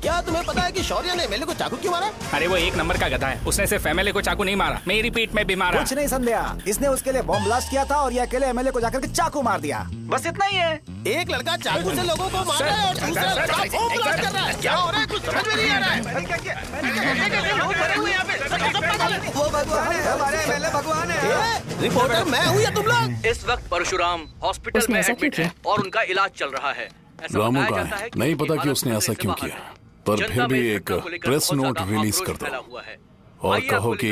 क्या तुम्हें पता है कि शौर्य ने एमएलए को चाकू क्यों मारा? अरे वो 1 नंबर का गधा है। उसने सिर्फ एमएलए को चाकू नहीं मारा, मेरी पीठ में भी मारा। कुछ नहीं संध्या, इसने उसके लिए बॉम्ब ब्लास्ट किया था और ये अकेले एमएलए को जाकर के चाकू मार दिया। बस इतना ही है। एक लड़का चाकू से लोगों को मार रहा है और दूसरा लड़का बॉम्ब ब्लास्ट कर रहा है। क्या हो रहा है? कुछ समझ में नहीं आ रहा है। लोग भरे हुए यहाँ पे। वो भगवान है, हमारे एमएलए भगवान है। रिपोर्टर मैं हूँ या तुम लोग? इस वक्त परशुराम हॉस्पिटल में एडमिट है और उनका इलाज चल रहा है। रामू का है, नहीं पता कि उसने ऐसा क्यों किया। पर फिर भी एक प्रेस नोट रिलीज कर दो और कहो कि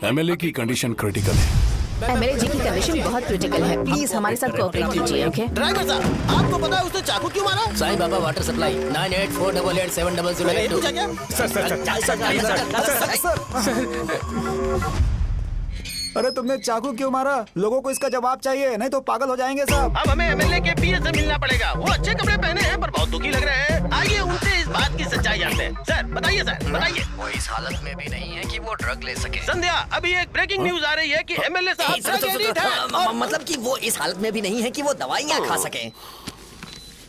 एमएलए की कंडीशन क्रिटिकल है। एमएलए जी की कंडीशन बहुत क्रिटिकल है, प्लीज हमारे साथ कोऑपरेट कीजिए। ओके ड्राइवर साहब, आपको पता है उसने चाकू क्यों मारा? Sai Baba water supply 9848780082। अरे तुमने चाकू क्यों मारा? लोगों को इसका जवाब चाहिए, नहीं तो पागल हो जाएंगे साहब। अब हमें एमएलए के पीए से मिलना पड़ेगा। वो अच्छे कपड़े पहने हैं पर बहुत दुखी लग रहे हैं। आइए उनसे इस बात की सच्चाई जानते हैं। सर बताइए, सर बताइए। वो इस हालत में भी नहीं है कि वो ड्रग ले सके। संध्या, अभी एक ब्रेकिंग न्यूज आ रही है कि एमएलए साहब ड्रग एडिक्ट हैं। मतलब कि वो इस हालत में भी नहीं है कि वो दवाइयाँ खा सके।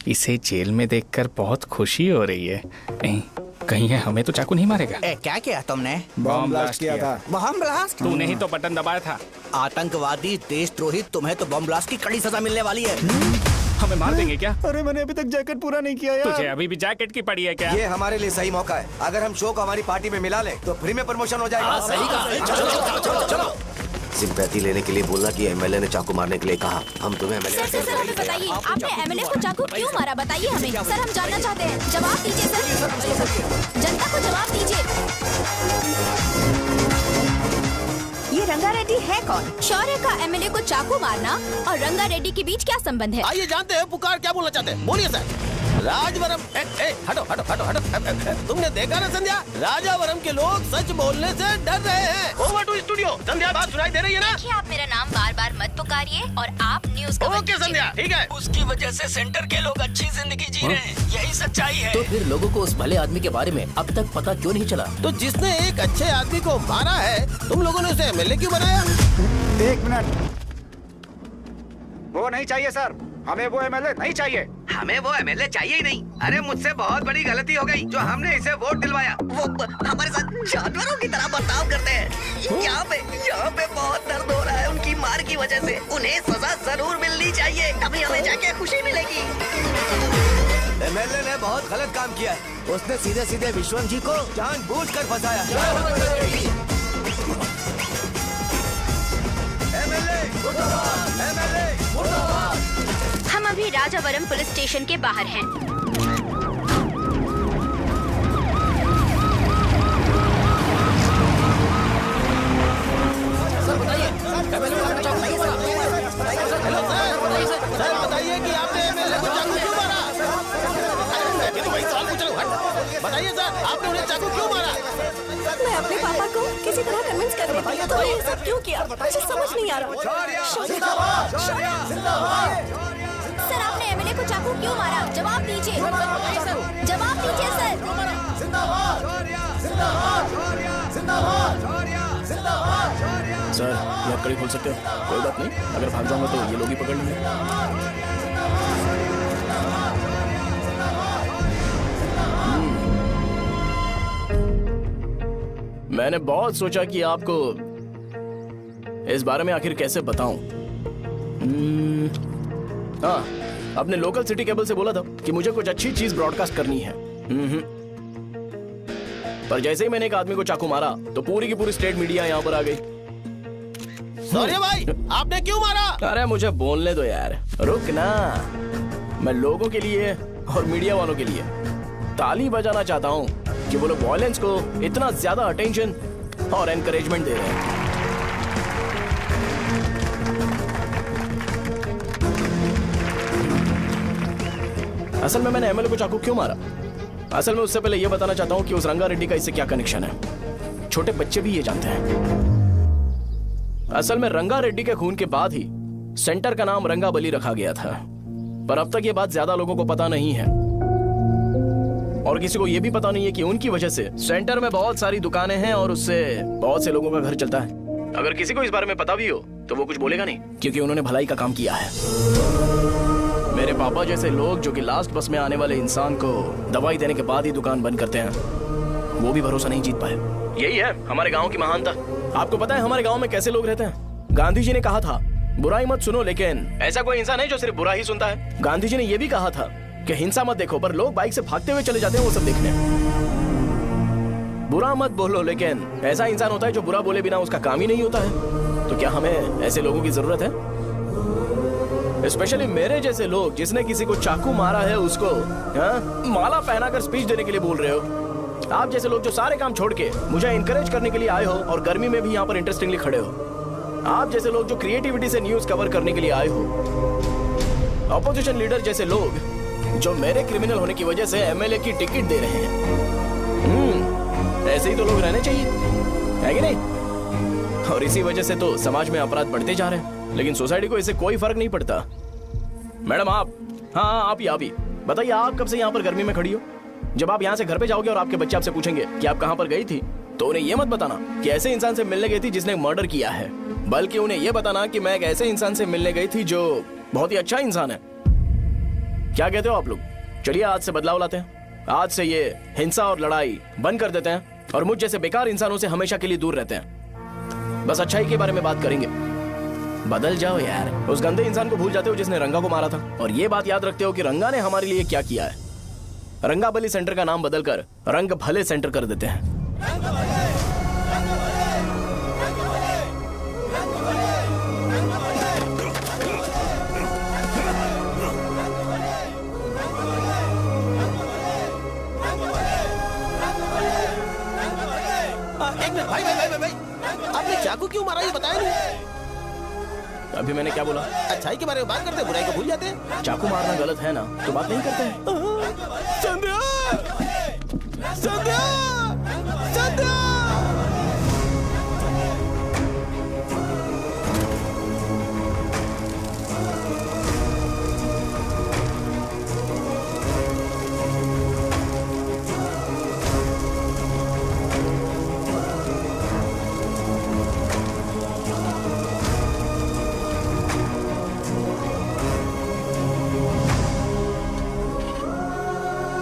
इसे जेल में देखकर बहुत खुशी हो रही है। कहीं है हमें तो चाकू नहीं मारेगा। क्या किया तुमने? बम ब्लास्ट किया था। Bomb blast? तूने ही तो बटन दबाया था। आतंकवादी, देशद्रोही, तुम्हें तो बम ब्लास्ट की कड़ी सजा मिलने वाली है। हमें मार देंगे क्या? अरे मैंने अभी तक जैकेट पूरा नहीं किया यार। तुझे अभी भी जैकेट की पड़ी है क्या? ये हमारे लिए सही मौका है। अगर हम शो को हमारी पार्टी में मिला ले तो फ्री में प्रमोशन हो जाएगा। सही कहा। चलो। सिंपैथी लेने के लिए बोलना कि एमएलए ने चाकू मारने के लिए कहा। हम तुम्हें एमएलए सर हमें बताइए, आपने एमएलए को चाकू क्यों मारा? बताइए हमें सर, हम जानना चाहते हैं। जवाब दीजिए सर, जनता को जवाब दीजिए। ये रंगा रेड्डी है कौन? शौर्य का एमएलए को चाकू मारना और रंगा रेड्डी के बीच क्या संबंध है? आइए जानते हैं पुकार क्या बोलना चाहते हैं। बोलिए सर। राजवरम हटो हटो हटो हटो। तुमने देखा ना संध्या, राजावरम के लोग सच बोलने से डर रहे हैं। Over to studio. संध्या, बात सुनाई दे रही है ना? देखिए, आप मेरा नाम बार बार मत पुकारिए और आप न्यूज का ओके संध्या, ठीक है। उसकी वजह से सेंटर के लोग अच्छी जिंदगी जी रहे हैं, यही सच्चाई है। तो फिर लोगों को उस भले आदमी के बारे में अब तक पता क्यों नहीं चला? तो जिसने एक अच्छे आदमी को मारा है, तुम लोगों ने उसे एमएलए क्यों बनाया? 1 मिनट, वो नहीं चाहिए सर, हमें वो एमएलए नहीं चाहिए। हमें वो एमएलए चाहिए ही नहीं। अरे मुझसे बहुत बड़ी गलती हो गई जो हमने इसे वोट दिलवाया। वो हमारे साथ जानवरों की तरह बर्ताव करते हैं। यहाँ पे बहुत दर्द हो रहा है उनकी मार की वजह से। उन्हें सजा जरूर मिलनी चाहिए, तभी हमें जाके खुशी मिलेगी। एमएलए ने बहुत गलत काम किया है। उसने सीधे सीधे विश्वनाथ जी को जानबूझकर फंसाया। हम अभी राजावरम पुलिस स्टेशन के बाहर हैं। सर बताइए कि आपने एमएलए को चाकू क्यों मारा? ये तो वही सवाल पूछ रहा हूँ। बताइए सर, आपने उन्हें चाकू क्यों मारा? मैं अपने पापा को किसी तरह कन्विंस कर रही थी। तो ये सब क्यों किया? मुझे समझ नहीं आ रहा। सर, आपने एमएलए को चाकू क्यों मारा? जवाब दीजिए, जवाब दीजिए सर। सर, ये कड़ी खोल सकते हो? कोई बात नहीं, अगर भाग जाऊंगा तो ये लोग ही पकड़ लेंगे। मैंने बहुत सोचा कि आपको इस बारे में आखिर कैसे बताऊं। हाँ, अपने लोकल सिटी केबल से बोला था कि मुझे कुछ अच्छी चीज ब्रॉडकास्ट करनी है। पर जैसे ही मैंने एक आदमी को चाकू मारा तो पूरी की पूरी स्टेट मीडिया यहाँ पर आ गई। सॉरी भाई, आपने क्यों मारा? अरे मुझे बोलने दो यार, रुक ना। मैं लोगों के लिए और मीडिया वालों के लिए ताली बजाना चाहता हूँ कि वो लोग वायलेंस को इतना ज्यादा अटेंशन और एनकरेजमेंट दे रहे हैं। असल में मैंने एमएलए को चाकू क्यों मारा? असल में उससे पहले यह बताना चाहता हूँ कि उस रंगा रेड्डी का इससे क्या कनेक्शन है। छोटे बच्चे भी ये जानते हैं। असल में रंगा रेड्डी के खून के बाद ही सेंटर का नाम रंगाबली रखा गया था, पर अब तक ये बात ज्यादा लोगों को पता नहीं है और किसी को यह भी पता नहीं है कि उनकी वजह से सेंटर में बहुत सारी दुकानें हैं और उससे बहुत से लोगों का घर चलता है। अगर किसी को इस बारे में पता भी हो तो वो कुछ बोलेगा नहीं, क्योंकि उन्होंने भलाई का काम किया है। मेरे पापा जैसे लोग जो कि लास्ट बस में आने वाले इंसान को दवाई देने के बाद ही दुकान बंद करते हैं, वो भी भरोसा नहीं जीत पाए। यही है हमारे गांव की महानता। आपको पता है हमारे गांव में कैसे लोग रहते हैं? गांधी जी ने कहा था बुराई मत सुनो, लेकिन ऐसा कोई इंसान है जो सिर्फ बुरा ही सुनता है। गांधी जी ने यह भी कहा था कि हिंसा मत देखो, पर लोग बाइक से भागते हुए चले जाते हैं वो सब देखने। बुरा मत बोलो, लेकिन ऐसा इंसान होता है जो बुरा बोले बिना उसका काम ही नहीं होता है। तो क्या हमें ऐसे लोगों की जरूरत है? स्पेशली मेरे जैसे लोग जिसने किसी को चाकू मारा है उसको माला पहनाकर स्पीच देने के लिए बोल रहे हो। आप जैसे लोग जो सारे काम छोड़ के मुझे इंकरेज करने के लिए आए हो और गर्मी में भी यहाँ पर इंटरेस्टिंगली खड़े हो। आप जैसे लोग जो क्रिएटिविटी से न्यूज कवर करने के लिए आए हो। अपोजिशन लीडर जैसे लोग जो मेरे क्रिमिनल होने की वजह से एमएलए की टिकट दे रहे हैं। ऐसे ही तो लोग रहने चाहिए, है कि नहीं? और इसी वजह से तो समाज में अपराध बढ़ते जा रहे हैं, लेकिन सोसाइटी को इससे कोई फर्क नहीं पड़ता। मैडम आप, हाँ आप ही बताइए, आप कब से यहाँ पर गर्मी में खड़ी हो? जब आप यहाँ से घर पे जाओगे और आपके बच्चे आपसे पूछेंगे कि आप कहाँ पर गई थी, तो उन्हें यह मत बताना कि ऐसे इंसान से मिलने गई थी जिसने मर्डर किया है, बल्कि उन्हें यह बताना कि मैं एक ऐसे इंसान से मिलने गई थी जो बहुत ही अच्छा इंसान है। क्या कहते हो आप लोग? चलिए आज से बदलाव लाते हैं। आज से ये हिंसा और लड़ाई बंद कर देते हैं और मुझ जैसे बेकार इंसानों से हमेशा के लिए दूर रहते हैं। बस अच्छाई के बारे में बात करेंगे। बदल जाओ यार, उस गंदे इंसान को भूल जाते हो जिसने रंगा को मारा था, और ये बात याद रखते हो कि रंगा ने हमारे लिए क्या किया है। रंगाबली सेंटर का नाम बदलकर रंग भले सेंटर कर देते हैं। एक मिनट भाई, आपने चाकू क्यों मारा ये बताया नहीं? अभी मैंने क्या बोला? अच्छाई के बारे में बात करते हैं, बुराई को भूल जाते हैं। चाकू मारना गलत है ना, तो बात नहीं करते हैं। संध्या! संध्या! संध्या!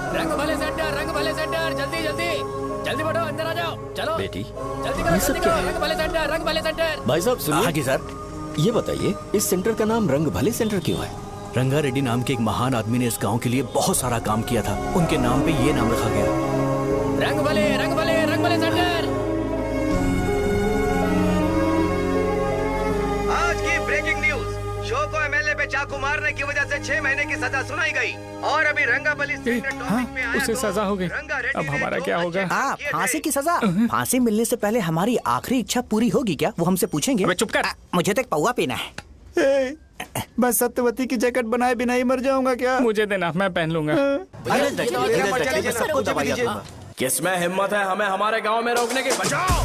रंग भले सेंटर, जल्दी जल्दी जल्दी बढ़ो, अंदर आ जाओ। चलो बेटी, जल्दी करो, जल्दी करो। रंग भले सेंटर, रंग भले सेंटर। भाई साहब सुनिए। हाँ जी सर। ये बताइए इस सेंटर का नाम रंग भले सेंटर क्यों है? रंगा रेड्डी नाम के एक महान आदमी ने इस गांव के लिए बहुत सारा काम किया था, उनके नाम पे ये नाम रखा गया। रंग भले, रंग भले, रंग भले सेंटर। आज की ब्रेकिंग न्यूज, शो को एमएलए पे चाकू मारने की वजह से 6 महीने की सजा सुनाई गई और अभी रंगाबली सेंटर टॉपिक में आया उसे सजा हो गई। अब हमारा क्या होगा? फांसी की सजा? फांसी मिलने से पहले हमारी आखिरी इच्छा पूरी होगी क्या? वो हमसे पूछेंगे। अबे चुप कर। मुझे तो एक पौवा पीना है। मैं सत्यवती की जैकेट बनाए बिना ही मर जाऊंगा क्या? मुझे देना, मैं पहन लूंगा। किसमें हिम्मत है हमें हमारे गांव में रोकने की? बचाओ!